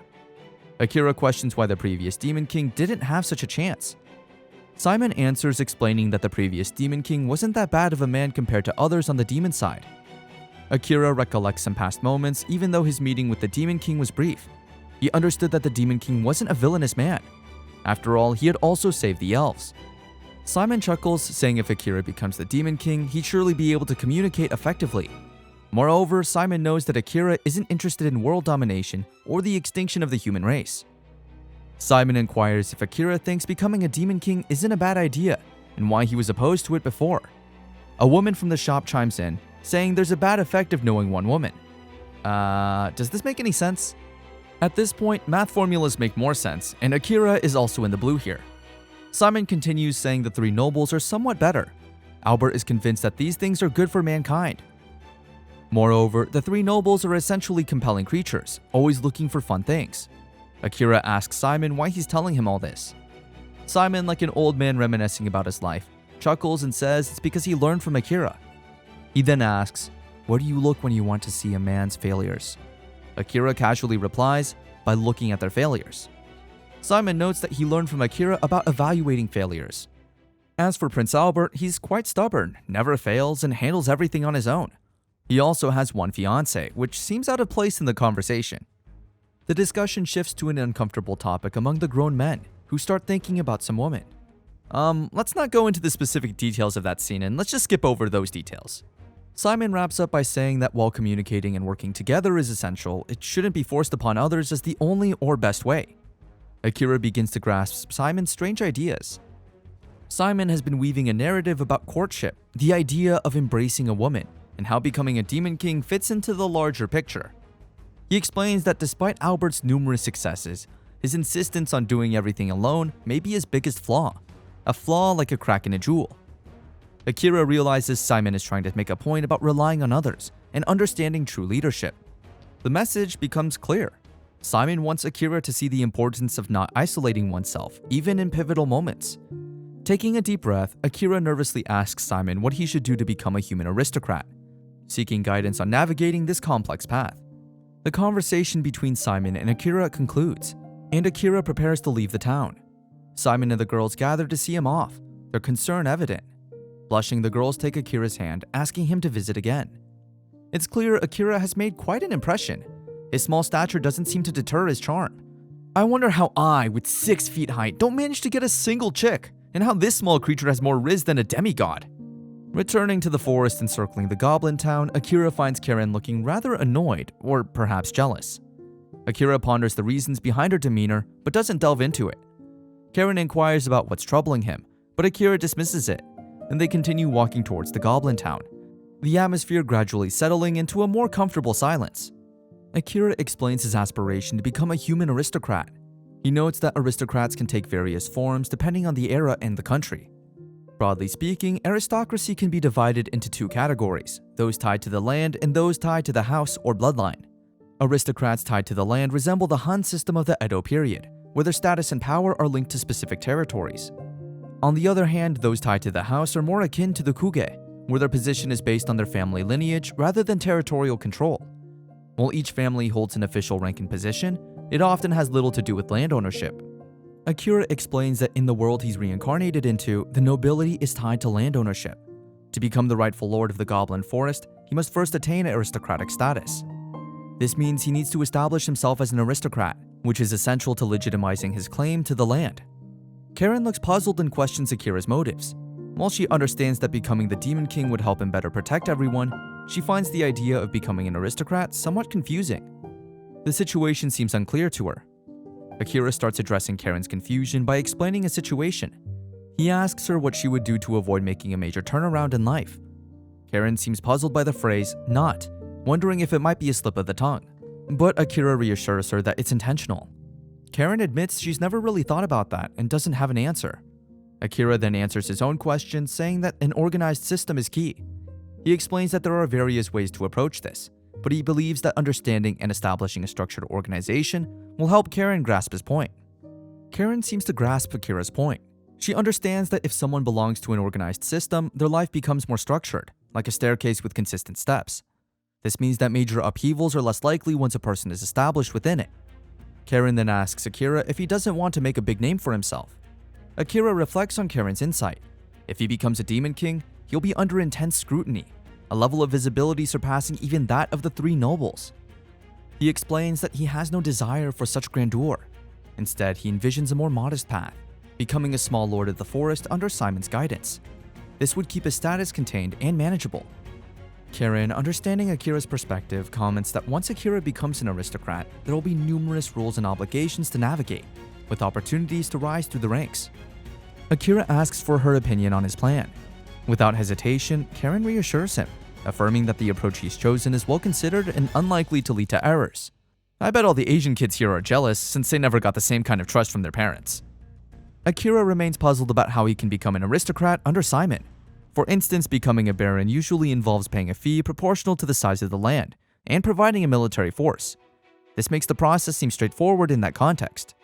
Akira questions why the previous Demon King didn't have such a chance. Simon answers, explaining that the previous Demon King wasn't that bad of a man compared to others on the demon side. Akira recollects some past moments, even though his meeting with the Demon King was brief. He understood that the Demon King wasn't a villainous man. After all, he had also saved the elves. Simon chuckles, saying if Akira becomes the Demon King, he'd surely be able to communicate effectively. Moreover, Simon knows that Akira isn't interested in world domination or the extinction of the human race. Simon inquires if Akira thinks becoming a Demon King isn't a bad idea and why he was opposed to it before. A woman from the shop chimes in, saying there's a bad effect of knowing one woman. Does this make any sense? At this point, math formulas make more sense, and Akira is also in the blue here. Simon continues, saying the three nobles are somewhat better. Albert is convinced that these things are good for mankind. Moreover, the three nobles are essentially compelling creatures, always looking for fun things. Akira asks Simon why he's telling him all this. Simon, like an old man reminiscing about his life, chuckles and says it's because he learned from Akira. He then asks, "Where do you look when you want to see a man's failures?" Akira casually replies, "By looking at their failures." Simon notes that he learned from Akira about evaluating failures. As for Prince Albert, he's quite stubborn, never fails, and handles everything on his own. He also has one fiancée, which seems out of place in the conversation. The discussion shifts to an uncomfortable topic among the grown men, who start thinking about some woman. Let's not go into the specific details of that scene, and let's just skip over those details. Simon wraps up by saying that while communicating and working together is essential, it shouldn't be forced upon others as the only or best way. Akira begins to grasp Simon's strange ideas. Simon has been weaving a narrative about courtship, the idea of embracing a woman, and how becoming a Demon King fits into the larger picture. He explains that despite Albert's numerous successes, his insistence on doing everything alone may be his biggest flaw, a flaw like a crack in a jewel. Akira realizes Simon is trying to make a point about relying on others and understanding true leadership. The message becomes clear. Simon wants Akira to see the importance of not isolating oneself, even in pivotal moments. Taking a deep breath, Akira nervously asks Simon what he should do to become a human aristocrat, seeking guidance on navigating this complex path. The conversation between Simon and Akira concludes, and Akira prepares to leave the town. Simon and the girls gather to see him off, their concern evident. Blushing, the girls take Akira's hand, asking him to visit again. It's clear Akira has made quite an impression. His small stature doesn't seem to deter his charm. I wonder how I, with 6 feet height, don't manage to get a single chick, and how this small creature has more riz than a demigod. Returning to the forest and circling the Goblin town, Akira finds Karen looking rather annoyed, or perhaps jealous. Akira ponders the reasons behind her demeanor, but doesn't delve into it. Karen inquires about what's troubling him, but Akira dismisses it, and they continue walking towards the Goblin town, the atmosphere gradually settling into a more comfortable silence. Akira explains his aspiration to become a human aristocrat. He notes that aristocrats can take various forms depending on the era and the country. Broadly speaking, aristocracy can be divided into two categories, those tied to the land and those tied to the house or bloodline. Aristocrats tied to the land resemble the Han system of the Edo period, where their status and power are linked to specific territories. On the other hand, those tied to the house are more akin to the Kuge, where their position is based on their family lineage rather than territorial control. While each family holds an official rank and position, it often has little to do with land ownership. Akira explains that in the world he's reincarnated into, the nobility is tied to land ownership. To become the rightful lord of the Goblin Forest, he must first attain aristocratic status. This means he needs to establish himself as an aristocrat, which is essential to legitimizing his claim to the land. Karen looks puzzled and questions Akira's motives. While she understands that becoming the Demon King would help him better protect everyone, she finds the idea of becoming an aristocrat somewhat confusing. The situation seems unclear to her. Akira starts addressing Karen's confusion by explaining a situation. He asks her what she would do to avoid making a major turnaround in life. Karen seems puzzled by the phrase, not, wondering if it might be a slip of the tongue. But Akira reassures her that it's intentional. Karen admits she's never really thought about that and doesn't have an answer. Akira then answers his own question, saying that an organized system is key. He explains that there are various ways to approach this, but he believes that understanding and establishing a structured organization will help Karen grasp his point. Karen seems to grasp Akira's point. She understands that if someone belongs to an organized system, their life becomes more structured, like a staircase with consistent steps. This means that major upheavals are less likely once a person is established within it. Karen then asks Akira if he doesn't want to make a big name for himself. Akira reflects on Karen's insight. If he becomes a Demon King, he'll be under intense scrutiny, a level of visibility surpassing even that of the three nobles. He explains that he has no desire for such grandeur. Instead, he envisions a more modest path, becoming a small lord of the forest under Simon's guidance. This would keep his status contained and manageable. Karen, understanding Akira's perspective, comments that once Akira becomes an aristocrat, there will be numerous rules and obligations to navigate, with opportunities to rise through the ranks. Akira asks for her opinion on his plan. Without hesitation, Karen reassures him, affirming that the approach he's chosen is well considered and unlikely to lead to errors. I bet all the Asian kids here are jealous since they never got the same kind of trust from their parents. Akira remains puzzled about how he can become an aristocrat under Simon. For instance, becoming a baron usually involves paying a fee proportional to the size of the land and providing a military force. This makes the process seem straightforward in that context.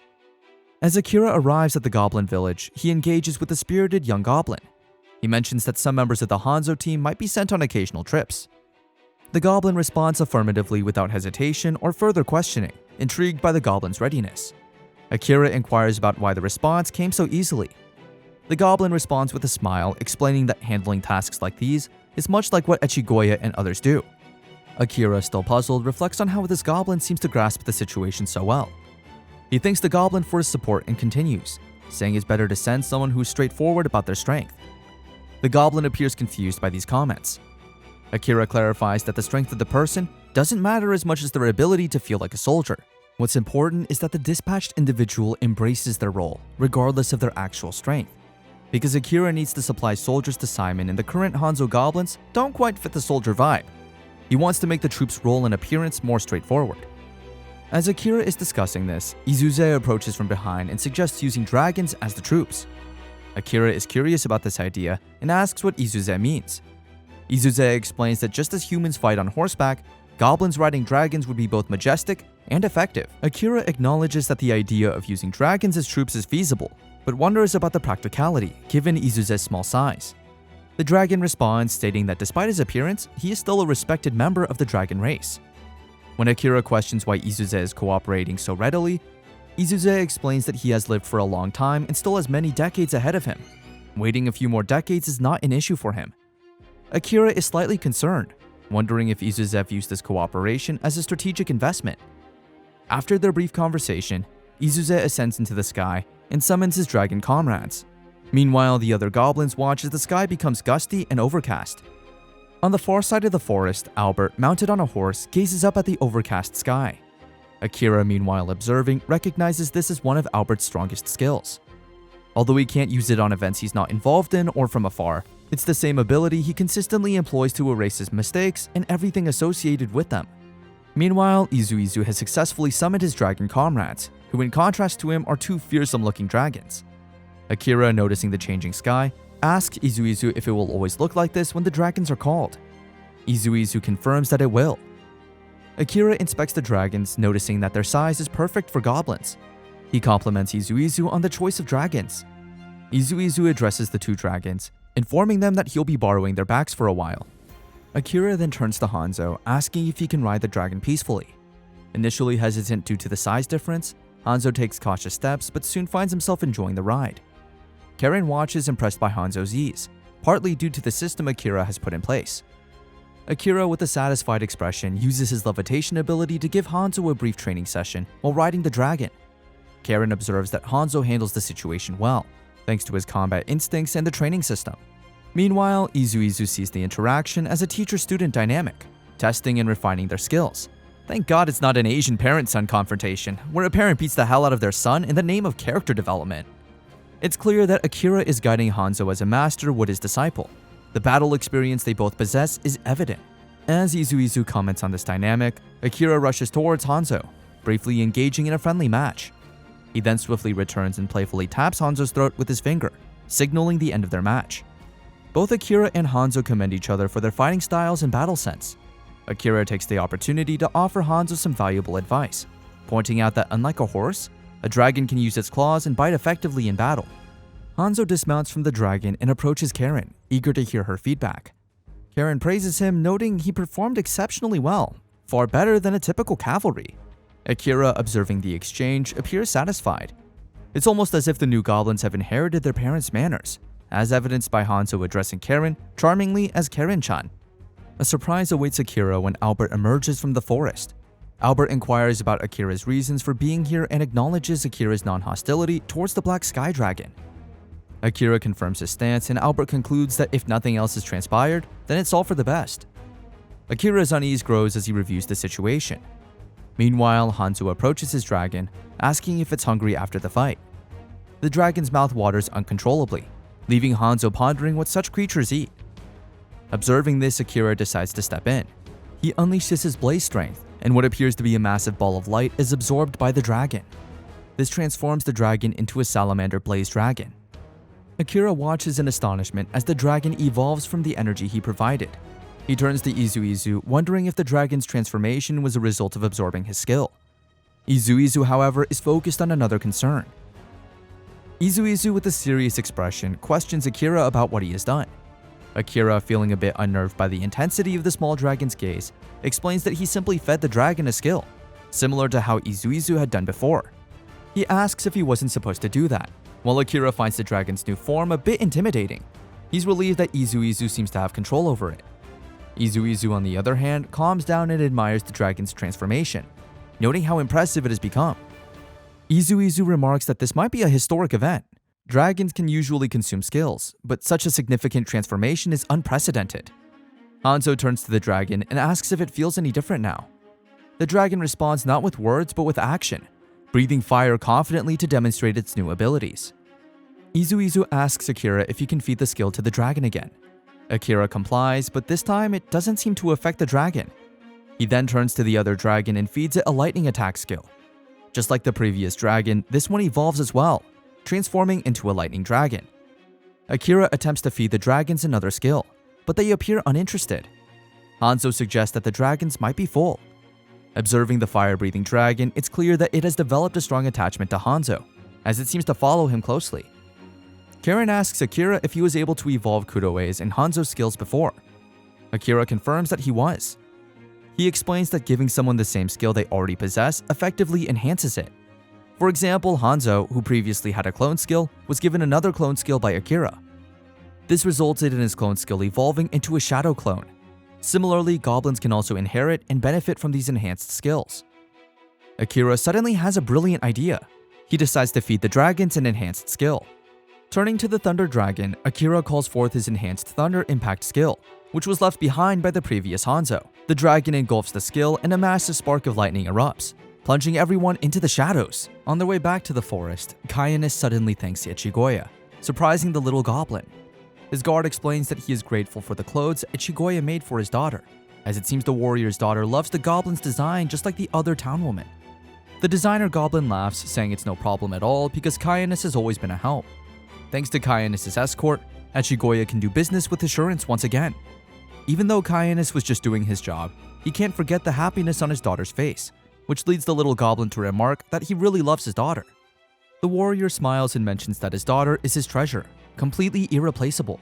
As Akira arrives at the Goblin village, he engages with a spirited young goblin. He mentions that some members of the Hanzo team might be sent on occasional trips. The goblin responds affirmatively without hesitation or further questioning, intrigued by the goblin's readiness. Akira inquires about why the response came so easily. The goblin responds with a smile, explaining that handling tasks like these is much like what Echigoya and others do. Akira, still puzzled, reflects on how this goblin seems to grasp the situation so well. He thanks the goblin for his support and continues, saying it's better to send someone who's straightforward about their strength. The goblin appears confused by these comments. Akira clarifies that the strength of the person doesn't matter as much as their ability to feel like a soldier. What's important is that the dispatched individual embraces their role, regardless of their actual strength. Because Akira needs to supply soldiers to Simon and the current Hanzo goblins don't quite fit the soldier vibe. He wants to make the troops' role and appearance more straightforward. As Akira is discussing this, Izuze approaches from behind and suggests using dragons as the troops. Akira is curious about this idea and asks what Izuze means. Izuze explains that just as humans fight on horseback, goblins riding dragons would be both majestic and effective. Akira acknowledges that the idea of using dragons as troops is feasible, but wonders about the practicality given Izuze's small size. The dragon responds, stating that despite his appearance, he is still a respected member of the dragon race. When Akira questions why Izuze is cooperating so readily, Izuze explains that he has lived for a long time and still has many decades ahead of him. Waiting a few more decades is not an issue for him. Akira is slightly concerned, wondering if Izuze views this cooperation as a strategic investment. After their brief conversation, Izuze ascends into the sky and summons his dragon comrades. Meanwhile, the other goblins watch as the sky becomes gusty and overcast. On the far side of the forest, Albert, mounted on a horse, gazes up at the overcast sky. Akira, meanwhile observing, recognizes this as one of Albert's strongest skills. Although he can't use it on events he's not involved in or from afar, it's the same ability he consistently employs to erase his mistakes and everything associated with them. Meanwhile, Izuizu has successfully summoned his dragon comrades, who in contrast to him are two fearsome-looking dragons. Akira, noticing the changing sky, asks Izuizu if it will always look like this when the dragons are called. Izuizu confirms that it will. Akira inspects the dragons, noticing that their size is perfect for goblins. He compliments Izuizu on the choice of dragons. Izuizu addresses the two dragons, informing them that he'll be borrowing their backs for a while. Akira then turns to Hanzo, asking if he can ride the dragon peacefully. Initially hesitant due to the size difference, Hanzo takes cautious steps but soon finds himself enjoying the ride. Karen watches, impressed by Hanzo's ease, partly due to the system Akira has put in place. Akira, with a satisfied expression, uses his levitation ability to give Hanzo a brief training session while riding the dragon. Karen observes that Hanzo handles the situation well, thanks to his combat instincts and the training system. Meanwhile, Izuizu sees the interaction as a teacher-student dynamic, testing and refining their skills. Thank God it's not an Asian parent-son confrontation, where a parent beats the hell out of their son in the name of character development. It's clear that Akira is guiding Hanzo as a master would his disciple. The battle experience they both possess is evident. As Izuizu comments on this dynamic, Akira rushes towards Hanzo, briefly engaging in a friendly match. He then swiftly returns and playfully taps Hanzo's throat with his finger, signaling the end of their match. Both Akira and Hanzo commend each other for their fighting styles and battle sense. Akira takes the opportunity to offer Hanzo some valuable advice, pointing out that unlike a horse, a dragon can use its claws and bite effectively in battle. Hanzo dismounts from the dragon and approaches Karen, eager to hear her feedback. Karen praises him, noting he performed exceptionally well, far better than a typical cavalry. Akira, observing the exchange, appears satisfied. It's almost as if the new goblins have inherited their parents' manners, as evidenced by Hanzo addressing Karen charmingly as Karen-chan. A surprise awaits Akira when Albert emerges from the forest. Albert inquires about Akira's reasons for being here and acknowledges Akira's non-hostility towards the Black Sky Dragon. Akira confirms his stance, and Albert concludes that if nothing else has transpired, then it's all for the best. Akira's unease grows as he reviews the situation. Meanwhile, Hanzo approaches his dragon, asking if it's hungry after the fight. The dragon's mouth waters uncontrollably, leaving Hanzo pondering what such creatures eat. Observing this, Akira decides to step in. He unleashes his blaze strength, and what appears to be a massive ball of light is absorbed by the dragon. This transforms the dragon into a salamander blaze dragon. Akira watches in astonishment as the dragon evolves from the energy he provided. He turns to Izuizu, wondering if the dragon's transformation was a result of absorbing his skill. Izuizu, however, is focused on another concern. Izuizu, with a serious expression, questions Akira about what he has done. Akira, feeling a bit unnerved by the intensity of the small dragon's gaze, explains that he simply fed the dragon a skill, similar to how Izuizu had done before. He asks if he wasn't supposed to do that, while Akira finds the dragon's new form a bit intimidating. He's relieved that Izuizu seems to have control over it. Izuizu, on the other hand, calms down and admires the dragon's transformation, noting how impressive it has become. Izuizu remarks that this might be a historic event. Dragons can usually consume skills, but such a significant transformation is unprecedented. Hanzo turns to the dragon and asks if it feels any different now. The dragon responds not with words but with action, breathing fire confidently to demonstrate its new abilities. Izuizu asks Akira if he can feed the skill to the dragon again. Akira complies, but this time it doesn't seem to affect the dragon. He then turns to the other dragon and feeds it a lightning attack skill. Just like the previous dragon, this one evolves as well, transforming into a lightning dragon. Akira attempts to feed the dragons another skill, but they appear uninterested. Hanzo suggests that the dragons might be full. Observing the fire-breathing dragon, it's clear that it has developed a strong attachment to Hanzo, as it seems to follow him closely. Karen asks Akira if he was able to evolve Kuroe's and Hanzo's skills before. Akira confirms that he was. He explains that giving someone the same skill they already possess effectively enhances it. For example, Hanzo, who previously had a clone skill, was given another clone skill by Akira. This resulted in his clone skill evolving into a shadow clone. Similarly, goblins can also inherit and benefit from these enhanced skills. Akira suddenly has a brilliant idea. He decides to feed the dragons an enhanced skill. Turning to the Thunder Dragon, Akira calls forth his enhanced Thunder Impact skill, which was left behind by the previous Hanzo. The dragon engulfs the skill and a massive spark of lightning erupts, plunging everyone into the shadows. On their way back to the forest, Kyanus suddenly thanks Ichigoya, surprising the little goblin. His guard explains that he is grateful for the clothes Ichigoya made for his daughter. as it seems the warrior's daughter loves the goblin's design just like the other town woman. The designer goblin laughs, saying it's no problem at all because Villainous has always been a help. Thanks to Villainous' escort, Echigoya can do business with assurance once again. Even though Villainous was just doing his job, he can't forget the happiness on his daughter's face, which leads the little goblin to remark that he really loves his daughter. The warrior smiles and mentions that his daughter is his treasure, completely irreplaceable.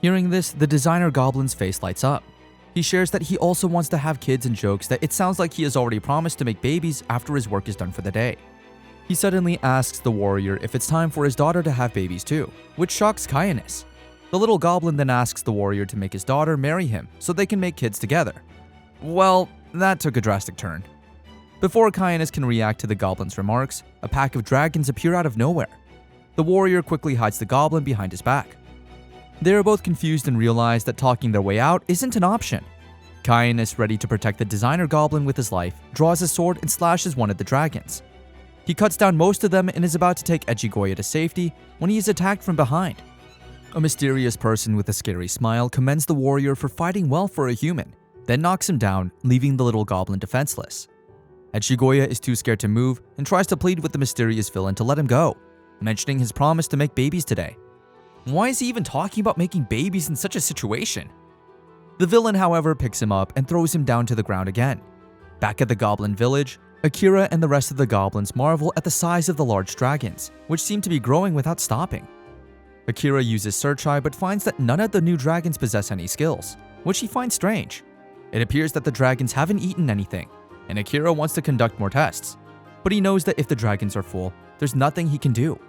Hearing this, the designer goblin's face lights up. He shares that he also wants to have kids and jokes that it sounds like he has already promised to make babies after his work is done for the day. He suddenly asks the warrior if it's time for his daughter to have babies too, which shocks Villainous. The little goblin then asks the warrior to make his daughter marry him so they can make kids together. Well, that took a drastic turn. Before Villainous can react to the goblin's remarks, a pack of dragons appear out of nowhere. The warrior quickly hides the goblin behind his back. They are both confused and realize that talking their way out isn't an option. Villainous, ready to protect the designer goblin with his life, draws his sword and slashes one of the dragons. He cuts down most of them and is about to take Echigoya to safety when he is attacked from behind. A mysterious person with a scary smile commends the warrior for fighting well for a human, then knocks him down, leaving the little goblin defenseless. Echigoya is too scared to move and tries to plead with the mysterious villain to let him go, mentioning his promise to make babies today. Why is he even talking about making babies in such a situation? The villain, however, picks him up and throws him down to the ground again. Back at the goblin village, Akira and the rest of the goblins marvel at the size of the large dragons, which seem to be growing without stopping. Akira uses Search Eye but finds that none of the new dragons possess any skills, which he finds strange. It appears that the dragons haven't eaten anything, and Akira wants to conduct more tests, but he knows that if the dragons are full, there's nothing he can do.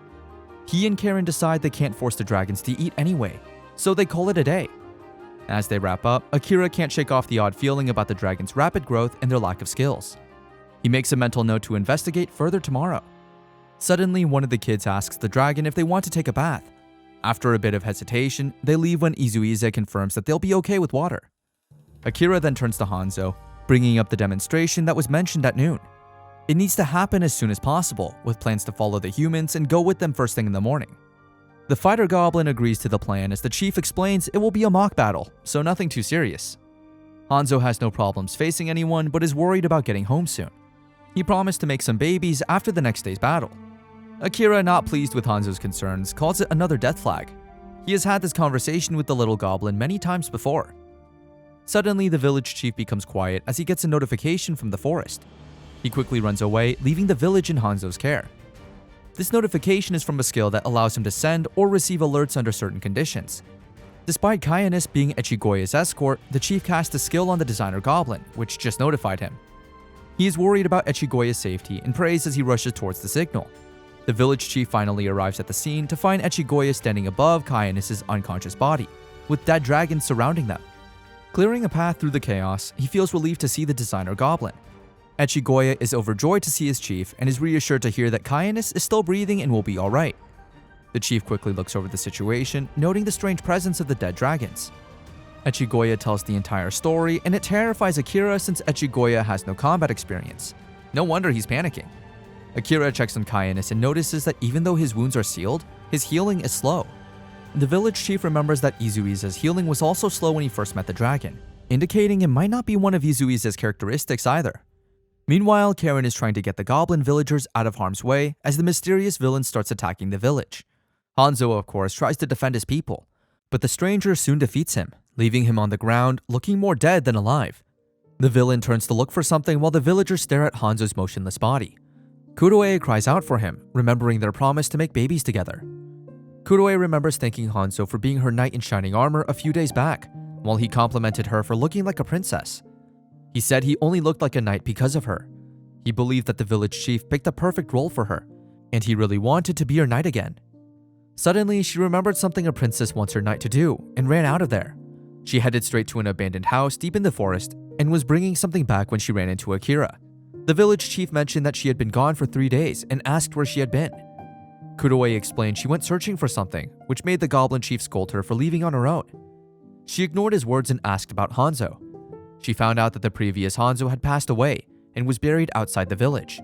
He and Karen decide they can't force the dragons to eat anyway, so they call it a day. As they wrap up, Akira can't shake off the odd feeling about the dragons' rapid growth and their lack of skills. He makes a mental note to investigate further tomorrow. Suddenly, one of the kids asks the dragon if they want to take a bath. After a bit of hesitation, they leave when Izuize confirms that they'll be okay with water. Akira then turns to Hanzo, bringing up the demonstration that was mentioned at noon. It needs to happen as soon as possible, with plans to follow the humans and go with them first thing in the morning. The fighter goblin agrees to the plan as the chief explains it will be a mock battle, so nothing too serious. Hanzo has no problems facing anyone but is worried about getting home soon. He promised to make some babies after the next day's battle. Akira, not pleased with Hanzo's concerns, calls it another death flag. He has had this conversation with the little goblin many times before. Suddenly, the village chief becomes quiet as he gets a notification from the forest. He quickly runs away, leaving the village in Hanzo's care. This notification is from a skill that allows him to send or receive alerts under certain conditions. Despite Villainous being Echigoya's escort, the chief cast a skill on the designer goblin, which just notified him. He is worried about Echigoya's safety and prays as he rushes towards the signal. The village chief finally arrives at the scene to find Echigoya standing above Villainous' unconscious body, with dead dragons surrounding them. Clearing a path through the chaos, he feels relieved to see the designer goblin. Echigoya is overjoyed to see his chief and is reassured to hear that Villainous is still breathing and will be alright. The chief quickly looks over the situation, noting the strange presence of the dead dragons. Echigoya tells the entire story, and it terrifies Akira since Echigoya has no combat experience. No wonder he's panicking. Akira checks on Villainous and notices that even though his wounds are sealed, his healing is slow. The village chief remembers that Izuize's healing was also slow when he first met the dragon, indicating it might not be one of Izuize's characteristics either. Meanwhile, Karen is trying to get the goblin villagers out of harm's way as the mysterious villain starts attacking the village. Hanzo, of course, tries to defend his people, but the stranger soon defeats him, leaving him on the ground, looking more dead than alive. The villain turns to look for something while the villagers stare at Hanzo's motionless body. Kuroe cries out for him, remembering their promise to make babies together. Kuroe remembers thanking Hanzo for being her knight in shining armor a few days back, while he complimented her for looking like a princess. He said he only looked like a knight because of her. He believed that the village chief picked the perfect role for her, and he really wanted to be her knight again. Suddenly, she remembered something a princess wants her knight to do, and ran out of there. She headed straight to an abandoned house deep in the forest, and was bringing something back when she ran into Akira. The village chief mentioned that she had been gone for 3 days, and asked where she had been. Kuroe explained she went searching for something, which made the goblin chief scold her for leaving on her own. She ignored his words and asked about Hanzo. She found out that the previous Hanzo had passed away and was buried outside the village.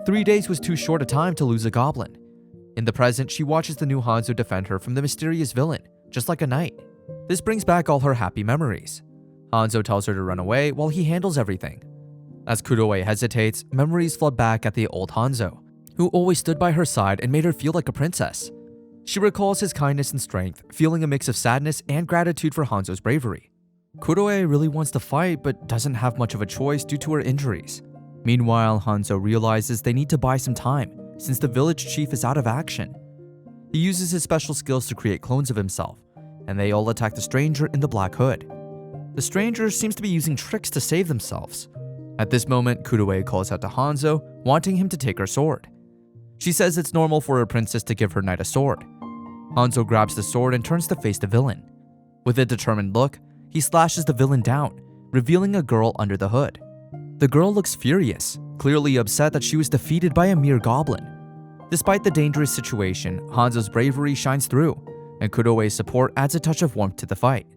3 days was too short a time to lose a goblin. In the present, she watches the new Hanzo defend her from the mysterious villain, just like a knight. This brings back all her happy memories. Hanzo tells her to run away while he handles everything. As Kuroe hesitates, memories flood back at the old Hanzo, who always stood by her side and made her feel like a princess. She recalls his kindness and strength, feeling a mix of sadness and gratitude for Hanzo's bravery. Kuroe really wants to fight but doesn't have much of a choice due to her injuries. Meanwhile, Hanzo realizes they need to buy some time since the village chief is out of action. He uses his special skills to create clones of himself, and they all attack the stranger in the black hood. The stranger seems to be using tricks to save themselves. At this moment, Kuroe calls out to Hanzo, wanting him to take her sword. She says it's normal for a princess to give her knight a sword. Hanzo grabs the sword and turns to face the villain. With a determined look, he slashes the villain down, revealing a girl under the hood. The girl looks furious, clearly upset that she was defeated by a mere goblin. Despite the dangerous situation, Hanzo's bravery shines through, and Kuroe's support adds a touch of warmth to the fight.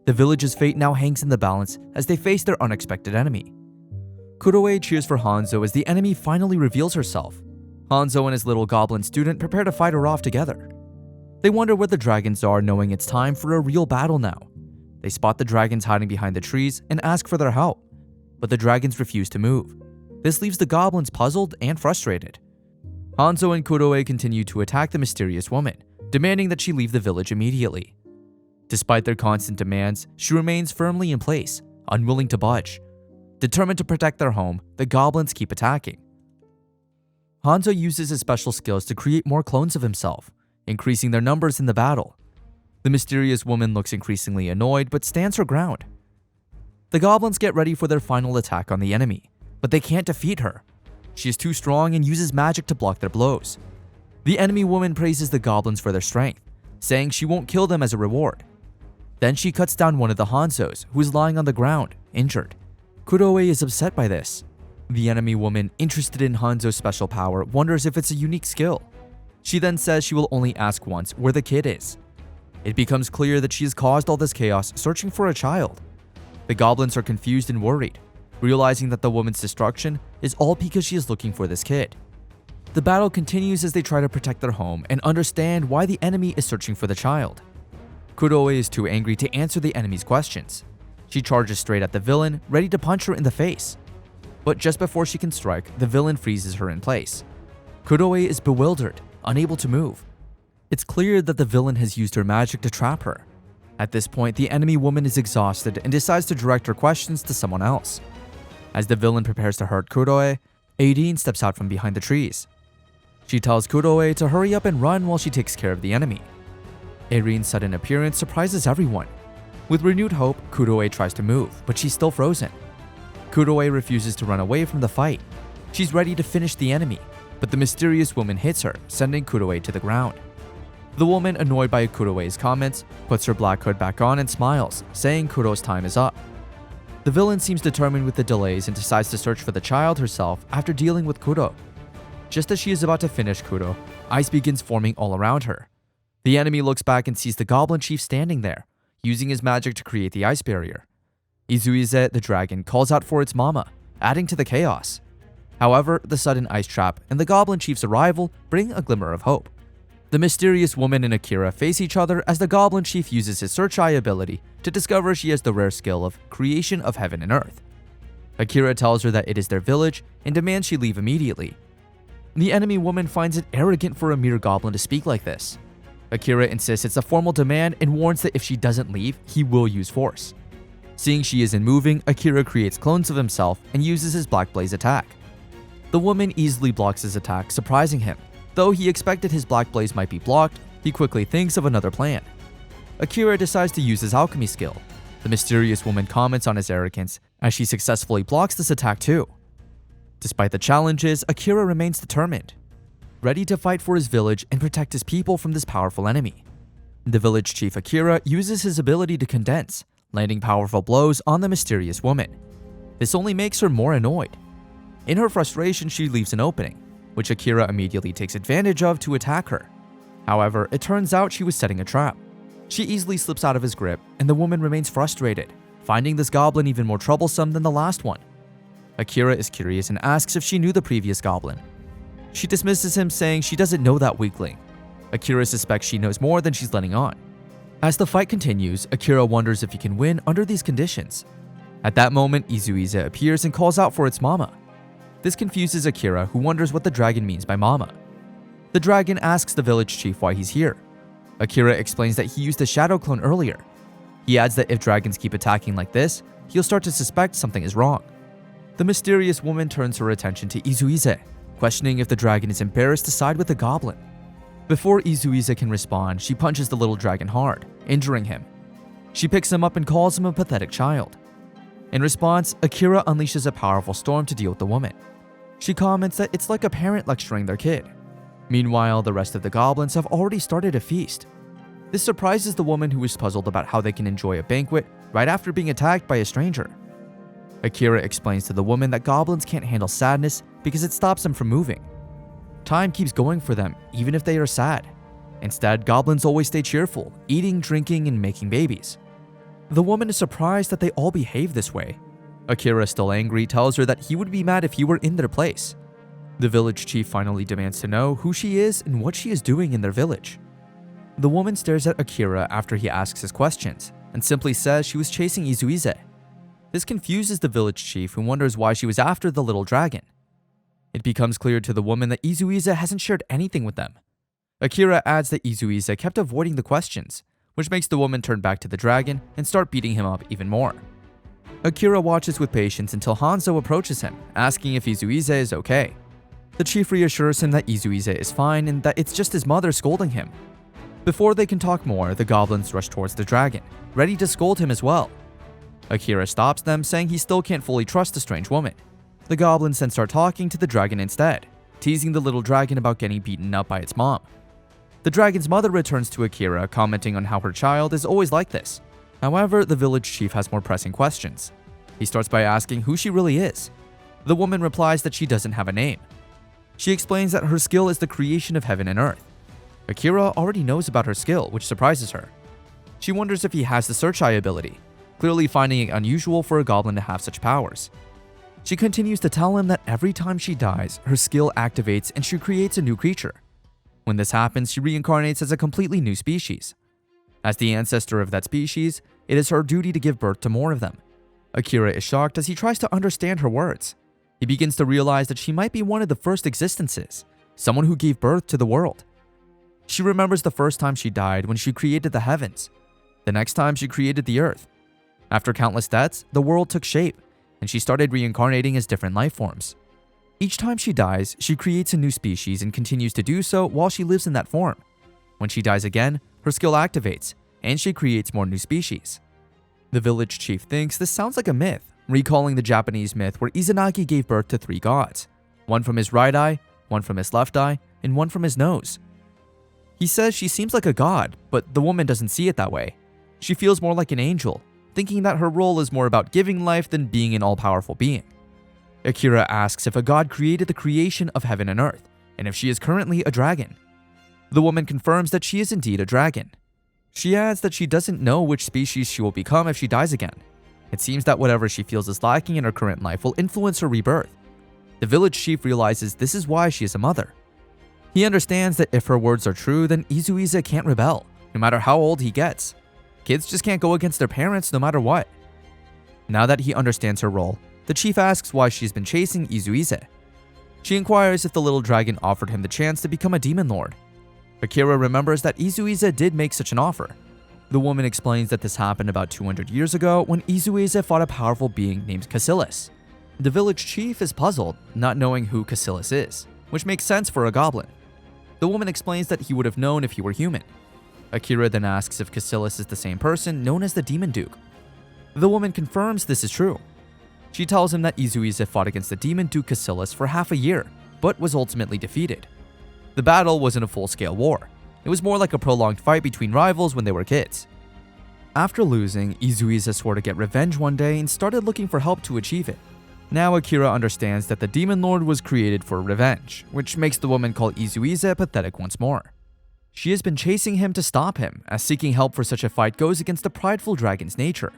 The village's fate now hangs in the balance as they face their unexpected enemy. Kuroe cheers for Hanzo as the enemy finally reveals herself. Hanzo and his little goblin student prepare to fight her off together. They wonder where the dragons are, knowing it's time for a real battle now. They spot the dragons hiding behind the trees and ask for their help, but the dragons refuse to move. This leaves the goblins puzzled and frustrated. Hanzo and Kuroe continue to attack the mysterious woman, demanding that she leave the village immediately. Despite their constant demands, she remains firmly in place, unwilling to budge. Determined to protect their home, the goblins keep attacking. Hanzo uses his special skills to create more clones of himself, increasing their numbers in the battle. The mysterious woman looks increasingly annoyed but stands her ground. The goblins get ready for their final attack on the enemy, but they can't defeat her. She is too strong and uses magic to block their blows. The enemy woman praises the goblins for their strength, saying she won't kill them as a reward. Then she cuts down one of the Hanzos, who is lying on the ground, injured. Kuroe is upset by this. The enemy woman, interested in Hanzo's special power, wonders if it's a unique skill. She then says she will only ask once where the kid is. It becomes clear that she has caused all this chaos searching for a child. The goblins are confused and worried, realizing that the woman's destruction is all because she is looking for this kid. The battle continues as they try to protect their home and understand why the enemy is searching for the child. Kuroe is too angry to answer the enemy's questions. She charges straight at the villain, ready to punch her in the face. But just before she can strike, the villain freezes her in place. Kuroe is bewildered, unable to move. It's clear that the villain has used her magic to trap her. At this point, the enemy woman is exhausted and decides to direct her questions to someone else. As the villain prepares to hurt Kuroe, Aideen steps out from behind the trees. She tells Kuroe to hurry up and run while she takes care of the enemy. Aideen's sudden appearance surprises everyone. With renewed hope, Kuroe tries to move, but she's still frozen. Kuroe refuses to run away from the fight. She's ready to finish the enemy, but the mysterious woman hits her, sending Kuroe to the ground. The woman, annoyed by Kuroe's comments, puts her black hood back on and smiles, saying Kuro's time is up. The villain seems determined with the delays and decides to search for the child herself after dealing with Kuro. Just as she is about to finish Kuro, ice begins forming all around her. The enemy looks back and sees the goblin chief standing there, using his magic to create the ice barrier. Izuize, the dragon, calls out for its mama, adding to the chaos. However, the sudden ice trap and the goblin chief's arrival bring a glimmer of hope. The mysterious woman and Akira face each other as the goblin chief uses his search eye ability to discover she has the rare skill of creation of heaven and earth. Akira tells her that it is their village and demands she leave immediately. The enemy woman finds it arrogant for a mere goblin to speak like this. Akira insists it's a formal demand and warns that if she doesn't leave, he will use force. Seeing she isn't moving, Akira creates clones of himself and uses his Black Blaze attack. The woman easily blocks his attack, surprising him. Though he expected his Black Blaze might be blocked, he quickly thinks of another plan. Akira decides to use his alchemy skill. The mysterious woman comments on his arrogance as she successfully blocks this attack too. Despite the challenges, Akira remains determined, ready to fight for his village and protect his people from this powerful enemy. The village chief Akira uses his ability to condense, landing powerful blows on the mysterious woman. This only makes her more annoyed. In her frustration, she leaves an opening, which Akira immediately takes advantage of to attack her. However, it turns out she was setting a trap. She easily slips out of his grip, and the woman remains frustrated, finding this goblin even more troublesome than the last one. Akira is curious and asks if she knew the previous goblin. She dismisses him, saying she doesn't know that weakling. Akira suspects she knows more than she's letting on. As the fight continues, Akira wonders if he can win under these conditions. At that moment, Izuize appears and calls out for its mama. This confuses Akira, who wonders what the dragon means by mama. The dragon asks the village chief why he's here. Akira explains that he used a shadow clone earlier. He adds that if dragons keep attacking like this, he'll start to suspect something is wrong. The mysterious woman turns her attention to Izuize, questioning if the dragon is embarrassed to side with the goblin. Before Izuize can respond, she punches the little dragon hard, injuring him. She picks him up and calls him a pathetic child. In response, Akira unleashes a powerful storm to deal with the woman. She comments that it's like a parent lecturing their kid. Meanwhile, the rest of the goblins have already started a feast. This surprises the woman, who is puzzled about how they can enjoy a banquet right after being attacked by a stranger. Akira explains to the woman that goblins can't handle sadness because it stops them from moving. Time keeps going for them, even if they are sad. Instead, goblins always stay cheerful, eating, drinking, and making babies. The woman is surprised that they all behave this way. Akira, still angry, tells her that he would be mad if he were in their place. The village chief finally demands to know who she is and what she is doing in their village. The woman stares at Akira after he asks his questions, and simply says she was chasing Izuize. This confuses the village chief, who wonders why she was after the little dragon. It becomes clear to the woman that Izuize hasn't shared anything with them. Akira adds that Izuize kept avoiding the questions, which makes the woman turn back to the dragon and start beating him up even more. Akira watches with patience until Hanzo approaches him, asking if Izuize is okay. The chief reassures him that Izuize is fine and that it's just his mother scolding him. Before they can talk more, the goblins rush towards the dragon, ready to scold him as well. Akira stops them, saying he still can't fully trust the strange woman. The goblins then start talking to the dragon instead, teasing the little dragon about getting beaten up by its mom. The dragon's mother returns to Akira, commenting on how her child is always like this. However, the village chief has more pressing questions. He starts by asking who she really is. The woman replies that she doesn't have a name. She explains that her skill is the creation of heaven and earth. Akira already knows about her skill, which surprises her. She wonders if he has the search eye ability, clearly finding it unusual for a goblin to have such powers. She continues to tell him that every time she dies, her skill activates and she creates a new creature. When this happens, she reincarnates as a completely new species. As the ancestor of that species, it is her duty to give birth to more of them. Akira is shocked as he tries to understand her words. He begins to realize that she might be one of the first existences, someone who gave birth to the world. She remembers the first time she died when she created the heavens. The next time she created the earth. After countless deaths, the world took shape, and she started reincarnating as different life forms. Each time she dies, she creates a new species and continues to do so while she lives in that form. When she dies again, her skill activates, and she creates more new species. The village chief thinks this sounds like a myth, recalling the Japanese myth where Izanagi gave birth to 3 gods, one from his right eye, one from his left eye, and one from his nose. He says she seems like a god, but the woman doesn't see it that way. She feels more like an angel, thinking that her role is more about giving life than being an all-powerful being. Akira asks if a god created the creation of heaven and earth, and if she is currently a dragon. The woman confirms that she is indeed a dragon. She adds that she doesn't know which species she will become if she dies again. It seems that whatever she feels is lacking in her current life will influence her rebirth. The village chief realizes this is why she is a mother. He understands that if her words are true, then Izuize can't rebel, no matter how old he gets. Kids just can't go against their parents no matter what. Now that he understands her role, the chief asks why she's been chasing Izuize. She inquires if the little dragon offered him the chance to become a demon lord. Akira remembers that Izuize did make such an offer. The woman explains that this happened about 200 years ago when Izuize fought a powerful being named Cassilis. The village chief is puzzled, not knowing who Cassilis is, which makes sense for a goblin. The woman explains that he would have known if he were human. Akira then asks if Cassilis is the same person known as the Demon Duke. The woman confirms this is true. She tells him that Izuize fought against the Demon Duke Cassilis for half a year, but was ultimately defeated. The battle wasn't a full-scale war. It was more like a prolonged fight between rivals when they were kids. After losing, Izuize swore to get revenge one day and started looking for help to achieve it. Now Akira understands that the Demon Lord was created for revenge, which makes the woman call Izuize pathetic once more. She has been chasing him to stop him, as seeking help for such a fight goes against the prideful dragon's nature.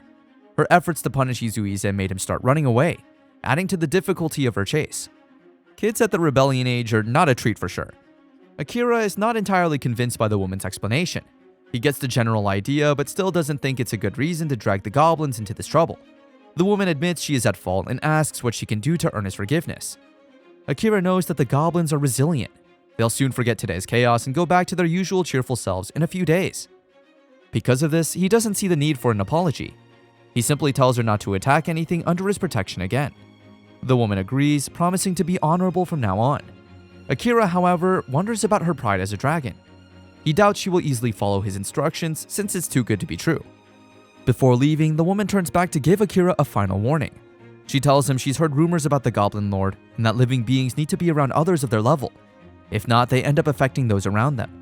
Her efforts to punish Izuize made him start running away, adding to the difficulty of her chase. Kids at the rebellion age are not a treat for sure. Akira is not entirely convinced by the woman's explanation. He gets the general idea, but still doesn't think it's a good reason to drag the goblins into this trouble. The woman admits she is at fault and asks what she can do to earn his forgiveness. Akira knows that the goblins are resilient. They'll soon forget today's chaos and go back to their usual cheerful selves in a few days. Because of this, he doesn't see the need for an apology. He simply tells her not to attack anything under his protection again. The woman agrees, promising to be honorable from now on. Akira, however, wonders about her pride as a dragon. He doubts she will easily follow his instructions since it's too good to be true. Before leaving, the woman turns back to give Akira a final warning. She tells him she's heard rumors about the Goblin Lord and that living beings need to be around others of their level. If not, they end up affecting those around them.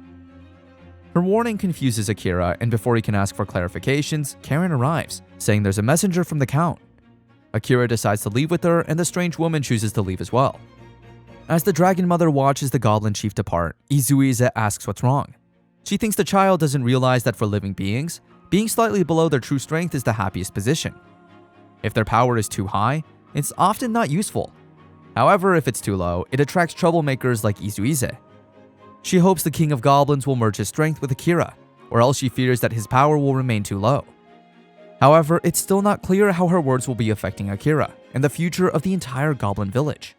Her warning confuses Akira, and before he can ask for clarifications, Karen arrives, saying there's a messenger from the Count. Akira decides to leave with her, and the strange woman chooses to leave as well. As the Dragon Mother watches the Goblin Chief depart, Izuize asks what's wrong. She thinks the child doesn't realize that for living beings, being slightly below their true strength is the happiest position. If their power is too high, it's often not useful. However, if it's too low, it attracts troublemakers like Izuize. She hopes the King of Goblins will merge his strength with Akira, or else she fears that his power will remain too low. However, it's still not clear how her words will be affecting Akira and the future of the entire Goblin village.